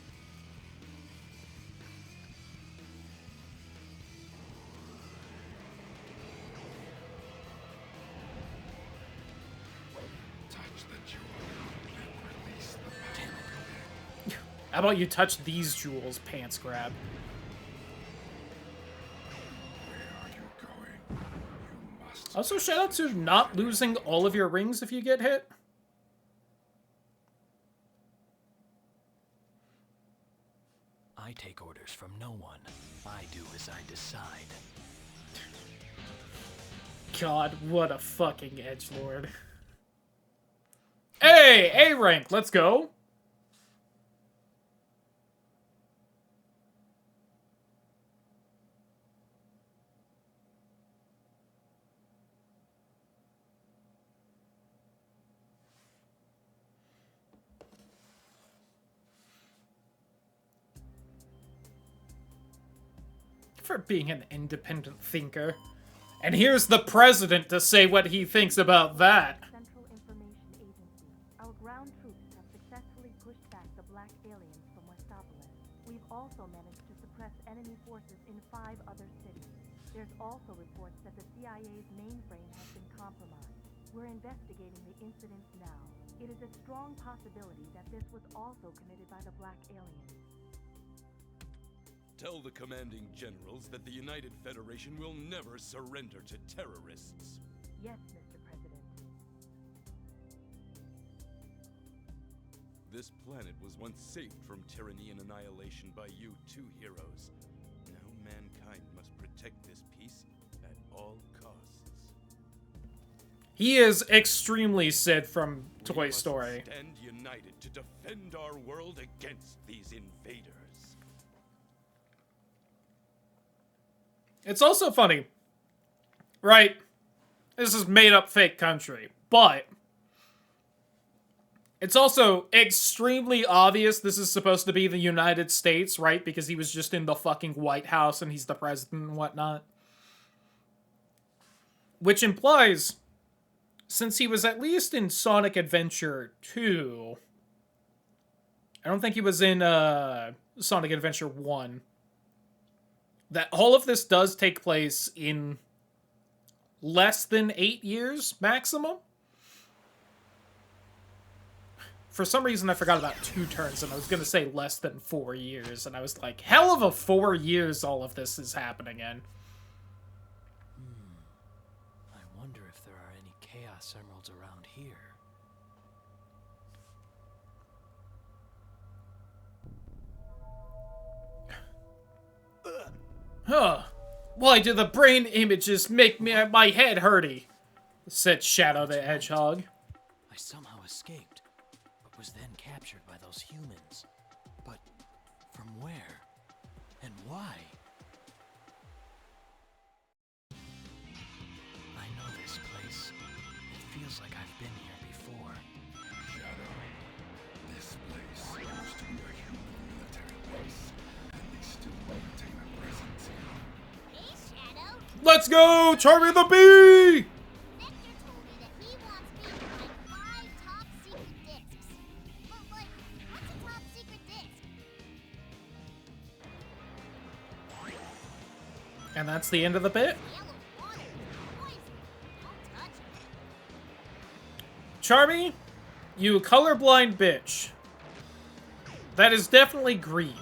How about you touch these jewels, pants grab? Also, shout out to not losing all of your rings if you get hit. I take orders from no one. I do as I decide. God, what a fucking edgelord. Hey, A rank, let's go. For being an independent thinker. And here's the president to say what he thinks about that. Central Information Agency. Our ground troops have successfully pushed back the black aliens from Westopolis. We've also managed to suppress enemy forces in 5 other cities. There's also reports that the CIA's mainframe has been compromised. We're investigating the incidents now. It is a strong possibility that this was also committed by the black aliens. Tell the commanding generals that the United Federation will never surrender to terrorists. Yes, Mr. President. This planet was once saved from tyranny and annihilation by you two heroes. Now mankind must protect this peace at all costs. He is extremely Sid from Toy Story. Stand united to defend our world against these invaders. It's also funny, right? This is made-up fake country, but it's also extremely obvious this is supposed to be the United States, right? Because he was just in the fucking White House and he's the president and whatnot. Which implies, since he was at least in Sonic Adventure 2, I don't think he was in Sonic Adventure 1, that all of this does take place in less than 8 years, maximum. For some reason, I forgot about 2 turns, and I was going to say less than 4 years, and I was like, hell of a 4 years all of this is happening in. I wonder if there are any Chaos Emeralds around here. Huh. Why do the brain images make my head hurty? Said Shadow the Hedgehog. I somehow escaped, but was then captured by those humans. But from where? And why? I know this place. It feels like I've been here before. Shadow, this place used to be a human military base, and they still maintain a presence here. Hey, Shadow. Let's go! Charmy the Bee! And that's the end of the bit? Charmy, you colorblind bitch. That is definitely green.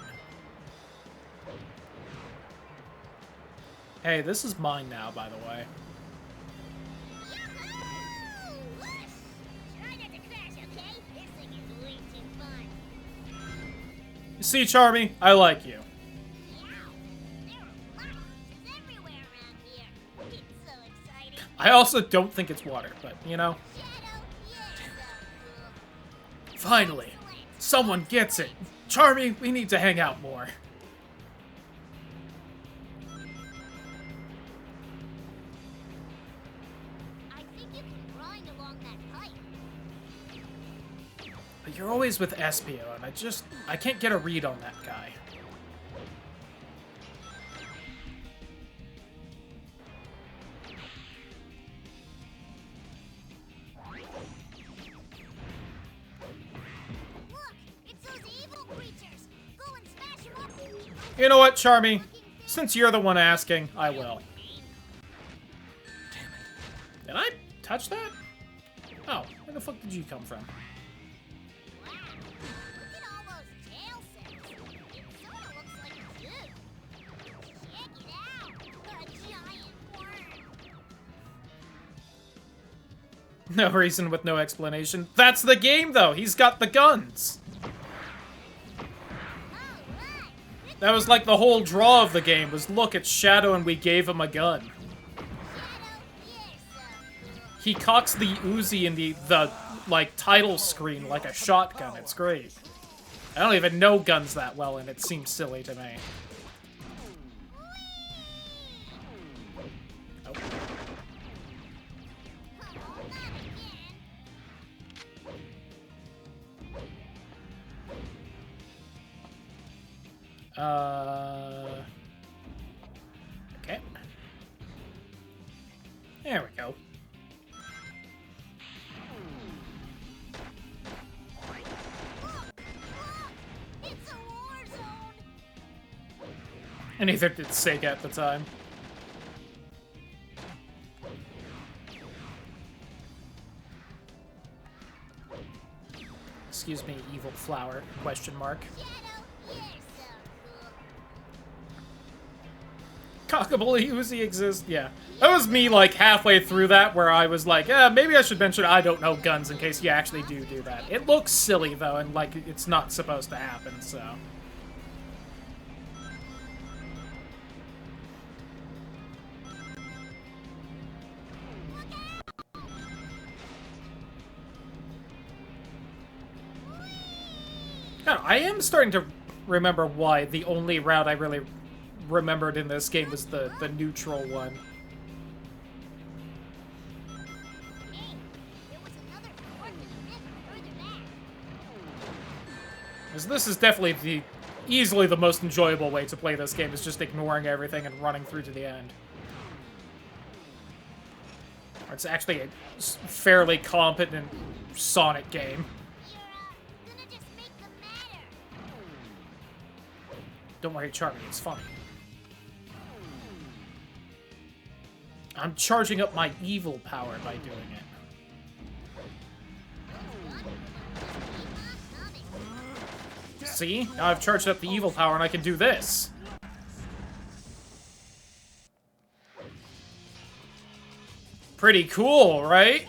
Hey, this is mine now, by the way. You see, Charmy, I like you. I also don't think it's water, but, you know. Finally, someone gets it. Charmy, we need to hang out more. But you're always with Espio, and I can't get a read on that guy. You know what, Charmy? Since you're the one asking, I will. Did I touch that? Oh, where the fuck did you come from? No reason with no explanation. That's the game, though! He's got the guns! That was like the whole draw of the game, was look, it's Shadow and we gave him a gun. He cocks the Uzi in the like, title screen like a shotgun. It's great. I don't even know guns that well, and it seems silly to me. Okay. There we go. And neither did Sega at the time. Excuse me, evil flower, question mark. Cockable Uzi exists? Yeah. That was me, like, halfway through that, where I was like, maybe I should mention I don't know guns in case you actually do that. It looks silly, though, and, like, it's not supposed to happen, so... I am starting to remember why the only route I really remembered in this game was the neutral one. Because this is definitely easily the most enjoyable way to play this game, is just ignoring everything and running through to the end. It's actually a fairly competent Sonic game. Don't worry, Charmy, it's funny. I'm charging up my evil power by doing it. See? Now I've charged up the evil power and I can do this. Pretty cool, right?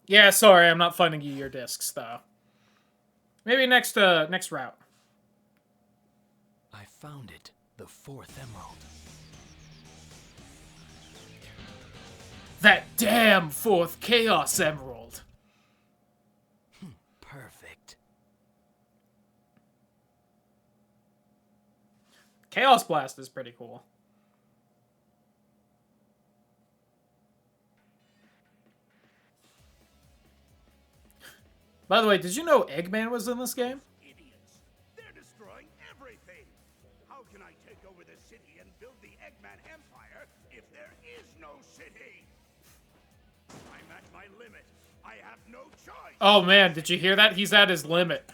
Yeah, sorry, I'm not funding you your discs, though. Maybe next route. I found it. The 4th emerald. That damn 4th Chaos Emerald! Perfect. Chaos Blast is pretty cool. By the way, did you know Eggman was in this game? Idiots! They're destroying everything! How can I take over the city and build the city. I'm at my limit. I have no choice. Oh man, did you hear that? He's at his limit.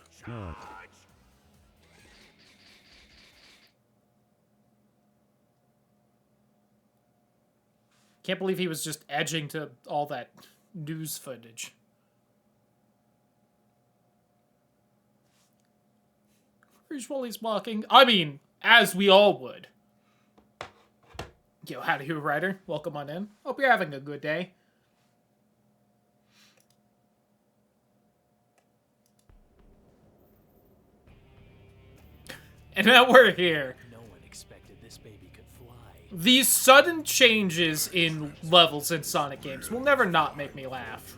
Can't believe he was just edging to all that news footage. He's walking. I mean, as we all would. Yo, howdy, Who Rider. Welcome on in. Hope you're having a good day. And now we're here. No one expected this baby could fly. These sudden changes in levels in Sonic games will never not make me laugh.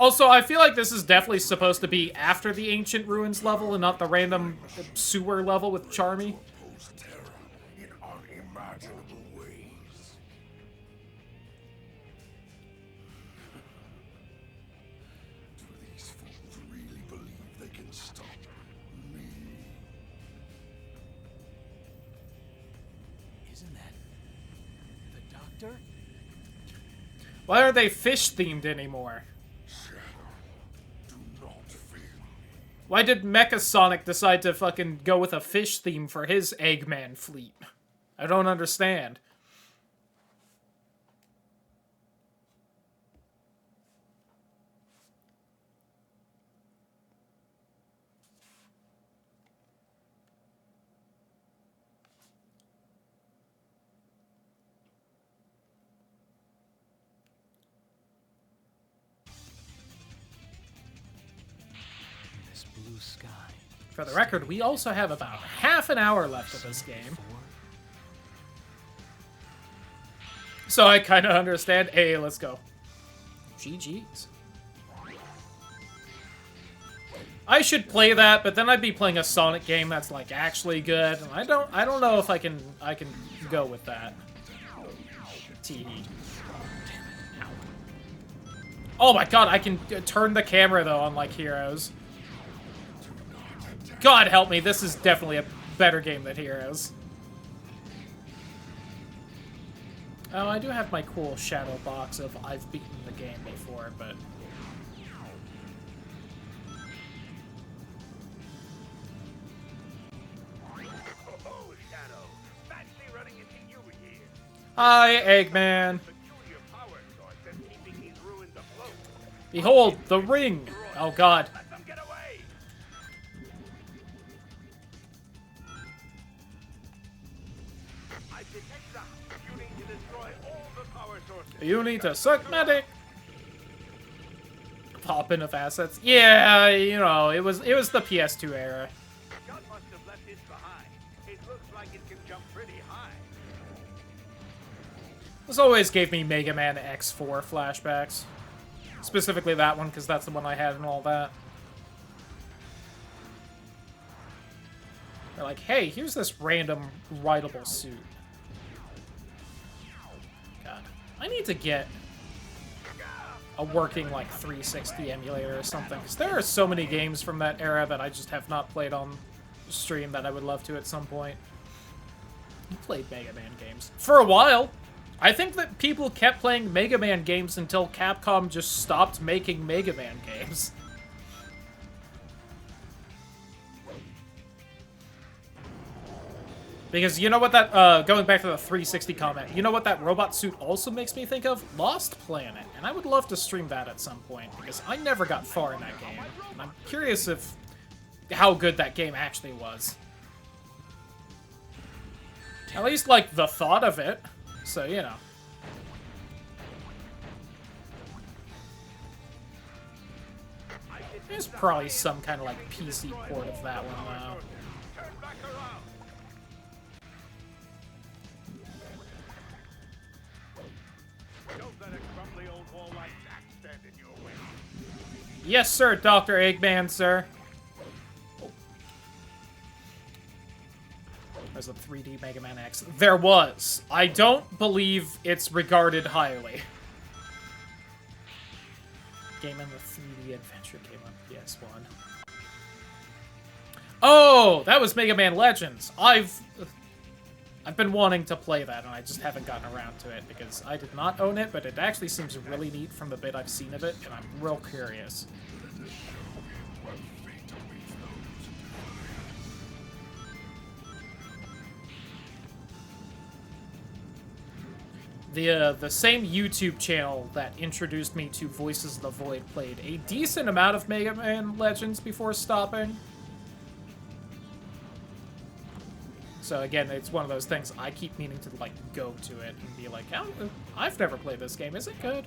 Also, I feel like this is definitely supposed to be after the Ancient Ruins level and not the random sewer level with Charmy. In unimaginable ways. Do these fools really believe they can stop me? Isn't that the doctor? Why aren't they fish-themed anymore? Why did Mecha Sonic decide to fucking go with a fish theme for his Eggman fleet? I don't understand. Blue sky. For the record, we also have about half an hour left of this game. So I kind of understand. Hey, let's go. GG's. I should play that, but then I'd be playing a Sonic game that's like actually good. And I don't know if I can go with that. Tee. Oh my god, I can turn the camera though, unlike Heroes. God help me, this is definitely a better game than Heroes. Oh, I do have my cool shadow box of I've beaten the game before, but... Oh, Shadow. Fancy running into you here. Hi, Eggman. Behold, the ring! Oh god. You need to suck medic. Pop enough assets. Yeah, you know, it was the PS2 era. God must have left this behind. It looks like it can jump pretty high. This always gave me Mega Man X4 flashbacks. Specifically that one, because that's the one I had and all that. They're like, hey, here's this random rideable suit. God. I need to get a working, like, 360 emulator or something, because there are so many games from that era that I just have not played on stream that I would love to at some point. You played Mega Man games. For a while! I think that people kept playing Mega Man games until Capcom just stopped making Mega Man games. Because you know what that, going back to the 360 comment, you know what that robot suit also makes me think of? Lost Planet. And I would love to stream that at some point, because I never got far in that game. And I'm curious how good that game actually was. At least, like, the thought of it. So, you know. There's probably some kind of, like, PC port of that one, though. Yes, sir, Dr. Eggman, sir. Oh. There's a 3D Mega Man X. There was. I don't believe it's regarded highly. Game in the 3D Adventure came on PS1. Oh, that was Mega Man Legends. I I've been wanting to play that, and I just haven't gotten around to it, because I did not own it, but it actually seems really neat from the bit I've seen of it, and I'm real curious. The same YouTube channel that introduced me to Voices of the Void played a decent amount of Mega Man Legends before stopping. So again, it's one of those things I keep meaning to, like, go to it and be like, oh, I've never played this game, is it good?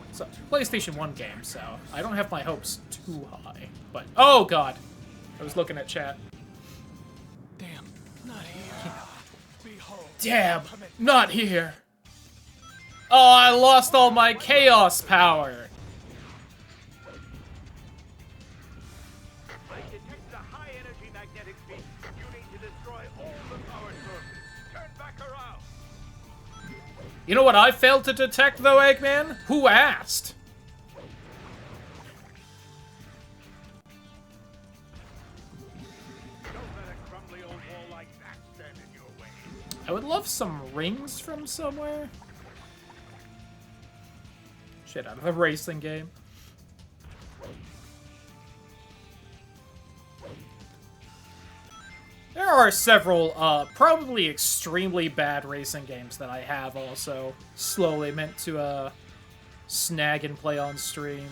It's a PlayStation 1 game, so I don't have my hopes too high. But, oh god! I was looking at chat. Damn, not here. Behold, Damn, not here! Oh, I lost all my chaos power! I detect a high-energy magnetic field. You need to destroy all the power sources. Turn back around. You know what I failed to detect, though, Eggman? Who asked? Don't let a crumbly old wall like that stand in your way. I would love some rings from somewhere. Shit out of a racing game. There are several, probably extremely bad racing games that I have also slowly meant to, snag and play on stream.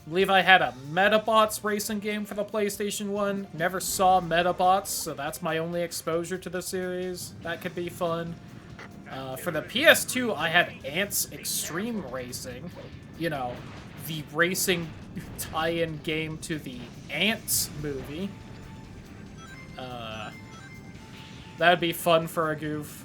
I believe I had a Metabots racing game for the PlayStation 1. Never saw Metabots, so that's my only exposure to the series. That could be fun. For the PS2, I had Ants Extreme Racing. You know, the racing tie-in game to the Ants movie. That'd be fun for a goof.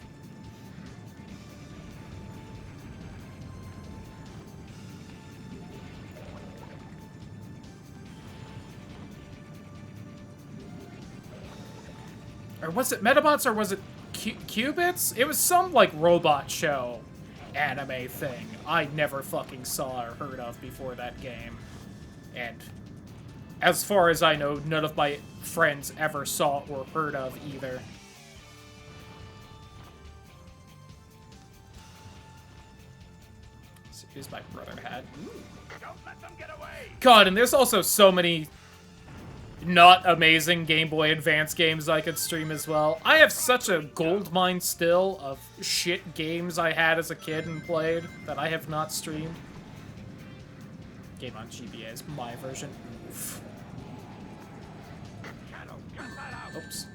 Or was it Metabots or was it Qubits? It was some, like, robot show anime thing I never fucking saw or heard of before that game. And as far as I know, none of my friends ever saw or heard of either. So here's my brother had. Don't let them get away. God, and there's also so many not amazing Game Boy Advance games I could stream as well. I have such a gold mine still of shit games I had as a kid and played that I have not streamed. Game on GBA is my version. Oof. Oops.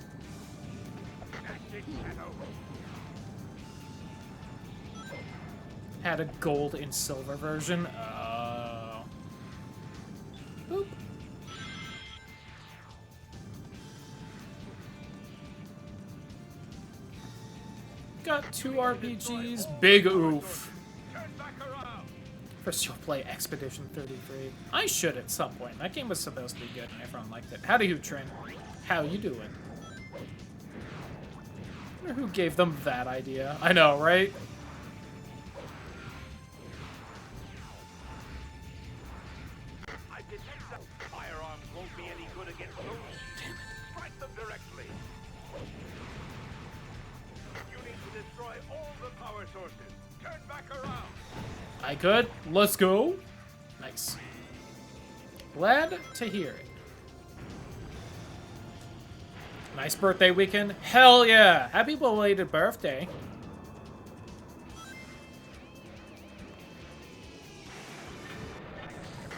Had a gold and silver version. Oh. Boop. Got 2 RPGs. Big oof. First you'll play Expedition 33. I should at some point. That game was supposed to be good and everyone liked it. How do you, Trent? How you doing? I wonder who gave them that idea. I know, right? I detect that firearms won't be any good against those. Damn it. Strike them directly. You need to destroy all the power sources. Turn back around. I could. Let's go. Nice. Glad to hear it. Nice birthday weekend. Hell yeah! Happy belated birthday.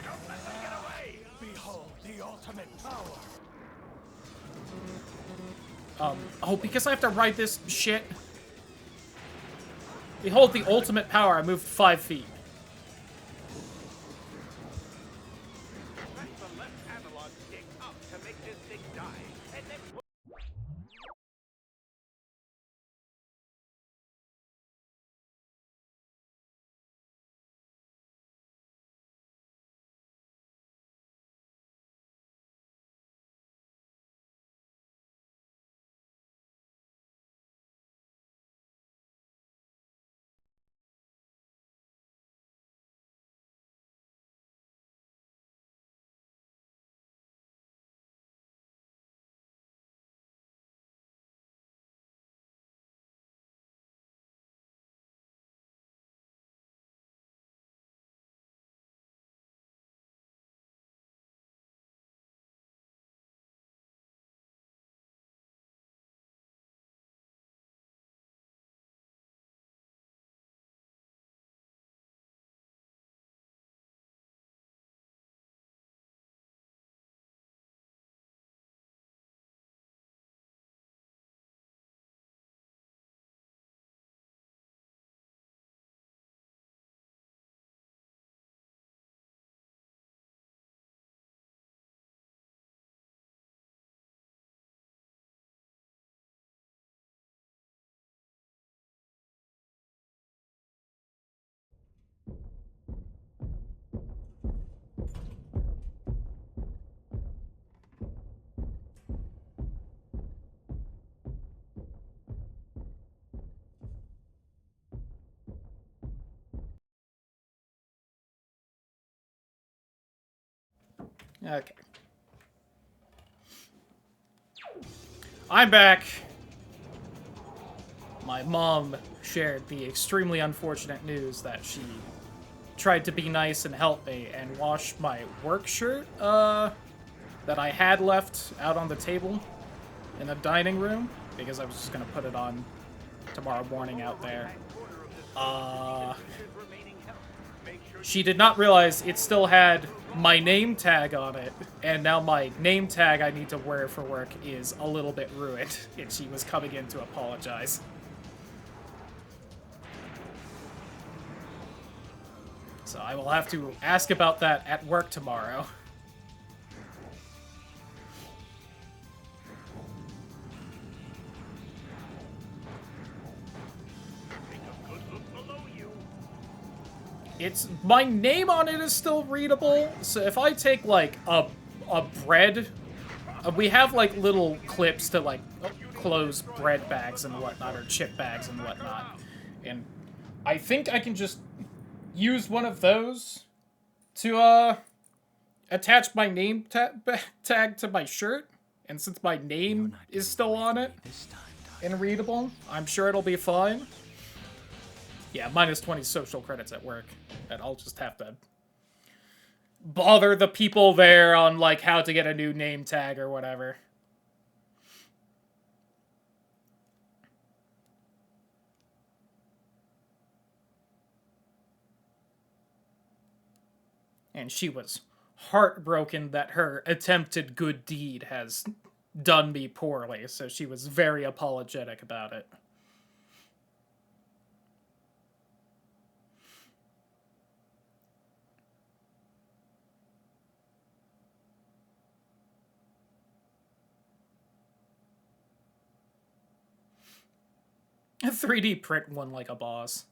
Don't let them get away. Behold the ultimate power. Oh, because I have to write this shit. Behold the ultimate power. I moved 5 feet. Okay. I'm back. My mom shared the extremely unfortunate news that she tried to be nice and help me and wash my work shirt, that I had left out on the table in the dining room, because I was just gonna put it on tomorrow morning out there. She did not realize it still had my name tag on it, and now my name tag I need to wear for work is a little bit ruined, and she was coming in to apologize. So I will have to ask about that at work tomorrow. It's, my name on it is still readable, so if I take, like, a bread, we have, like, little clips to, like, close bread bags and whatnot, or chip bags and whatnot, and I think I can just use one of those to, attach my name tag to my shirt, and since my name is still on it and readable, I'm sure it'll be fine. Yeah, minus 20 social credits at work, and I'll just have to bother the people there on, like, how to get a new name tag or whatever. And she was heartbroken that her attempted good deed has done me poorly, so she was very apologetic about it. A 3D print one like a boss.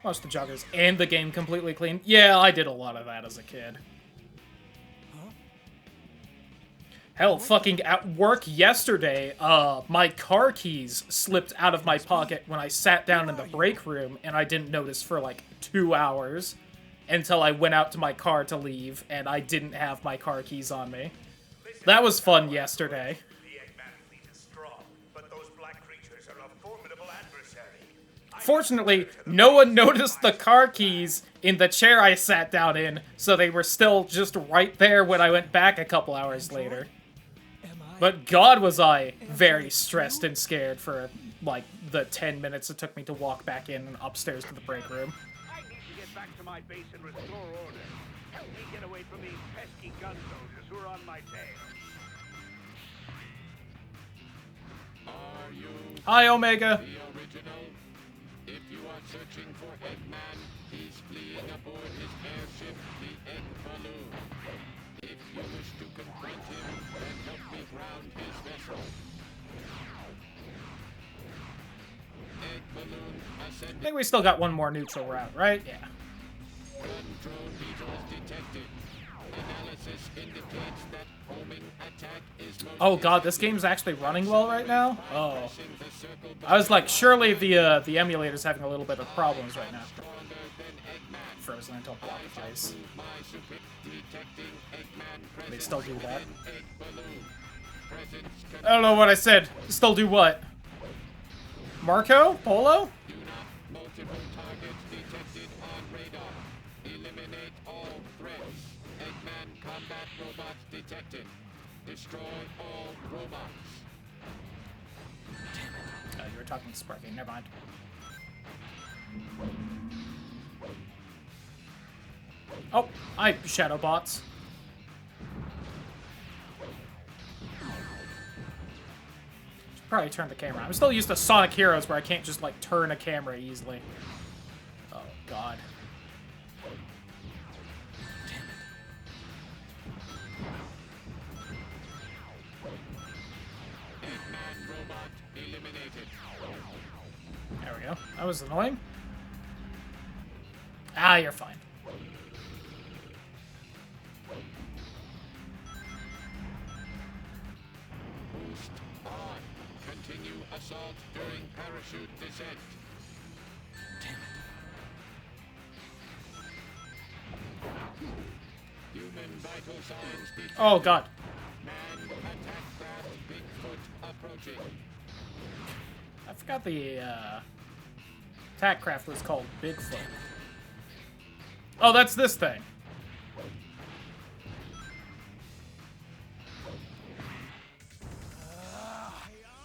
Watch the joggers and the game completely clean. Yeah, I did a lot of that as a kid. Hell, fucking at work yesterday, my car keys slipped out of my pocket when I sat down in the break room, and I didn't notice for like 2 hours until I went out to my car to leave, and I didn't have my car keys on me. That was fun yesterday. Fortunately, no one noticed the car keys in the chair I sat down in, so they were still just right there when I went back a couple hours later. But God was I very stressed and scared for, like, the 10 minutes it took me to walk back in and upstairs to the break room. I need to get back to my base and restore order. Help me get away from these pesky gun soldiers who are on my tail. Hi, Omega. If you are searching for Eggman, he's fleeing aboard his airship, the Egg Balloon. If you wish to confront him, then help me ground his vessel. Egg Balloon ascending. I think we still got one more neutral route, right? Yeah. Control beetles detected. Analysis indicates that homing attack is most. Oh god, this game's actually running well right now? Oh. I was like, surely the emulator's having a little bit of problems right now. Frozen until block face. They still do that. I don't know what I said. Still do what? Marco? Polo? Multiple targets detected on radar. Eliminate all threats. Eggman combat robots detected. Destroy all robots. Damn it. Oh, you were talking to Sparky. Never mind. Oh, hi, shadow bots. Should probably turn the camera. I'm still used to Sonic Heroes where I can't just, like, turn a camera easily. Oh, God. There we go. That was annoying. Ah, you're fine. Assault during parachute descent. Damn it. Human vital signs detected. Oh, God. Man attack craft Bigfoot approaching. I forgot the attack craft was called Bigfoot. Oh, that's this thing.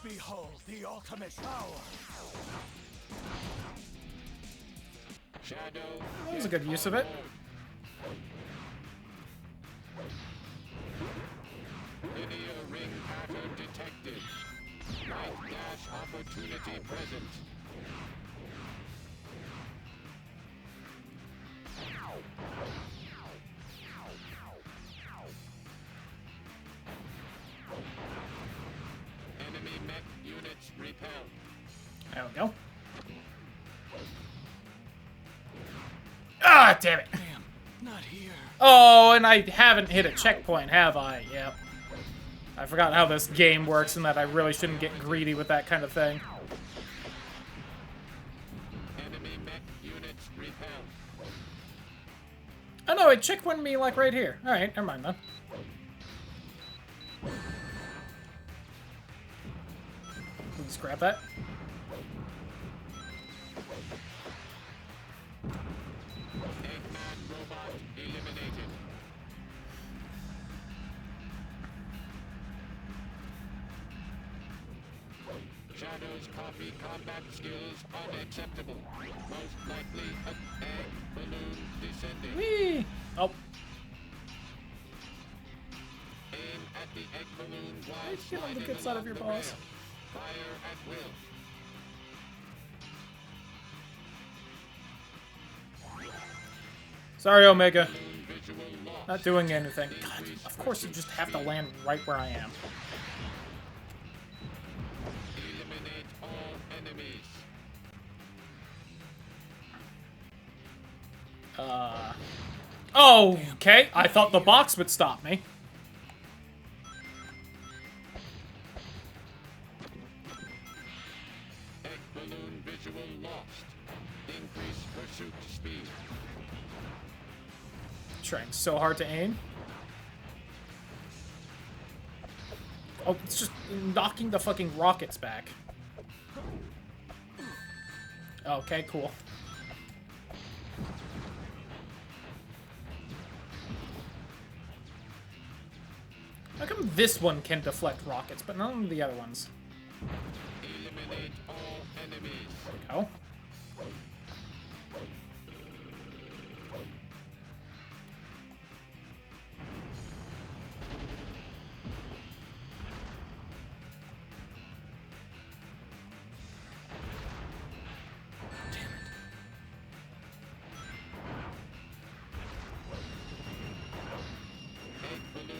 Behold the ultimate power. Shadow. That was a good use of it. Linear ring pattern detected. Light dash opportunity present. Enemy mech units repelled. There we go. Ah, damn it. Damn, not here. Oh, and I haven't hit a checkpoint, have I? Yep. I forgot how this game works and that I really shouldn't get greedy with that kind of thing. Enemy mech units repelled. Oh no, it checkpointed me like right here. Alright, never mind then. Please grab that. Eggman robot eliminated. Shadow's copy combat skills unacceptable. Most likely an egg balloon descending. Whee! Oh. Aim at the egg balloon while Get on the good side of your balls. Fire at will. Sorry, Omega. Not doing anything. God, of course you just have to land right where I am. Eliminate all enemies. Oh, okay. I thought the box would stop me. Egg balloon visual lost. Increase pursuit speed. Trying so hard to aim. Oh, it's just knocking the fucking rockets back. Okay, cool. How come this one can deflect rockets, but none of the other ones? Eliminate all enemies. There we go.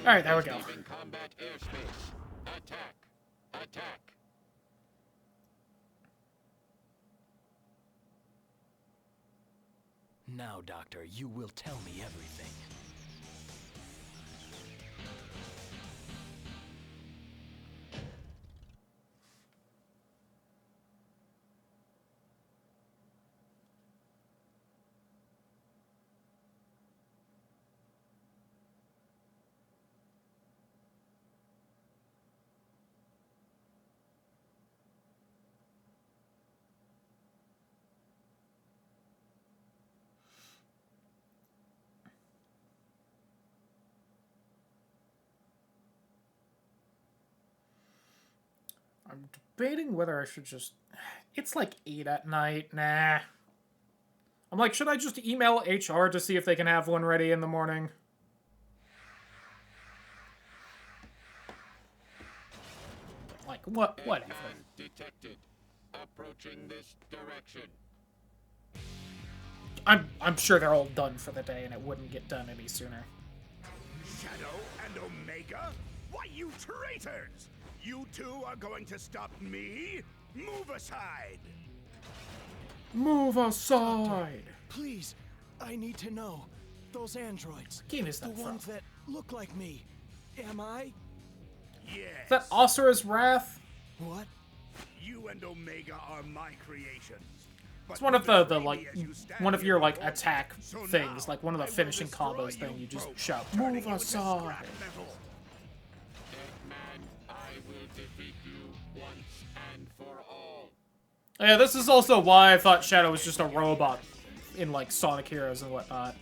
All right, there we go. Leaving combat airspace. Attack. Attack. Now, Doctor, you will tell me everything. I'm debating whether I should just... It's like 8 at night. Nah. I'm like, should I just email HR to see if they can have one ready in the morning? Like, whatever. Detected. Approaching this direction. I'm sure they're all done for the day and it wouldn't get done any sooner. Shadow and Omega? Why, you traitors! You two are going to stop me? Move aside! Move aside! Please, I need to know. Those androids. What game is that the from? ones that look like me. Am I? Yes. Is that Asura's Wrath? What? You and Omega are my creations. It's one of the like one of your like attack things, like one of the finishing combos thing. You just shout, "Move aside." Yeah, this is also why I thought Shadow was just a robot in like Sonic Heroes and whatnot.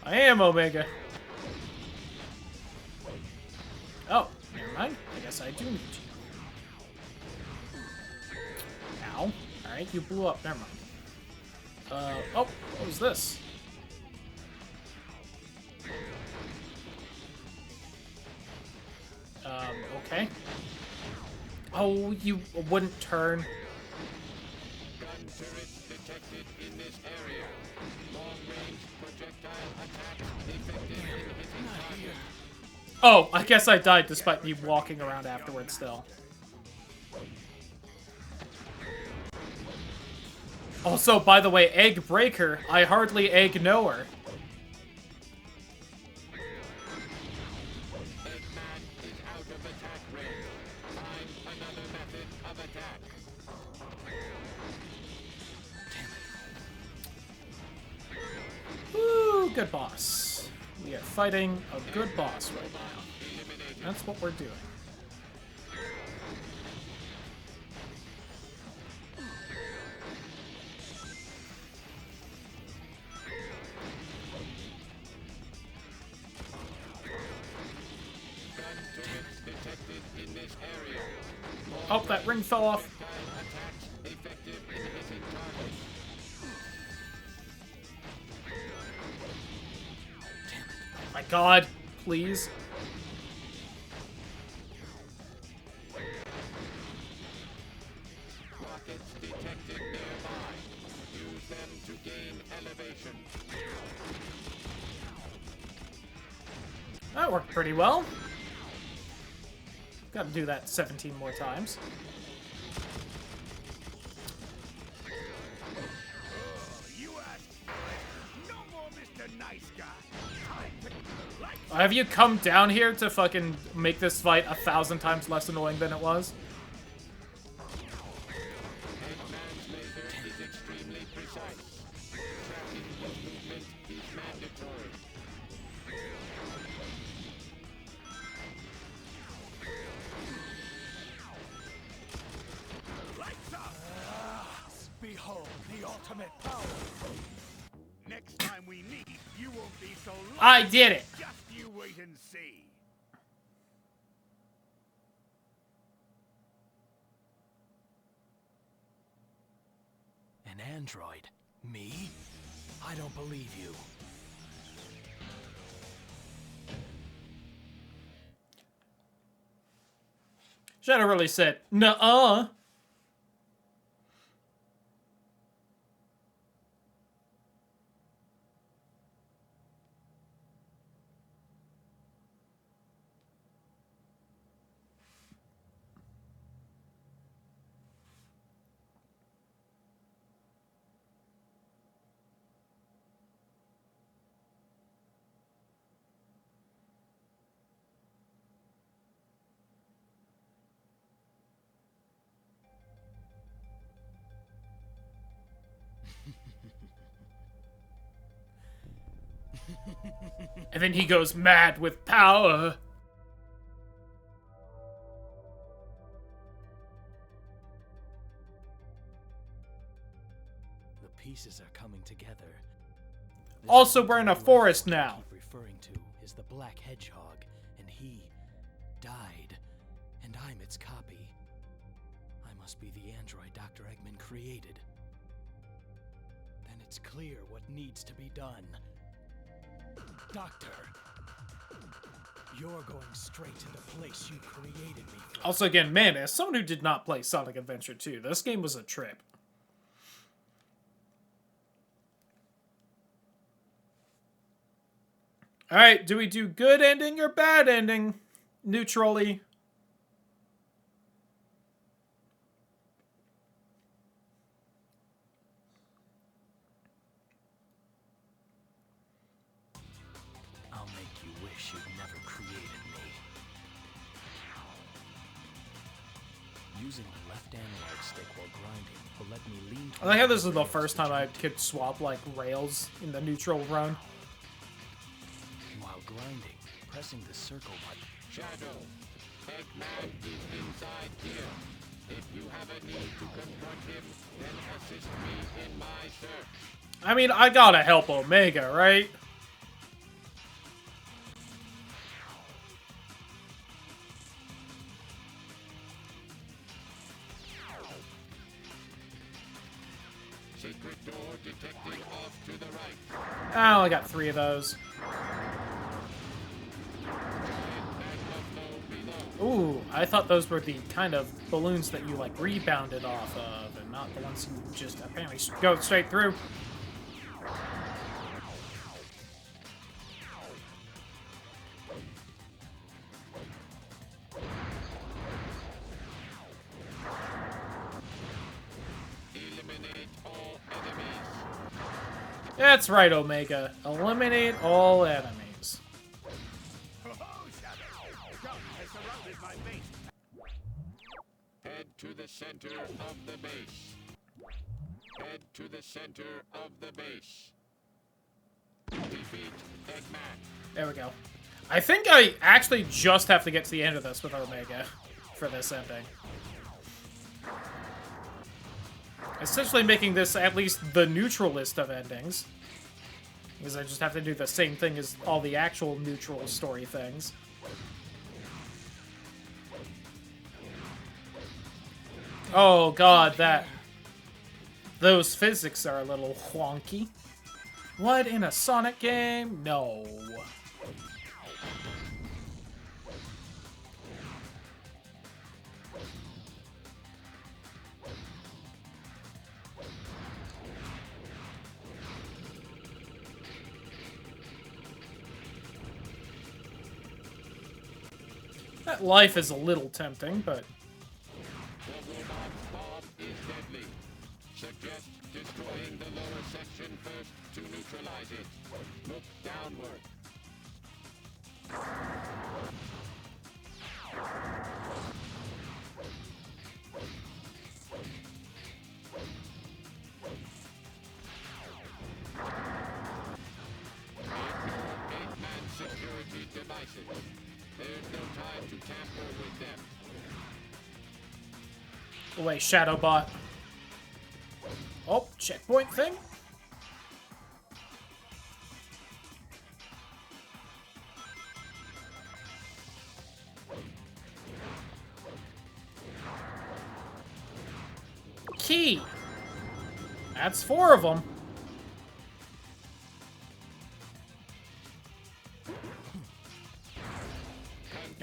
I am Omega. Oh, never mind. I guess I do need you. Ow. Alright, you blew up. Never mind. Oh, what was this? Okay. Oh, you wouldn't turn. Oh, I guess I died despite me walking around afterwards still. Also, by the way, Egg Breaker, I hardly egg knower. Woo, good boss. We are fighting a good boss right now. That's what we're doing. Oh, that ring fell off. My God, please. Rockets detected nearby. Use them to gain elevation. That worked pretty well. Gotta do that 17 more times. Have you come down here to fucking make this fight 1,000 times less annoying than it was? Behold the ultimate power. Next time we meet, you won't be so lucky. I did it. Just you wait and see. An android? Me? I don't believe you. Shadow really said, nuh-uh. And then he goes mad with power. The pieces are coming together. This Also, we're in a forest now. keep referring to is the Black Hedgehog, and he died, and I'm its copy. I must be the android Dr. Eggman created. Then it's clear what needs to be done. Doctor, you're going straight to the place you created me from. Also, again, man, as someone who did not play Sonic Adventure 2, this game was a trip. Alright, do we do good ending or bad ending? Neutrally. Using the left analog stick while grinding will let me lean I like how this is the first time I could swap, like, rails in the neutral run. While grinding, pressing the circle button. Shadow, Eggman is inside here. If you have a need to confront him, then assist me in my search. I mean, I gotta help Omega, right? Secret door detected off to the right. I only got 3 of those. Ooh, I thought those were the kind of balloons that you, like, rebounded off of, and not the ones you just apparently go straight through. Eliminate all enemies. That's right, Omega. Eliminate all enemies. Head to the center of the base. Head to the center of the base. Defeat Eggman. There we go. I think I actually just have to get to the end of this with Omega for this ending. Essentially making this at least the neutral list of endings. Because I just have to do the same thing as all the actual neutral story things. Oh god, those physics are a little wonky. What, in a Sonic game? No. That life is a little tempting, but... Suggest destroying the lower section first to neutralize it. Look downward. Eggman security devices. There's no time to tamper with them. Oh wait, Shadowbot. Oh, checkpoint thing? Key! That's 4 of them.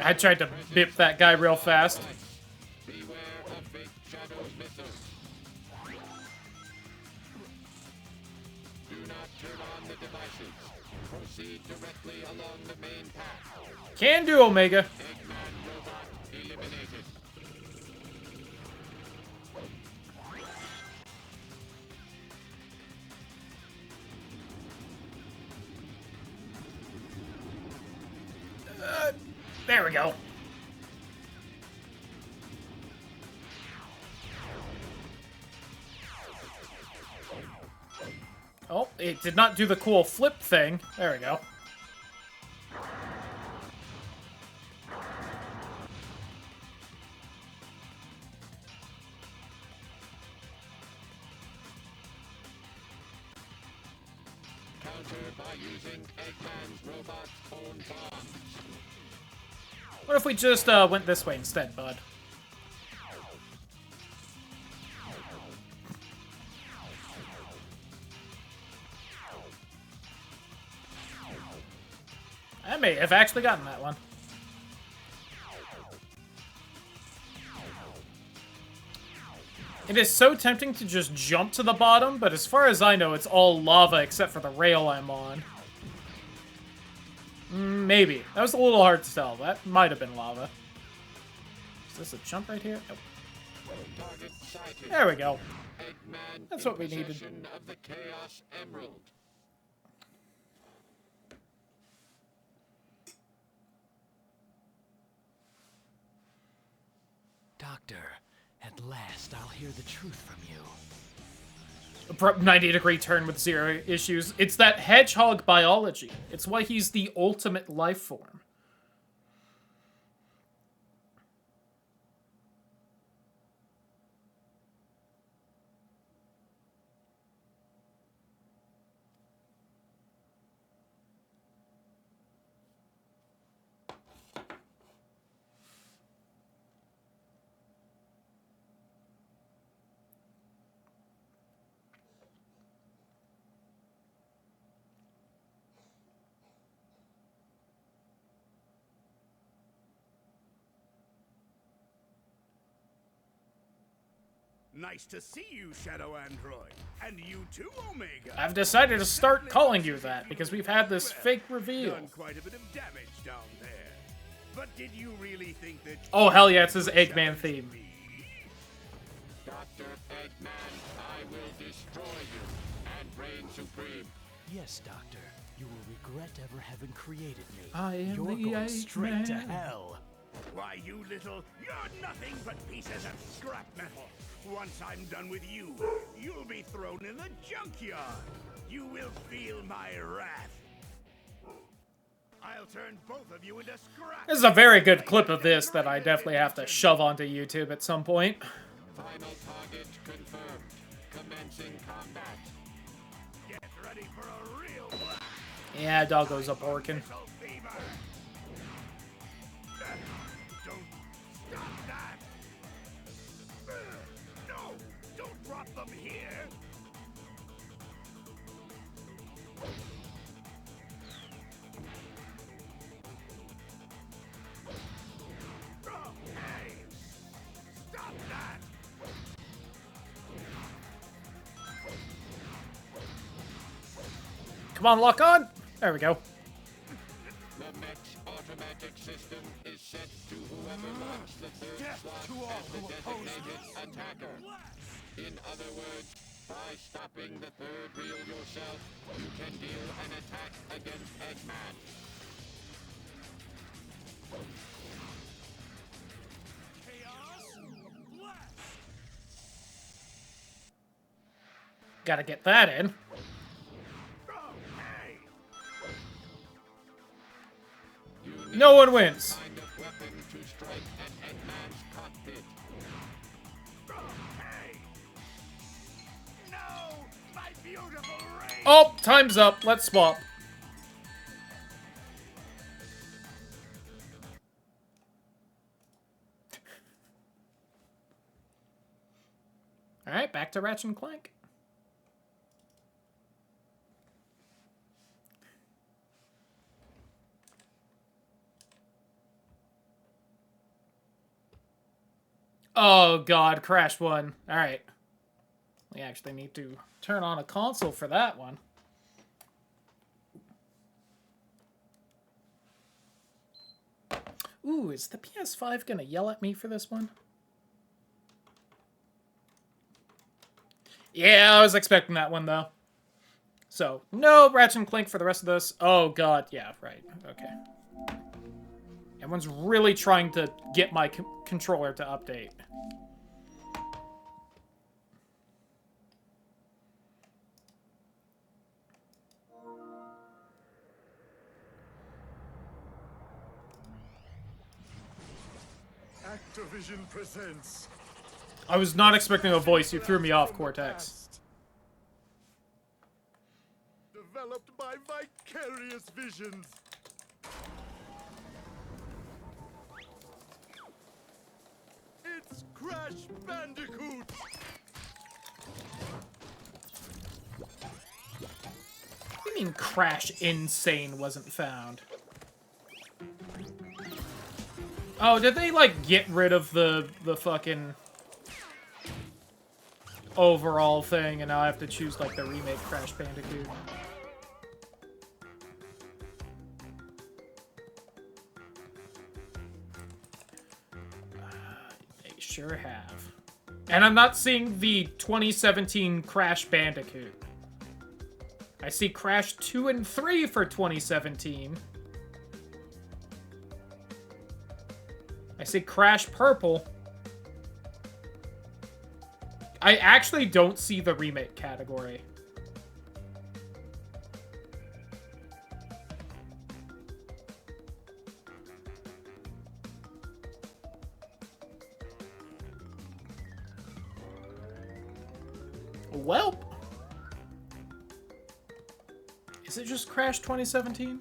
I tried to bip that guy real fast. Beware of fake Shadow's missiles. Do not turn on the devices. Proceed directly along the main path. Can do, Omega. Eggman robot eliminated. There we go. Oh, it did not do the cool flip thing. There we go. Counter by using Eggman's robot's own bombs. What if we just went this way instead, bud? I may have actually gotten that one. It is so tempting to just jump to the bottom, but as far as I know, it's all lava except for the rail I'm on. Maybe. That was a little hard to tell. That might have been lava. Is this a jump right here? Nope. There we go. That's what we needed. Of the Chaos Emerald. Doctor, At last, I'll hear the truth from you. 90-degree turn with zero issues. It's that hedgehog biology. It's why he's the ultimate life form. Nice to see you, Shadow Android. And you too, Omega. I've decided to start calling you that because we've had this fake reveal. Done quite a bit of damage down there. But did you really think that... Oh, hell yeah, it's his Eggman theme. Dr. Eggman, I will destroy you and reign supreme. Yes, Doctor. You will regret ever having created me. I am You're the going straight to Eggman. hell. Why, you little... You're nothing but pieces of scrap metal. Once I'm done with you, you'll be thrown in the junkyard. You will feel my wrath. I'll turn both of you into scrap. This is a very good clip of this that I definitely have to shove onto YouTube at some point. Final target confirmed. Commencing combat. Get ready for a real blast. Yeah, doggo's up working. Don't stop that. No, don't drop them here. Hey, stop that. Come on, lock on. There we go. The mech's automatic system is set to whoever wants the third slot as the designated attacker. In other words, by stopping the third reel yourself, you can deal an attack against Eggman. Gotta get that in. No one wins. Find a weapon to strike at Eggman's cockpit. No, my beautiful ray. Oh, time's up. Let's swap. Alright, back to Ratchet and Clank. Oh god, Crash 1. Alright. We actually need to turn on a console for that one. Ooh, is the PS5 gonna yell at me for this one? Yeah, I was expecting that one, though. So, no Ratchet and Clank for the rest of this. Oh god, yeah, right. Okay. Everyone's really trying to get my controller to update. Activision presents. I was not expecting a voice. You threw me off, Cortex. Developed by Vicarious Visions. It's Crash Bandicoot. What do you mean Crash Insane wasn't found? Oh, did they, like, get rid of the fucking overall thing, and now I have to choose, like, the remake Crash Bandicoot? They sure have. And I'm not seeing the 2017 Crash Bandicoot. I see Crash 2 and 3 for 2017. I see Crash Purple. I actually don't see the remake category. Welp. Is it just Crash 2017?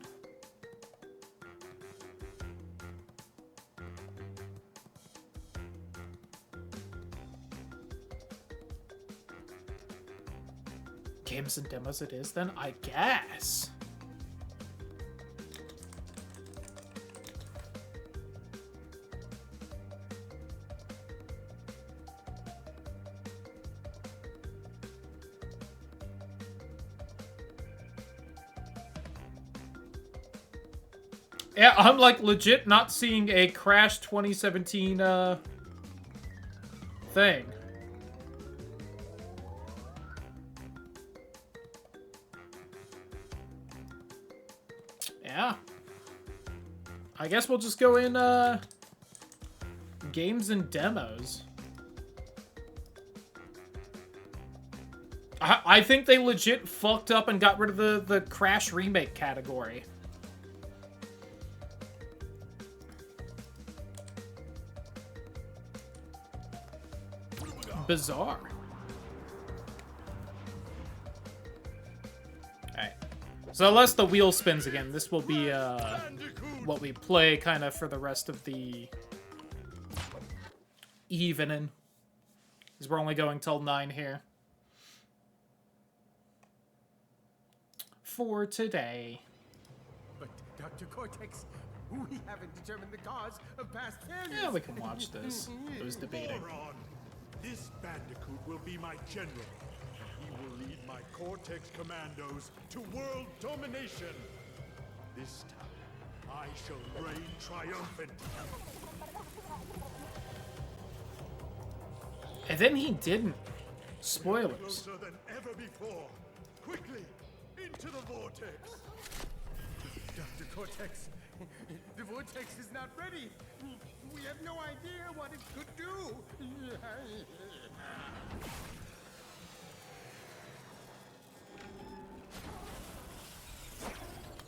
Games and demos it is then, I guess. Yeah, I'm like legit not seeing a Crash 2017 thing. Yeah. I guess we'll just go in games and demos. I think they legit fucked up and got rid of the Crash remake category. Bizarre. Alright. So unless the wheel spins again, this will be what we play kind of for the rest of the evening. Because we're only going till 9 here. For today. But Dr. Cortex, we haven't determined the cause of past failures. Yeah, we can watch this. It was debating. Moron. This Bandicoot will be my general. He will lead my Cortex commandos to world domination. This time, I shall reign triumphant. And then he didn't. Spoilers. Closer than ever before. Quickly, into the vortex. Dr. Cortex, the vortex is not ready. We have no idea what it could do.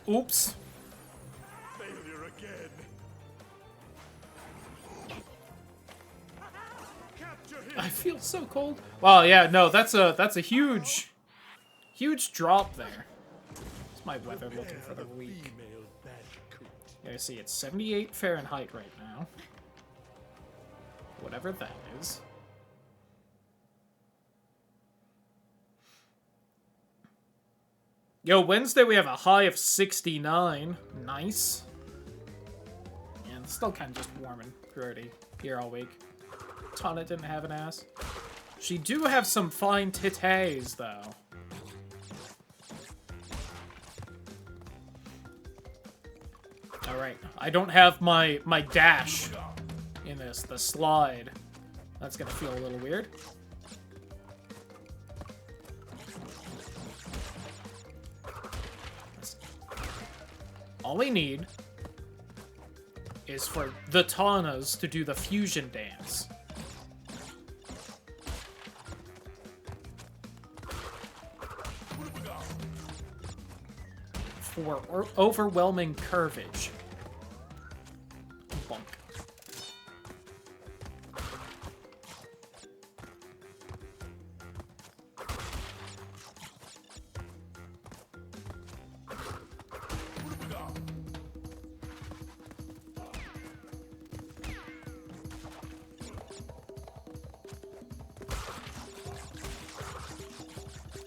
Oops. Failure again. Capture him. I feel so cold. Wow, yeah, no, that's a huge drop there. It's my weather looking for the week. Yeah, I see it's 78 Fahrenheit right now. Whatever that is. Yo, Wednesday we have a high of 69. Nice. And it's still kind of just warm and grody here all week. Tana didn't have an ass. She do have some fine titties, though. Alright, I don't have my dash in this, the slide. That's gonna feel a little weird. All we need is for the Tanas to do the fusion dance. For overwhelming curvage. Bonk.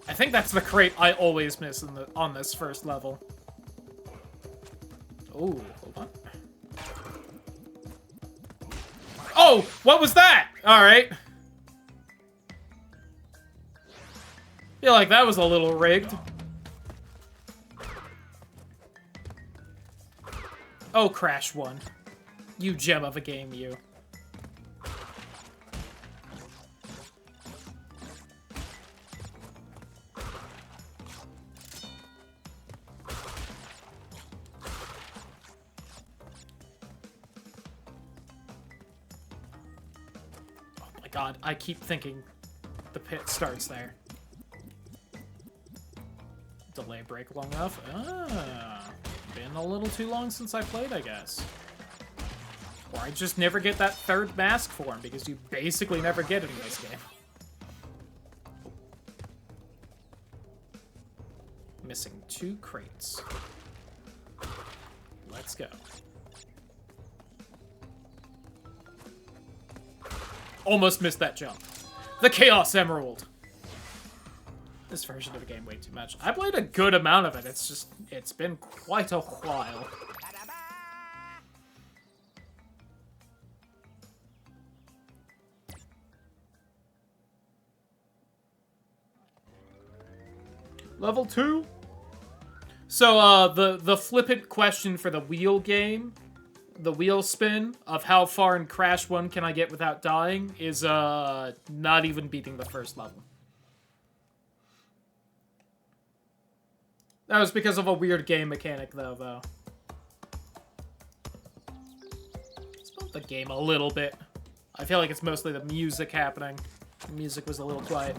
I think that's the crate I always miss on this first level. Oh, hold on. Oh, what was that? All right. Feel like that was a little rigged. Oh, Crash 1. You gem of a game, you. God, I keep thinking the pit starts there. Delay break long enough. Ah, been a little too long since I played, I guess. Or I just never get that third mask form, because you basically never get it in this game. Missing 2 crates. Let's go. Almost missed that jump. The Chaos Emerald! This version of the game way too much. I played a good amount of it, it's just, it's been quite a while. Level 2? So, the flippant question for the wheel game, the wheel spin, of how far in Crash 1 can I get without dying, is, not even beating the first level. That was because of a weird game mechanic, though. Let's bump the game a little bit. I feel like it's mostly the music happening. The music was a little quiet.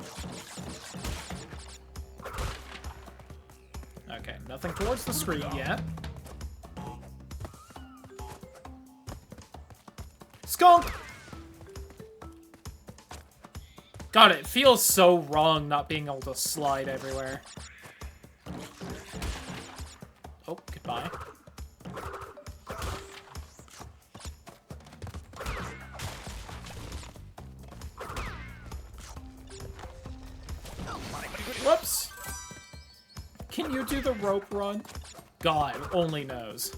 Okay, nothing towards the screen yet. Skunk! God, it feels so wrong not being able to slide everywhere. Oh, goodbye. Whoops! Can you do the rope run? God only knows.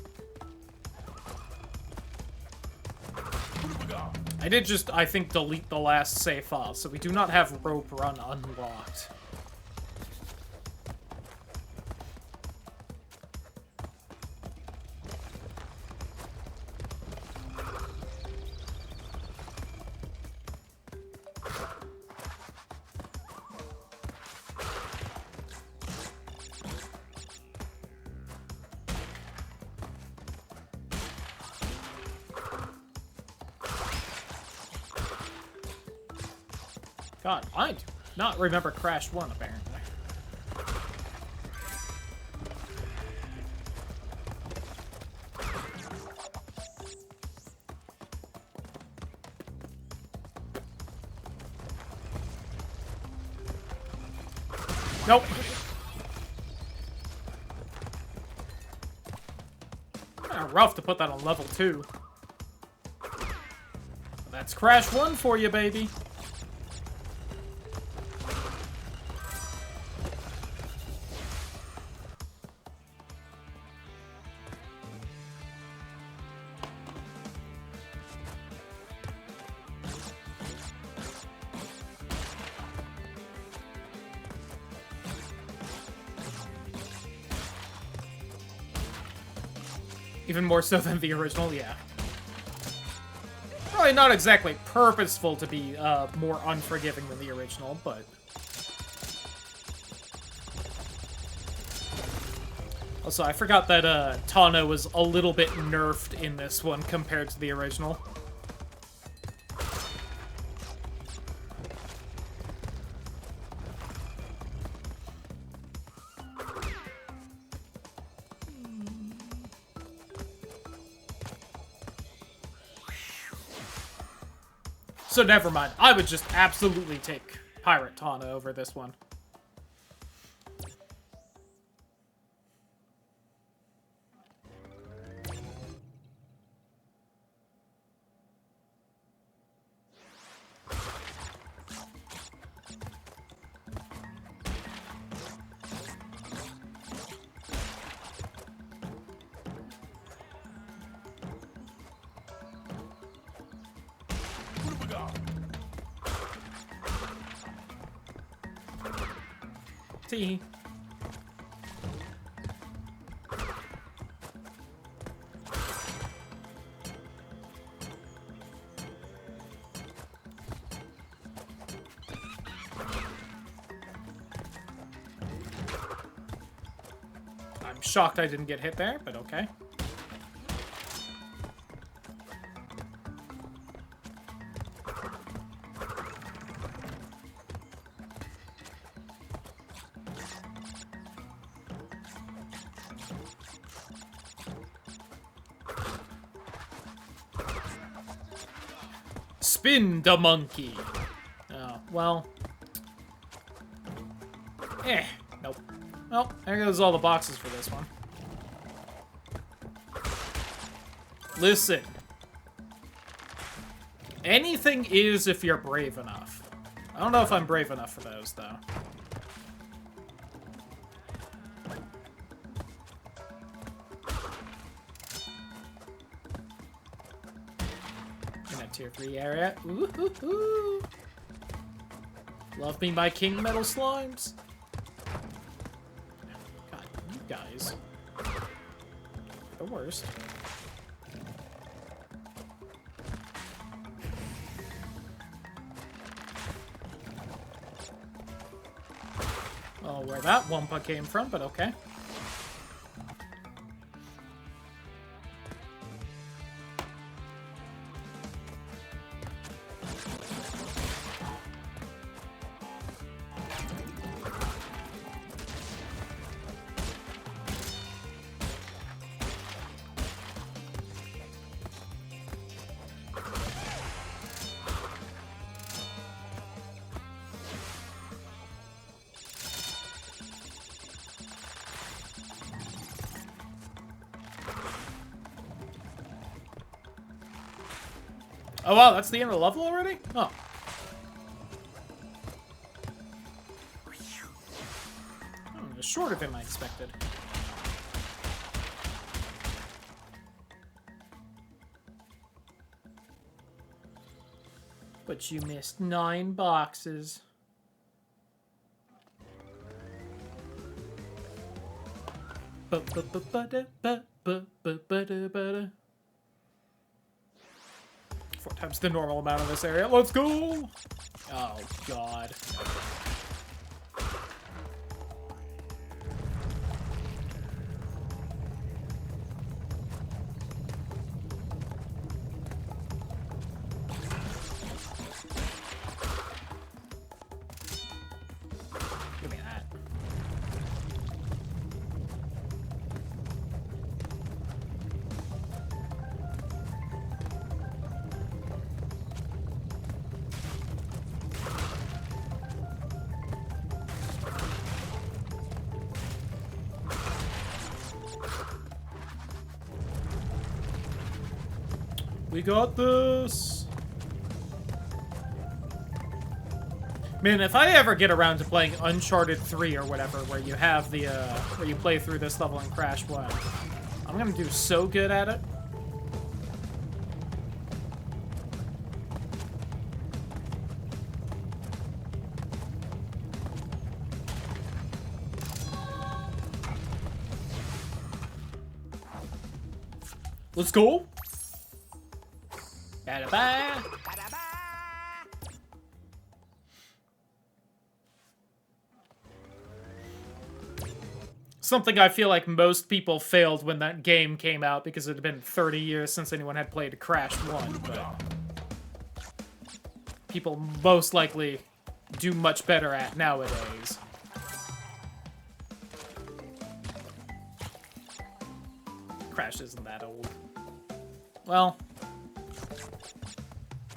I did just, I think, delete the last save file, so we do not have rope run unlocked. God, I do not remember Crash 1, apparently. Nope. Kinda rough to put that on level 2. That's Crash 1 for you, baby. Even more so than the original, yeah. Probably not exactly purposeful to be more unforgiving than the original, but... Also, I forgot that Tano was a little bit nerfed in this one compared to the original. So never mind. I would just absolutely take Pirate Tana over this one. See. I'm shocked I didn't get hit there, but okay. Spin the monkey. Oh, well. Nope. Well, there goes all the boxes for this one. Listen. Anything is if you're brave enough. I don't know if I'm brave enough for those, though. In a tier 3 area. Ooh-hoo-hoo. Love me my king metal slimes. God, you guys. The worst. Oh, where that Wumpa came from, but okay. Oh wow, that's the end of the level already? Oh. Oh, shorter than I expected. But you missed 9 boxes. Four times the normal amount in this area. Let's go! Oh, God. Give me that. We got this! Man, if I ever get around to playing Uncharted 3 or whatever, where you have the, where you play through this level in Crash 1, I'm gonna do so good at it. Let's go! Ba-da-ba! Something I feel like most people failed when that game came out because it had been 30 years since anyone had played Crash 1, but people most likely do much better at nowadays. Crash isn't that old. Well,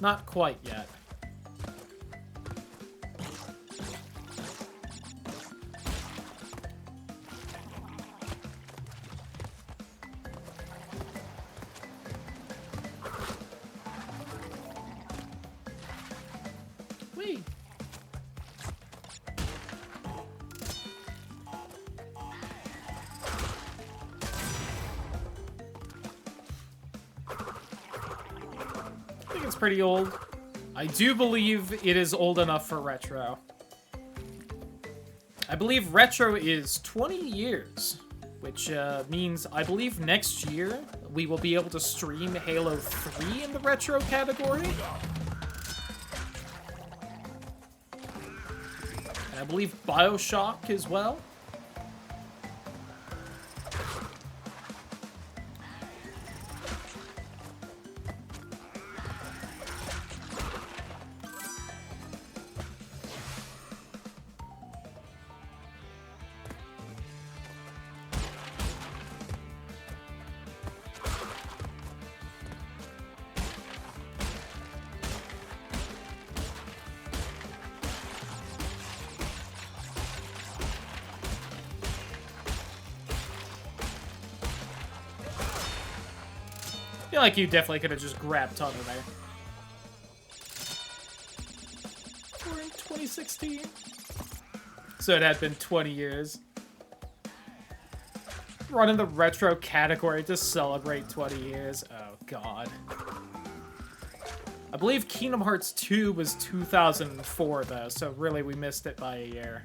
not quite yet. Whee! I think it's pretty old. I do believe it is old enough for retro. I believe retro is 20 years, which means I believe next year we will be able to stream Halo 3 in the retro category. And I believe BioShock as well. feel like you definitely could have just grabbed Tunnel there. We're in 2016. So it had been 20 years. Running the retro category to celebrate 20 years. Oh, God. I believe Kingdom Hearts 2 was 2004, though, so really we missed it by a year.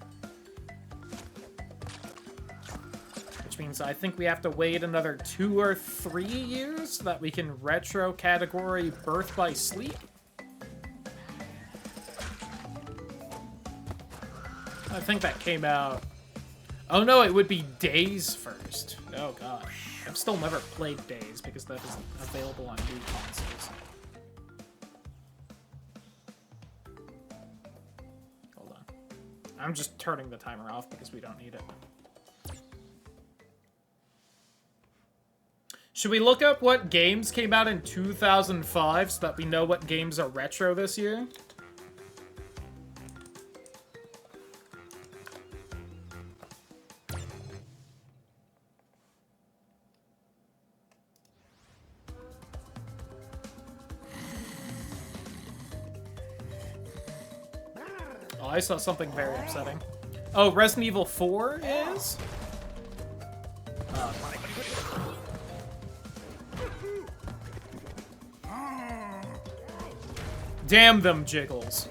Which means I think we have to wait another 2 or 3 years so that we can retro category Birth by Sleep. I think that came out... Oh no, it would be Days first. Oh god. I've still never played Days because that isn't available on new consoles. Hold on. I'm just turning the timer off because we don't need it. Should we look up what games came out in 2005 so that we know what games are retro this year? Oh, I saw something very upsetting. Oh, Resident Evil 4 is? Damn them jiggles.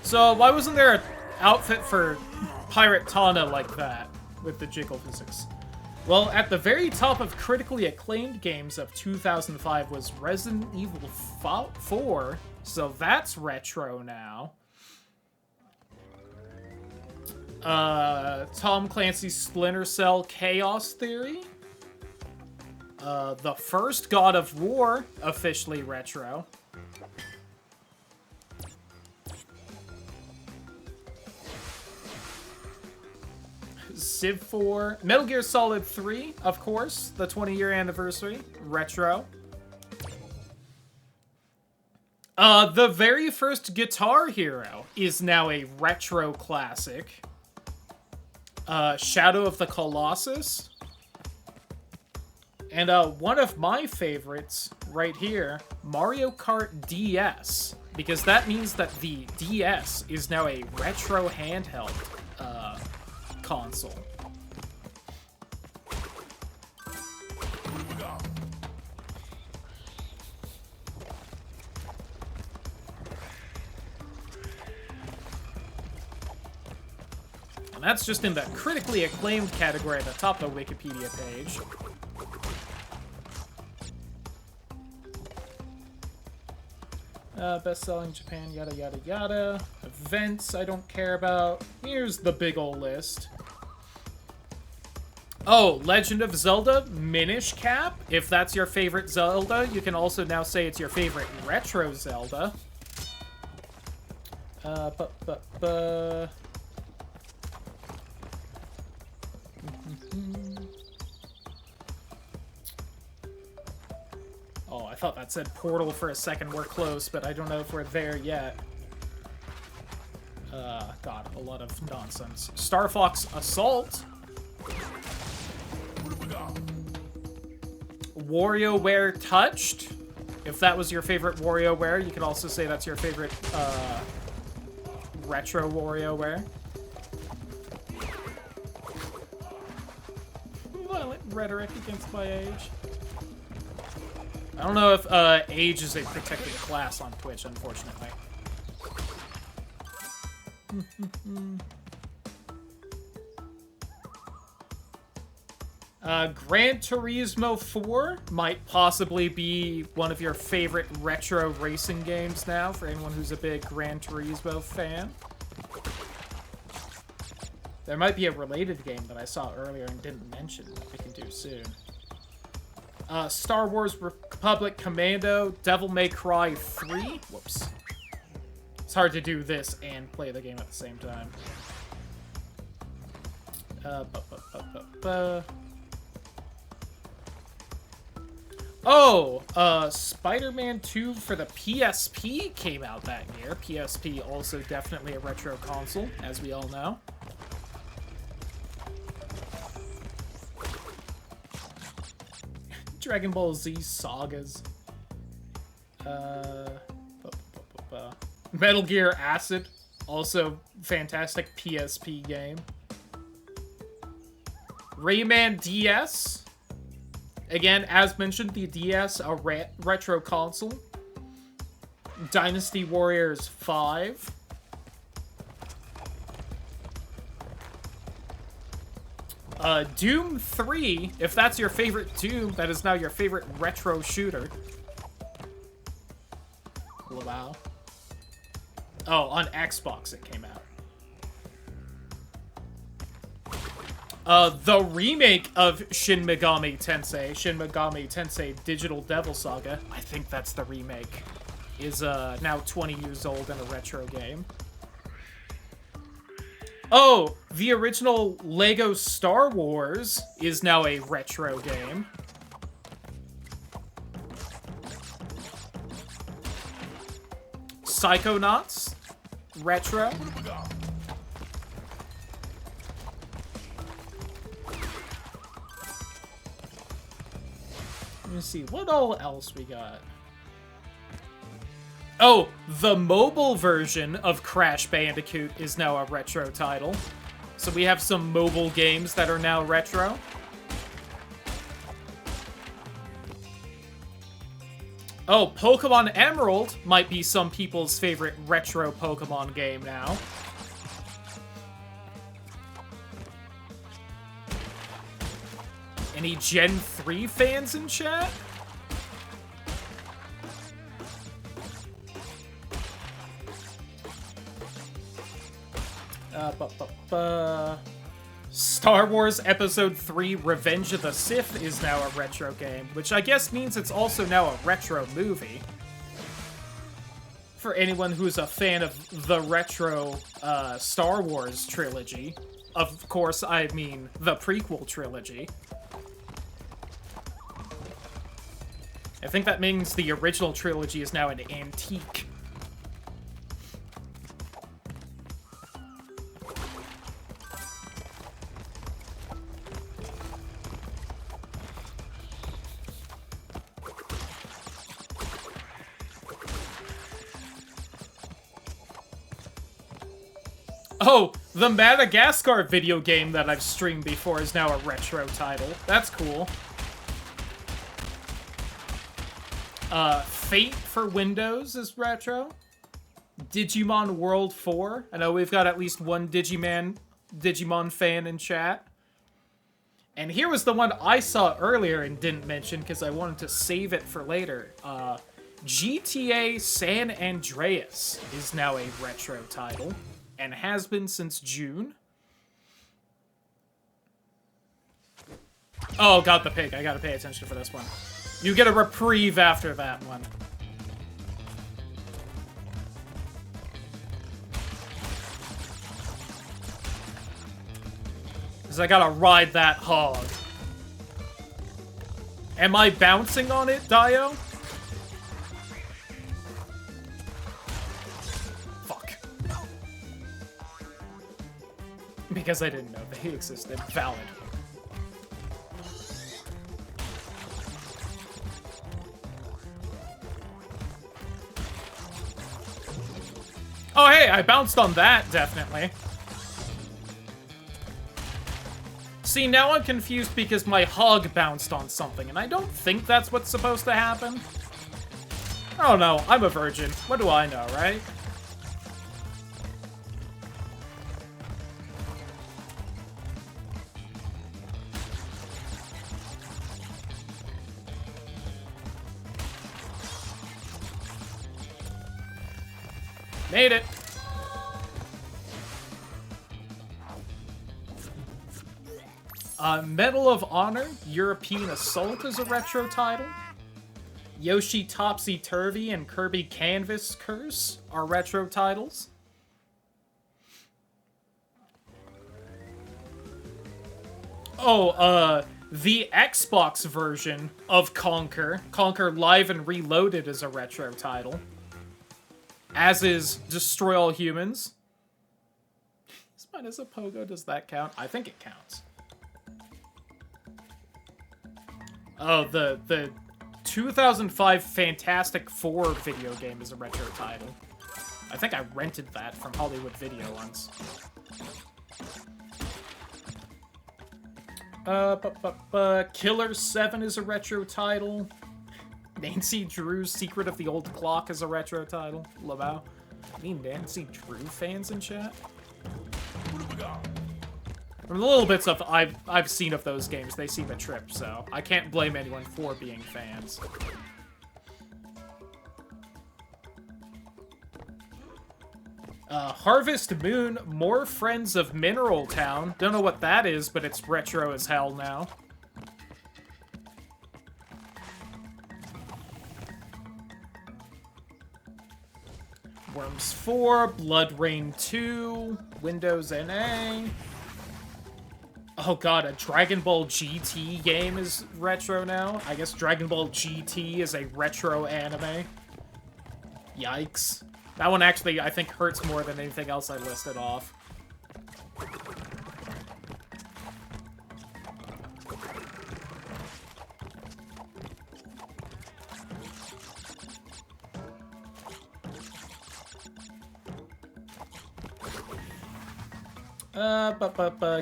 So, why wasn't there an outfit for Pirate Tana like that with the jiggle physics? Well, at the very top of critically acclaimed games of 2005 was Resident Evil 4, so that's retro now. Tom Clancy's Splinter Cell Chaos Theory. The first God of War, officially retro. Civ 4. Metal Gear Solid 3, of course. The 20-year anniversary. Retro. The very first Guitar Hero is now a retro classic. Shadow of the Colossus. And one of my favorites right here, Mario Kart DS. Because that means that the DS is now a retro handheld console. And that's just in the critically acclaimed category at the top of the Wikipedia page. Best-selling Japan, yada yada yada. Events I don't care about. Here's the big ol' list. Oh, Legend of Zelda Minish Cap. If that's your favorite Zelda, you can also now say it's your favorite retro Zelda. Oh, I thought that said Portal for a second. We're close, but I don't know if we're there yet. God, a lot of nonsense. Star Fox Assault. WarioWare Touched. If that was your favorite WarioWare, you could also say that's your favorite retro WarioWare. Violent rhetoric against my age. I don't know if age is a protected class on Twitch, unfortunately. Gran Turismo 4 might possibly be one of your favorite retro racing games now, for anyone who's a big Gran Turismo fan. There might be a related game that I saw earlier and didn't mention that we can do soon. Star Wars Republic Commando, Devil May Cry 3. Whoops. It's hard to do this and play the game at the same time. Oh, Spider-Man 2 for the PSP came out that year. PSP also definitely a retro console, as we all know. Dragon Ball Z sagas. Metal Gear Acid, also fantastic PSP game. Rayman DS. Again, as mentioned, the DS, a retro console. Dynasty Warriors 5. Doom 3, if that's your favorite Doom, that is now your favorite retro shooter. Wow. Oh, on Xbox it came out. The remake of Shin Megami Tensei Digital Devil Saga, I think that's the remake, is now 20 years old and a retro game. Oh, the original Lego Star Wars is now a retro game. Psychonauts, retro. Let me see, what all else we got? Oh, the mobile version of Crash Bandicoot is now a retro title. So we have some mobile games that are now retro. Oh, Pokemon Emerald might be some people's favorite retro Pokemon game now. Any Gen 3 fans in chat? Star Wars Episode 3 Revenge of the Sith is now a retro game, which I guess means it's also now a retro movie. For anyone who's a fan of the retro Star Wars trilogy. Of course, I mean the prequel trilogy. I think that means the original trilogy is now an antique. Oh, the Madagascar video game that I've streamed before is now a retro title. That's cool. Fate for Windows is retro. Digimon World 4. I know we've got at least one Digimon fan in chat. And here was the one I saw earlier and didn't mention because I wanted to save it for later. GTA San Andreas is now a retro title and has been since June. Oh, got the pig. I gotta pay attention for this one. You get a reprieve after that one. Because I gotta ride that hog. Am I bouncing on it, Dio? Fuck. Because I didn't know they existed. Valid. Oh, hey, I bounced on that, definitely. See, now I'm confused because my hog bounced on something, and I don't think that's what's supposed to happen. Oh no, I'm a virgin. What do I know, right? Made it. Medal of Honor, European Assault is a retro title. Yoshi Topsy-Turvy and Kirby Canvas Curse are retro titles. Oh, The Xbox version of Conquer, Conquer Live and Reloaded, is a retro title. As is Destroy All Humans. Is mine as a pogo? Does that count? I think it counts. Oh, the 2005 Fantastic Four video game is a retro title. I think I rented that from Hollywood Video once. Killer 7 is a retro title. Nancy Drew's Secret of the Old Clock is a retro title. Lamau. Any Nancy Drew fans in chat? From the little bits of I've seen of those games, they seem a trip, so I can't blame anyone for being fans. Harvest Moon, More Friends of Mineral Town. Don't know what that is, but it's retro as hell now. Worms 4, Blood Rain 2, Windows NA. Oh god, a Dragon Ball GT game is retro now. I guess Dragon Ball GT is a retro anime. Yikes. That one actually, I think, hurts more than anything else I listed off.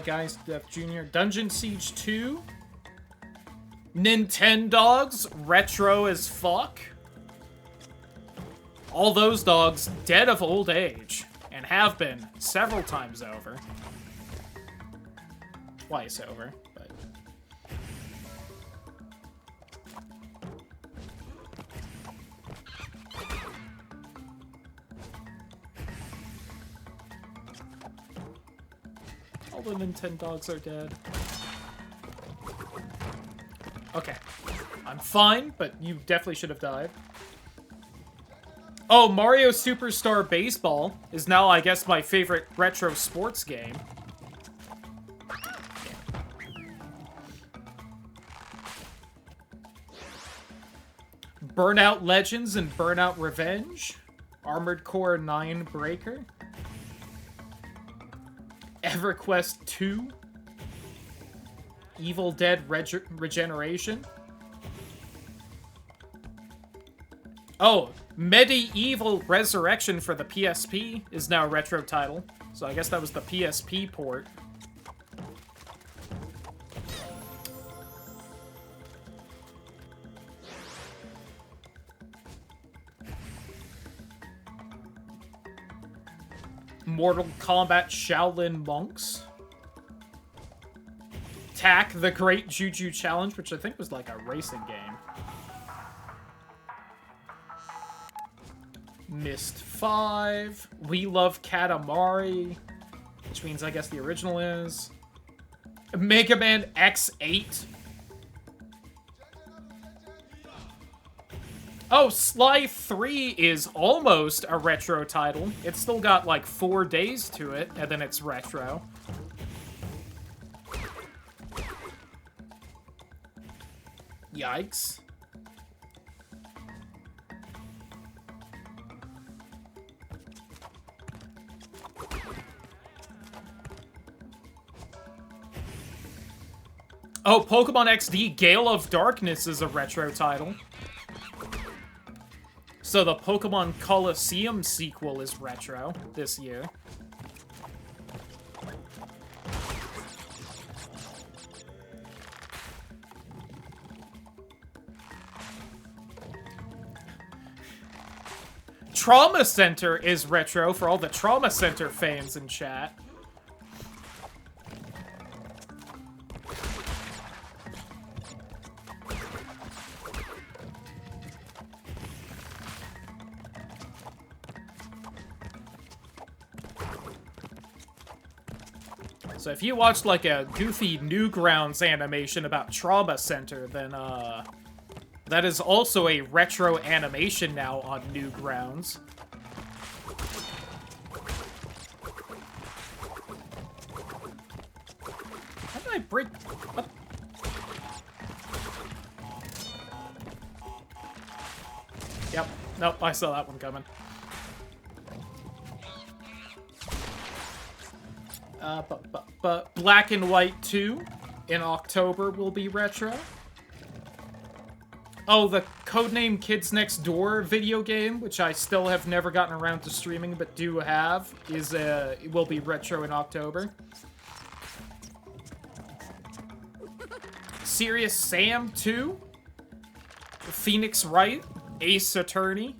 Guys, Def Jr. Dungeon Siege 2. Nintendogs, retro as fuck. All those dogs dead of old age, and have been several times over. Twice over, but... all the Nintendogs are dead. Okay. I'm fine, but you definitely should have died. Oh, Mario Superstar Baseball is now, I guess, my favorite retro sports game. Burnout Legends and Burnout Revenge. Armored Core 9 Breaker. EverQuest 2. Evil Dead Regeneration. Oh, Medieval Resurrection for the PSP is now a retro title. So I guess that was the PSP port. Mortal Kombat Shaolin Monks. Tak, the Great Juju Challenge, which I think was like a racing game. Myst 5. We Love Katamari, which means I guess the original is. Mega Man X8. Oh, Sly 3 is almost a retro title. It's still got like 4 days to it, and then it's retro. Yikes. Oh, Pokemon XD Gale of Darkness is a retro title. So the Pokemon Coliseum sequel is retro this year. Trauma Center is retro for all the Trauma Center fans in chat. So if you watched like a goofy Newgrounds animation about Trauma Center, then that is also a retro animation now on Newgrounds. How did I break? What? Yep. Nope, I saw that one coming. But Black and White 2 in October will be retro. Oh, the Codename Kids Next Door video game, which I still have never gotten around to streaming, but do have, it will be retro in October. Serious Sam 2, Phoenix Wright, Ace Attorney.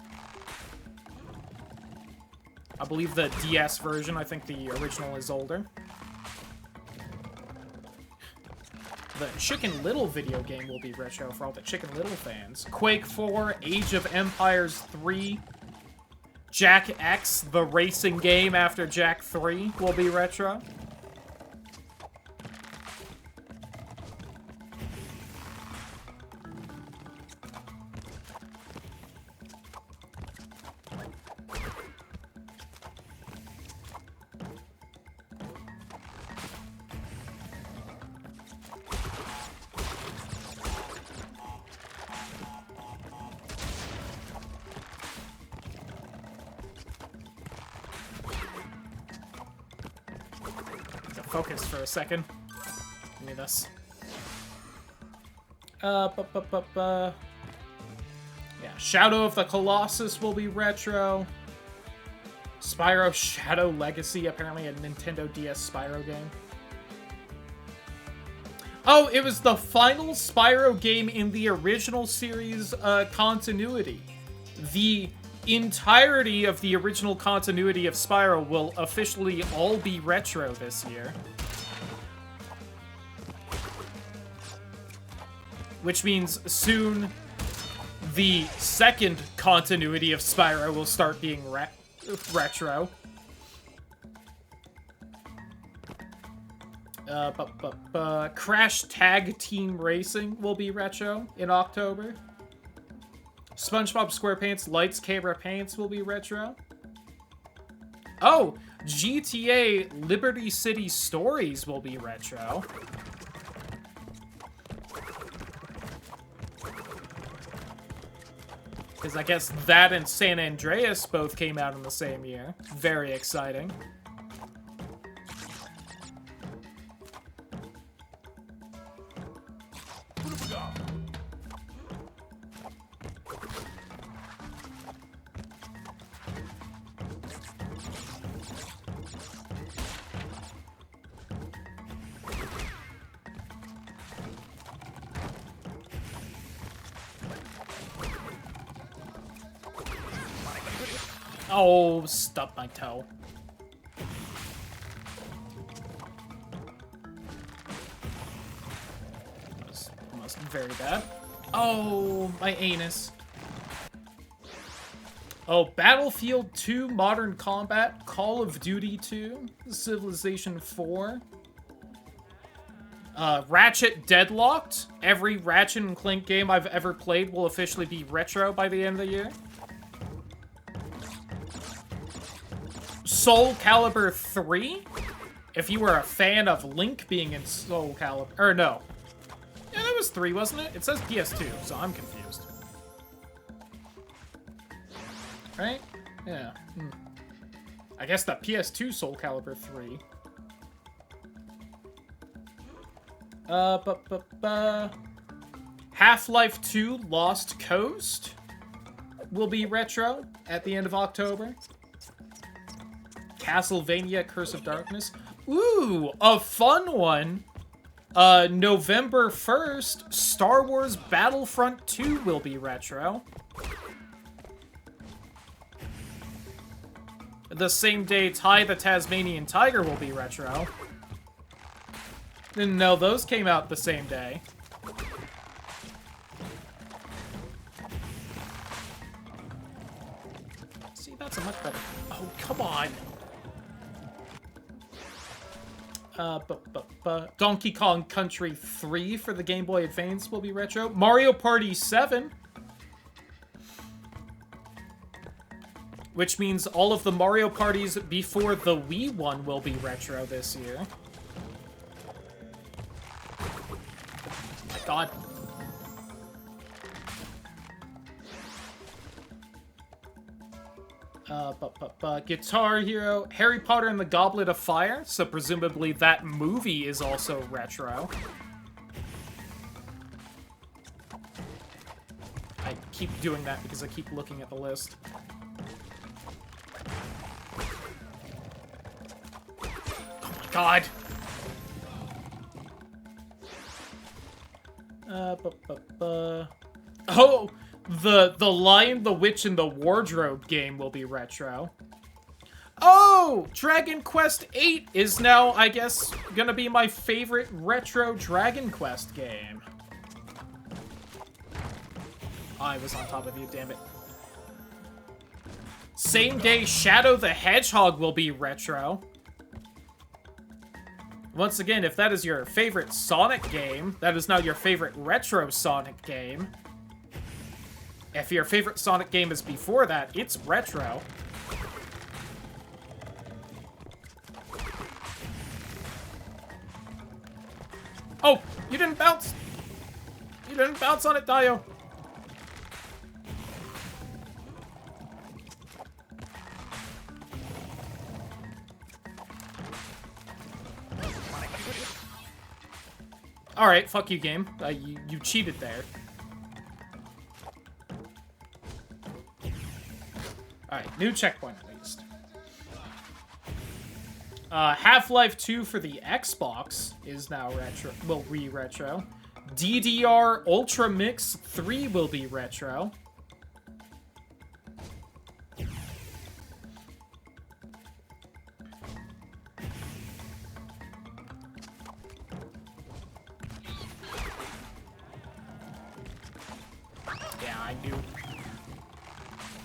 I believe the DS version, I think the original is older. The Chicken Little video game will be retro for all the Chicken Little fans. Quake 4, Age of Empires 3, Jak X, the racing game after Jak 3, will be retro. Focus for a second. Give me this. Yeah, Shadow of the Colossus will be retro. Spyro Shadow Legacy, apparently a Nintendo DS Spyro game. Oh, it was the final Spyro game in the original series continuity. The entirety of the original continuity of Spyro will officially all be retro this year. Which means soon the second continuity of Spyro will start being retro. Crash Tag Team Racing will be retro in October. SpongeBob SquarePants Lights Camera Paints will be retro. Oh, GTA Liberty City Stories will be retro. Because I guess that and San Andreas both came out in the same year. Very exciting. Oh, stub my toe. That was almost very bad. Oh, my anus. Oh, Battlefield 2, Modern Combat, Call of Duty 2, Civilization 4. Ratchet Deadlocked. Every Ratchet and Clank game I've ever played will officially be retro by the end of the year. Soul Calibur 3? If you were a fan of Link being in Soul Calibur... Or no. Yeah, that was 3, wasn't it? It says PS2, so I'm confused. Right? Yeah. I guess the PS2 Soul Calibur 3. Half-Life 2 Lost Coast will be retro at the end of October. Castlevania Curse of Darkness. Ooh, a fun one. November 1st, Star Wars Battlefront 2 will be retro. The same day, Ty the Tasmanian Tiger will be retro. Didn't know those came out the same day. See, that's a much better... Oh, come on. Donkey Kong Country 3 for the Game Boy Advance will be retro. Mario Party 7. Which means all of the Mario Parties before the Wii one will be retro this year. Oh my god. Guitar Hero, Harry Potter and the Goblet of Fire, so presumably that movie is also retro. I keep doing that because I keep looking at the list. Oh my god! Oh! The Lion, the Witch, and the Wardrobe game will be retro. Oh! Dragon Quest VIII is now, I guess, gonna be my favorite retro Dragon Quest game. I was on top of you, damn it. Same day, Shadow the Hedgehog will be retro. Once again, if that is your favorite Sonic game, that is now your favorite retro Sonic game. If your favorite Sonic game is before that, it's retro. Oh, you didn't bounce! You didn't bounce on it, Dio! Alright, fuck you, game. You cheated there. Alright, new checkpoint at least. Half-Life 2 for the Xbox is now retro. Will re-retro. DDR Ultra Mix 3 will be retro.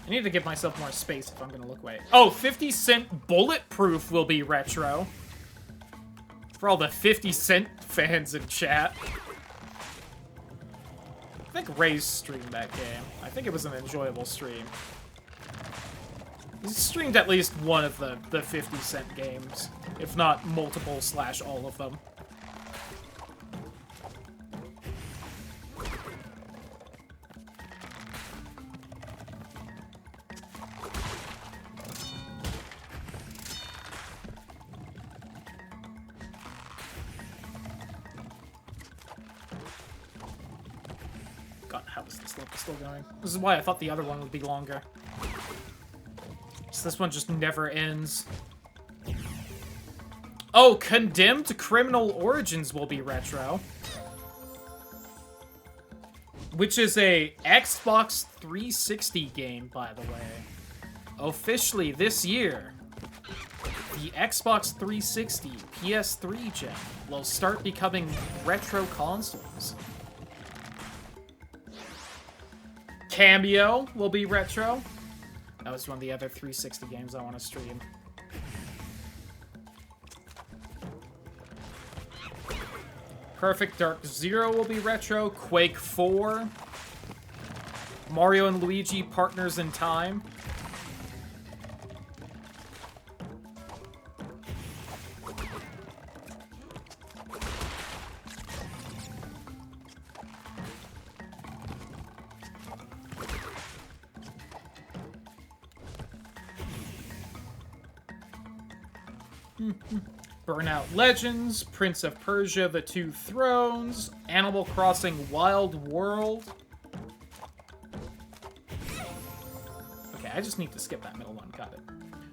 I need to give myself more space if I'm gonna look away. Oh, 50 Cent Bulletproof will be retro. For all the 50 Cent fans in chat. I think Ray's streamed that game. I think it was an enjoyable stream. He streamed at least one of the 50 Cent games, if not multiple / all of them. Still going. This is why I thought the other one would be longer. So this one just never ends. Oh, Condemned Criminal Origins will be retro. Which is a Xbox 360 game, by the way. Officially this year, the Xbox 360 PS3 gen will start becoming retro consoles. Cameo will be retro. That was one of the other 360 games I want to stream. Perfect Dark Zero will be retro. Quake 4. Mario and Luigi Partners in Time. Burnout Legends, Prince of Persia, The Two Thrones, Animal Crossing Wild World. Okay, I just need to skip that middle one. Got it.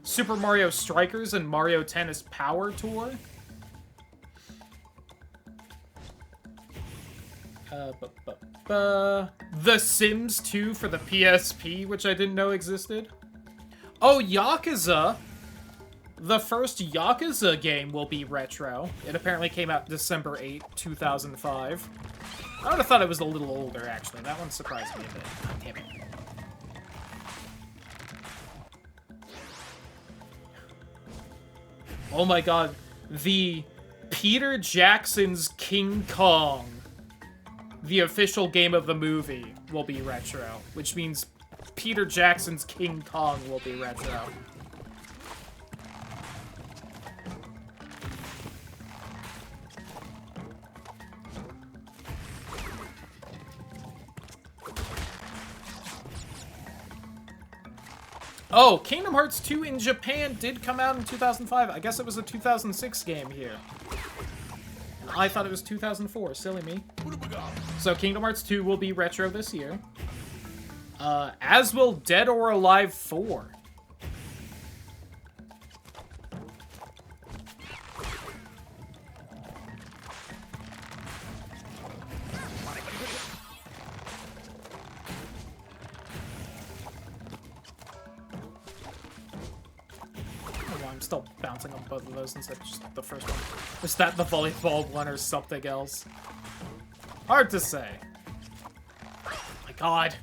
Super Mario Strikers and Mario Tennis Power Tour. The Sims 2 for the PSP, which I didn't know existed. Oh, Yakuza! The first Yakuza game will be retro. It apparently came out December 8, 2005. I would have thought it was a little older, actually. That one surprised me a bit. Damn it. Oh my god. The Peter Jackson's King Kong, the official game of the movie, will be retro. Which means Peter Jackson's King Kong will be retro. Oh, Kingdom Hearts 2 in Japan did come out in 2005. I guess it was a 2006 game here. And I thought it was 2004. Silly me. So Kingdom Hearts 2 will be retro this year. As will Dead or Alive 4. I'm still bouncing on both of those instead of just the first one. Is that the volleyball one or something else? Hard to say. My god.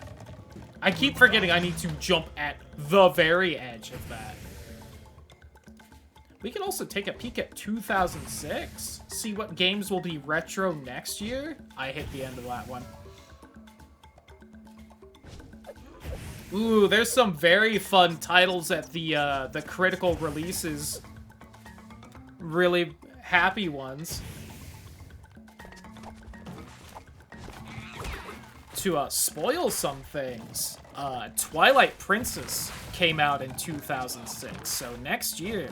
I keep forgetting I need to jump at the very edge of that. We can also take a peek at 2006. See what games will be retro next year. I hit the end of that one. Ooh, there's some very fun titles at the critical releases. Really happy ones. To spoil some things, Twilight Princess came out in 2006, so next year,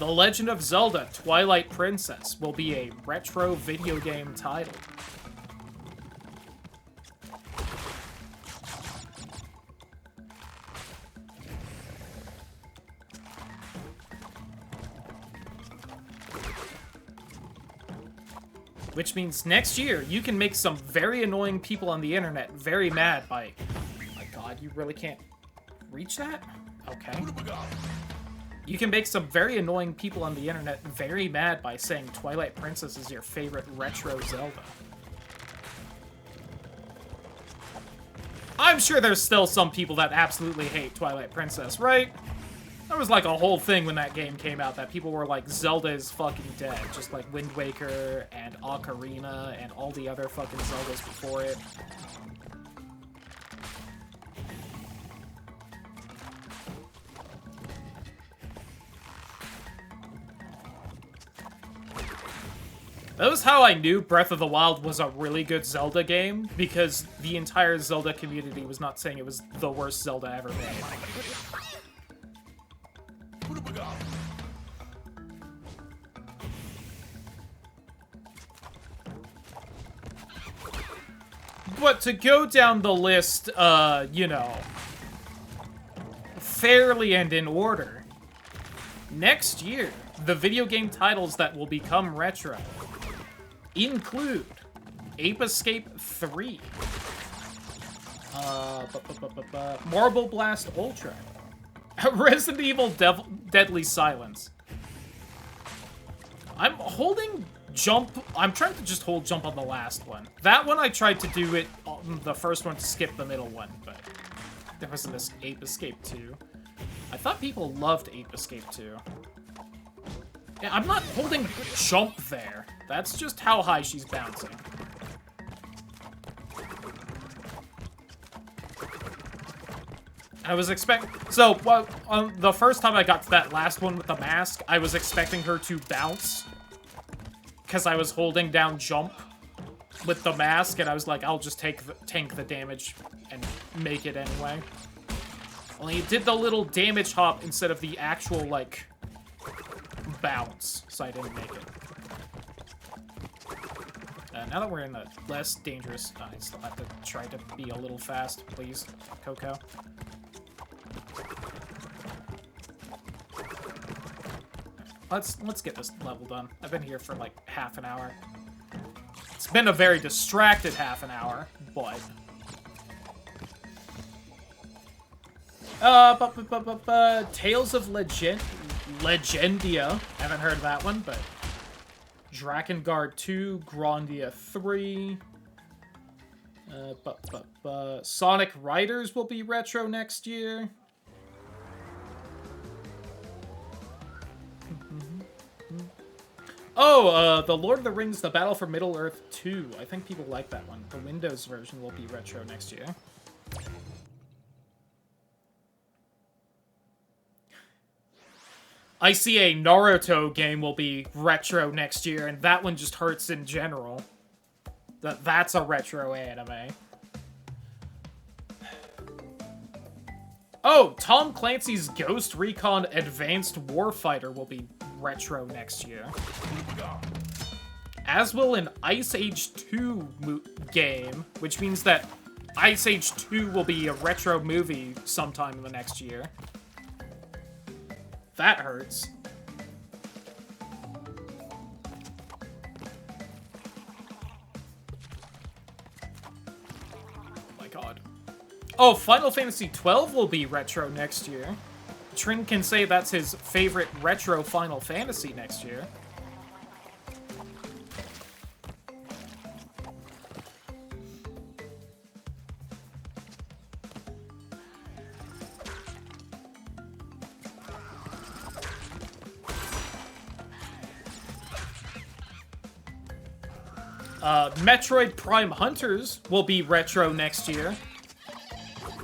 The Legend of Zelda Twilight Princess will be a retro video game title. Which means next year, you can make some very annoying people on the internet very mad by... Oh my god, you really can't reach that? Okay. You can make some very annoying people on the internet very mad by saying Twilight Princess is your favorite retro Zelda. I'm sure there's still some people that absolutely hate Twilight Princess, right? There was like a whole thing when that game came out that people were like, Zelda is fucking dead. Just like Wind Waker and Ocarina and all the other fucking Zeldas before it. That was how I knew Breath of the Wild was a really good Zelda game, because the entire Zelda community was not saying it was the worst Zelda ever made. But to go down the list, you know, fairly and in order, next year, the video game titles that will become retro include Ape Escape 3, Marble Blast Ultra, Resident Evil Deadly Silence. I'm holding jump. I'm trying to just hold jump on the last one. That one I tried to do it on the first one to skip the middle one, but there wasn't this Ape Escape 2. I thought people loved Ape Escape 2. Yeah, I'm not holding jump there. That's just how high she's bouncing. I was expecting... So, well, the first time I got to that last one with the mask, I was expecting her to bounce. Because I was holding down jump with the mask, and I was like, I'll just tank the damage and make it anyway. Only it did the little damage hop instead of the actual, like, bounce, so I didn't make it. Now that we're in a less dangerous... I still have to try to be a little fast, please, Coco. Let's get this level done. I've been here for like half an hour. It's been a very distracted half an hour, but... Tales of Legendia. Haven't heard of that one, but... Drakengard 2, Grandia 3... Sonic Riders will be retro next year. Oh, The Lord of the Rings, The Battle for Middle-earth 2. I think people like that one. The Windows version will be retro next year. I see a Naruto game will be retro next year, and that one just hurts in general. That's a retro anime. Oh, Tom Clancy's Ghost Recon Advanced Warfighter will be retro next year. As will an Ice Age 2 game, which means that Ice Age 2 will be a retro movie sometime in the next year. That hurts. Oh my god. Oh, Final Fantasy XII will be retro next year. Trin can say that's his favorite retro Final Fantasy next year. Metroid Prime Hunters will be retro next year.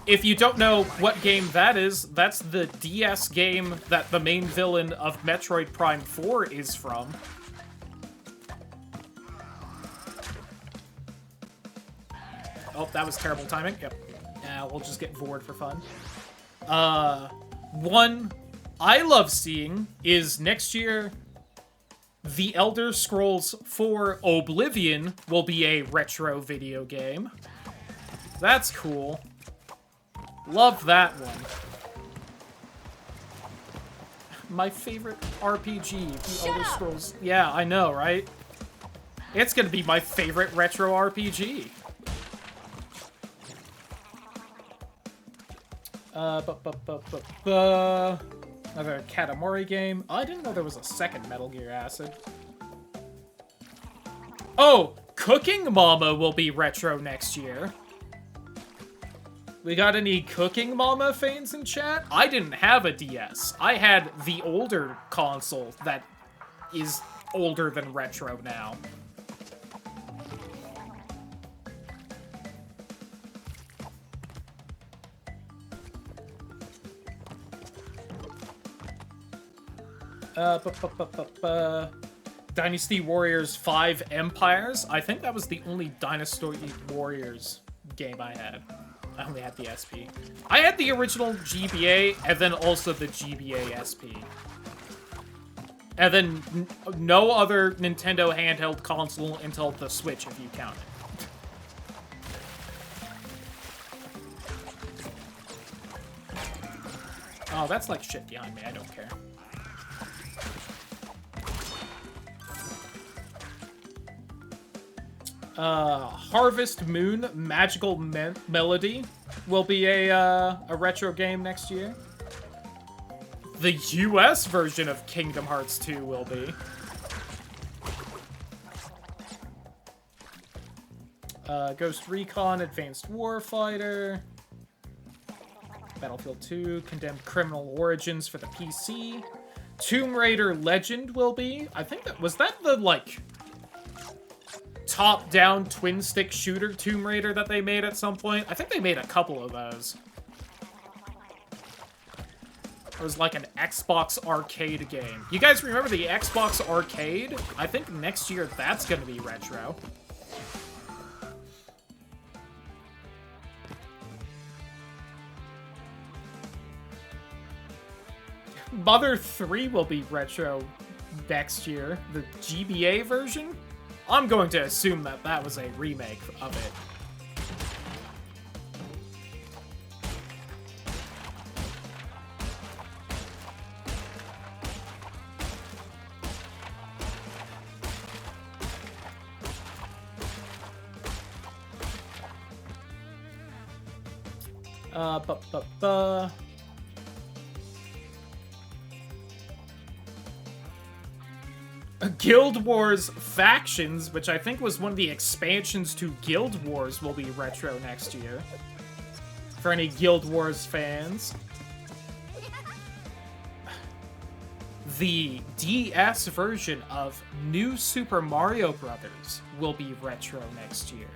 If you don't know what game that is, that's the DS game that the main villain of Metroid Prime 4 is from. Oh, that was terrible timing. Yep. We'll just get bored for fun. One I love seeing is next year, The Elder Scrolls 4 Oblivion will be a retro video game. That's cool. Love that one. My favorite RPG, The Elder Scrolls. Yeah, I know, right? It's gonna be my favorite retro RPG. Another Katamari game. Oh, I didn't know there was a second Metal Gear Acid. Oh, Cooking Mama will be retro next year. We got any Cooking Mama fans in chat? I didn't have a DS. I had the older console that is older than retro now. Dynasty Warriors 5 Empires. I think that was the only Dynasty Warriors game I had. I only had the SP. I had the original GBA, and then also the GBA SP. And then no other Nintendo handheld console until the Switch, if you count it. Oh, that's like shit behind me. I don't care. Harvest Moon Magical Melody will be a retro game next year. The US version of Kingdom Hearts 2 will be. Ghost Recon Advanced Warfighter. Battlefield 2, Condemned Criminal Origins for the PC. Tomb Raider Legend will be. I think that was that the like top-down twin-stick shooter Tomb Raider that they made at some point. I think they made a couple of those. It was like an Xbox arcade game. You guys remember the Xbox arcade? I think next year that's gonna be retro. Mother 3 will be retro next year. The GBA version? I'm going to assume that that was a remake of it. Guild Wars Factions, which I think was one of the expansions to Guild Wars, will be retro next year. For any Guild Wars fans. The DS version of New Super Mario Bros. Will be retro next year.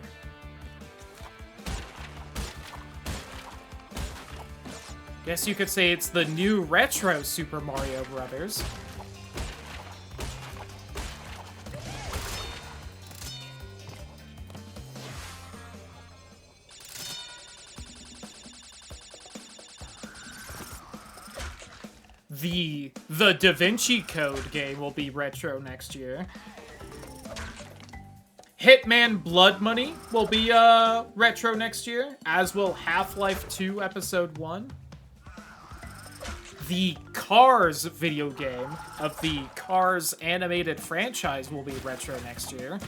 Guess you could say it's the new retro Super Mario Bros. The Da Vinci Code game will be retro next year. Hitman Blood Money will be retro next year, as will Half-Life 2 Episode 1. The Cars video game of the Cars animated franchise will be retro next year.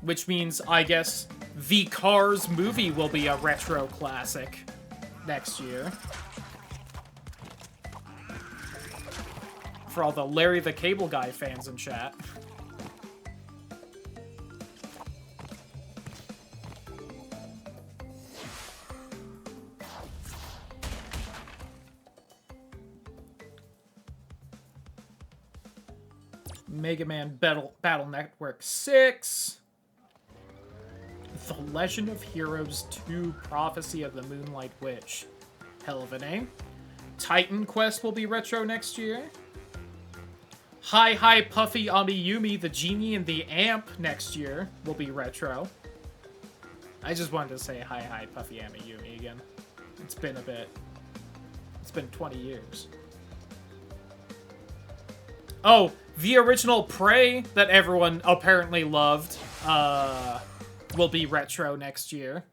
Which means, I guess, the Cars movie will be a retro classic next year. For all the Larry the Cable Guy fans in chat. Mega Man Battle Network 6. The Legend of Heroes 2 Prophecy of the Moonlight Witch. Hell of a name. Titan Quest will be retro next year. Hi Hi Puffy Amiyumi, the Genie and the Amp next year will be retro. I just wanted to say Hi Hi Puffy Amiyumi again. It's been a bit. It's been 20 years. Oh, the original Prey that everyone apparently loved will be retro next year.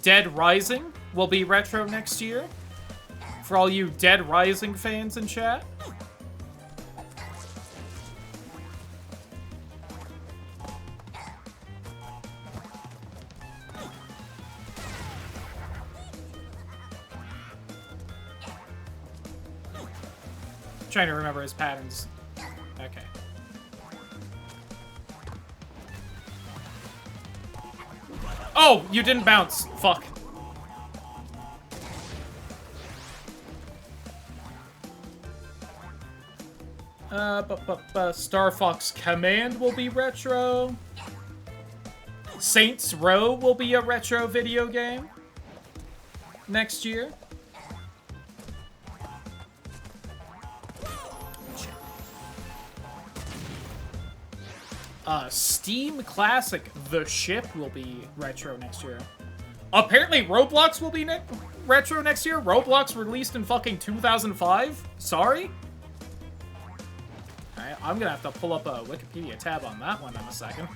Dead Rising will be retro next year. For all you Dead Rising fans in chat. Trying to remember his patterns. Okay. Oh, you didn't bounce. Fuck. Star Fox Command will be retro. Saints Row will be a retro video game next year. Steam Classic The Ship will be retro next year. Apparently Roblox will be retro next year? Roblox released in fucking 2005? Sorry? Alright, I'm gonna have to pull up a Wikipedia tab on that one in a second.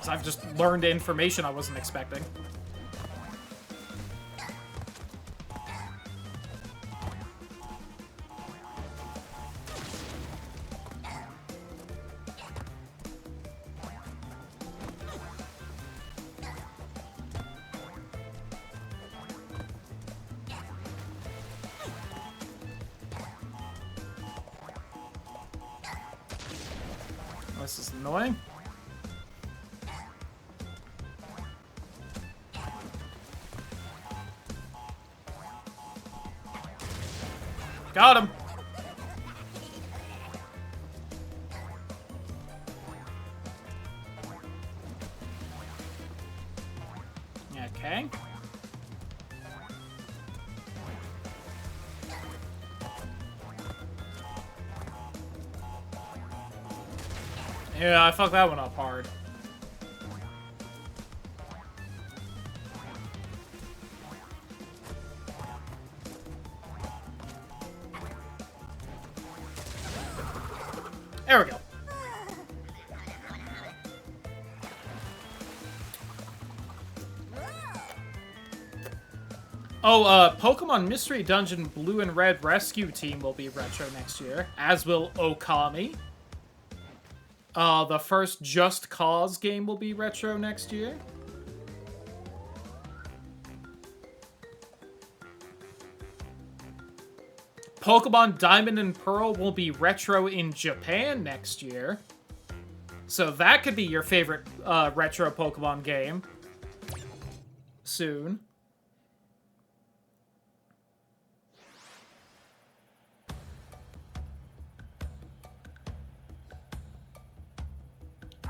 So I've just learned information I wasn't expecting. This is annoying. Got him. Okay. Yeah, I fucked that one up hard. There we go. Oh, Pokemon Mystery Dungeon Blue and Red Rescue Team will be retro next year, as will Okami. The first Just Cause game will be retro next year. Pokemon Diamond and Pearl will be retro in Japan next year. So that could be your favorite retro Pokemon game soon.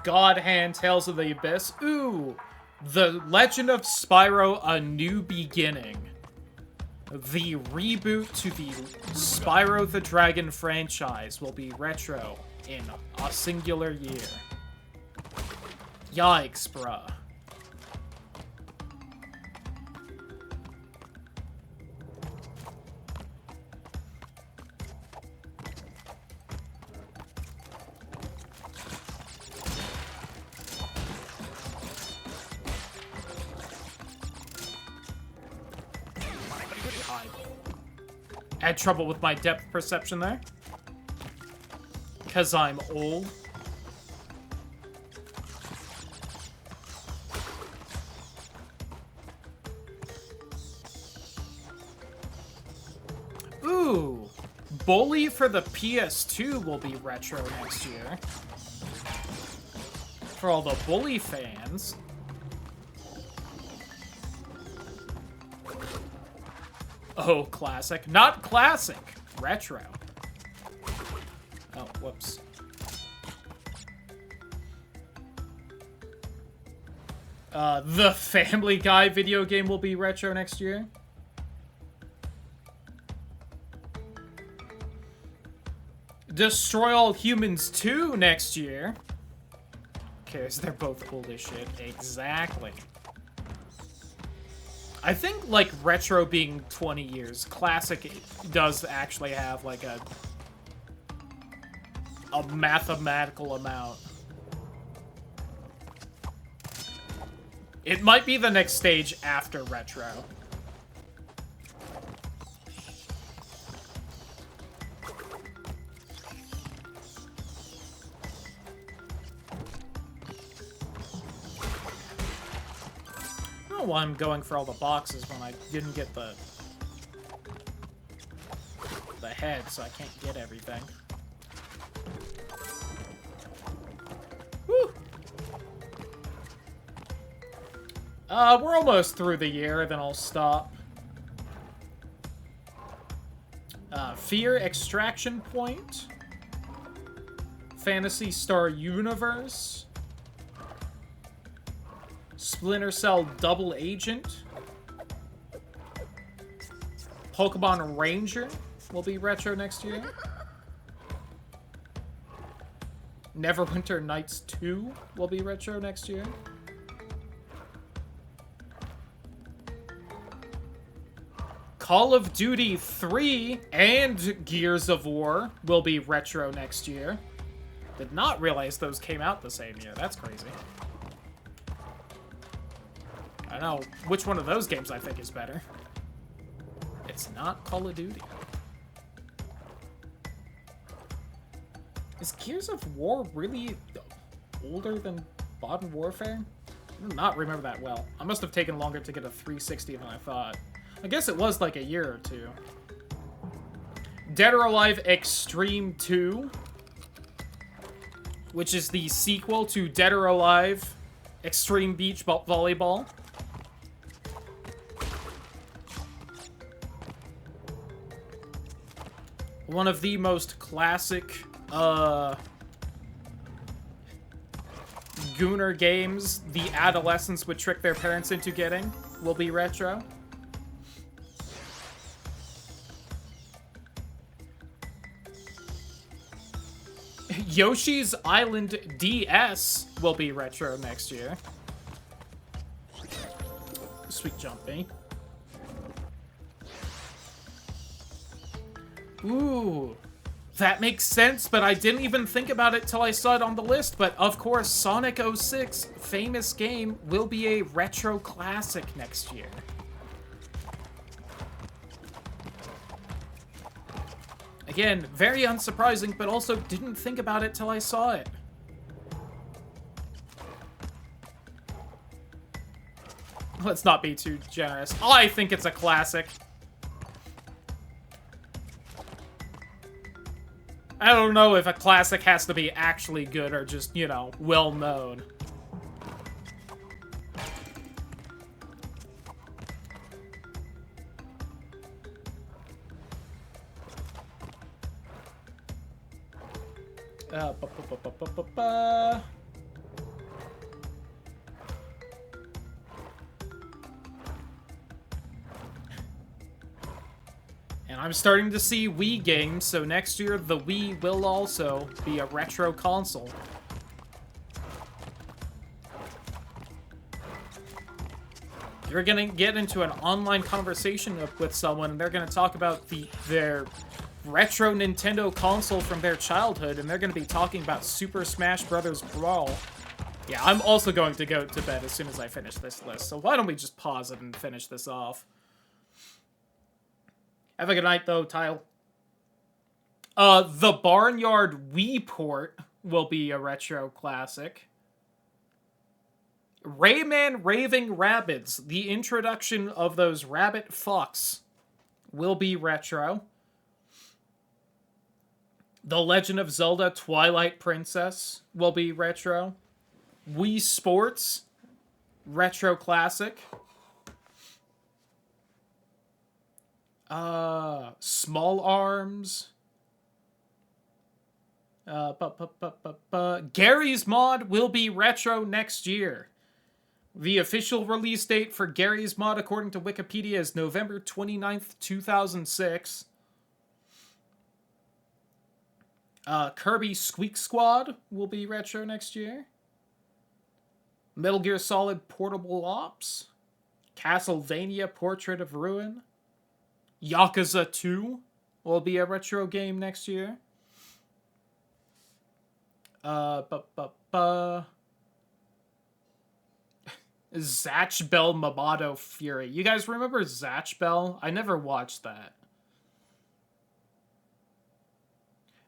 God Hand Tales of the Abyss. Ooh! The Legend of Spyro: A New Beginning. The reboot to the Spyro the Dragon franchise will be retro in a singular year. Yikes, bruh. I had trouble with my depth perception there. 'Cause I'm old. Ooh. Bully for the PS2 will be retro next year. For all the Bully fans. Oh, classic. Not classic. Retro. Oh, whoops. The Family Guy video game will be retro next year. Destroy All Humans 2 next year. Okay, so they're both old as shit. Exactly. I think, like, retro being 20 years, classic does actually have, like, a mathematical amount. It might be the next stage after retro. I don't know why I'm going for all the boxes when I didn't get the head, so I can't get everything. Whew. We're almost through the year, then I'll stop. Fear Extraction Point. Phantasy Star Universe. Splinter Cell Double Agent. Pokemon Ranger will be retro next year. Neverwinter Nights 2 will be retro next year. Call of Duty 3 and Gears of War will be retro next year. Did not realize those came out the same year. That's crazy. I don't know which one of those games I think is better. It's not Call of Duty. Is Gears of War really older than Modern Warfare? I do not remember that well. I must have taken longer to get a 360 than I thought. I guess it was like a year or two. Dead or Alive Extreme 2, which is the sequel to Dead or Alive Extreme Beach Volleyball. One of the most classic, Gooner games the adolescents would trick their parents into getting will be retro. Yoshi's Island DS will be retro next year. Sweet jumping. Ooh, that makes sense, but I didn't even think about it till I saw it on the list. But of course, Sonic 06, famous game, will be a retro classic next year. Again, very unsurprising, but also didn't think about it till I saw it. Let's not be too generous. I think it's a classic. I don't know if a classic has to be actually good or just, you know, well-known. I'm starting to see Wii games, so next year the Wii will also be a retro console. You're gonna get into an online conversation with someone, and they're gonna talk about their retro Nintendo console from their childhood, and they're gonna be talking about Super Smash Bros. Brawl. Yeah, I'm also going to go to bed as soon as I finish this list, so why don't we just pause it and finish this off? Have a good night, though, Tile. The Barnyard Wii port will be a retro classic. Rayman Raving Rabbids, the introduction of those rabbit fucks, will be retro. The Legend of Zelda Twilight Princess will be retro. Wii Sports, retro classic. Small Arms. Gary's Mod will be retro next year. The official release date for Gary's Mod, according to Wikipedia, is November 29th, 2006. Kirby Squeak Squad will be retro next year. Metal Gear Solid Portable Ops. Castlevania Portrait of Ruin. Yakuza 2 will be a retro game next year. Zatch Bell Mamoto Fury. You guys remember Zatch Bell? I never watched that.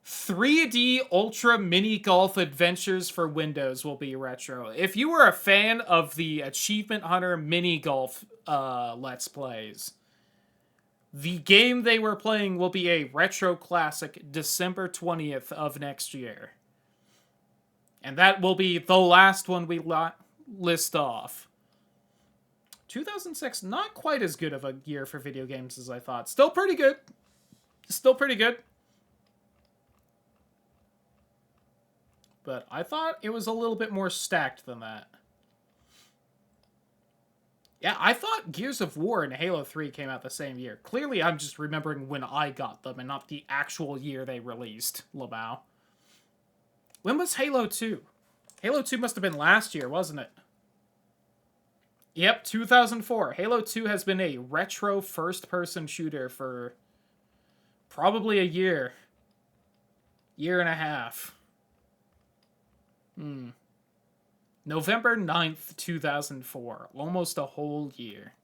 3D Ultra Mini Golf Adventures for Windows will be retro. If you were a fan of the Achievement Hunter Mini Golf Let's Plays, the game they were playing will be a retro classic December 20th of next year. And that will be the last one we list off. 2006, not quite as good of a year for video games as I thought. Still pretty good. Still pretty good. But I thought it was a little bit more stacked than that. Yeah, I thought Gears of War and Halo 3 came out the same year. Clearly, I'm just remembering when I got them and not the actual year they released, Lamau. When was Halo 2? Halo 2 must have been last year, wasn't it? Yep, 2004. Halo 2 has been a retro first-person shooter for probably a year. Year and a half. November 9th, 2004. Almost a whole year.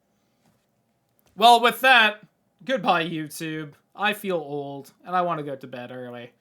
Well, with that, goodbye, YouTube. I feel old, and I want to go to bed early.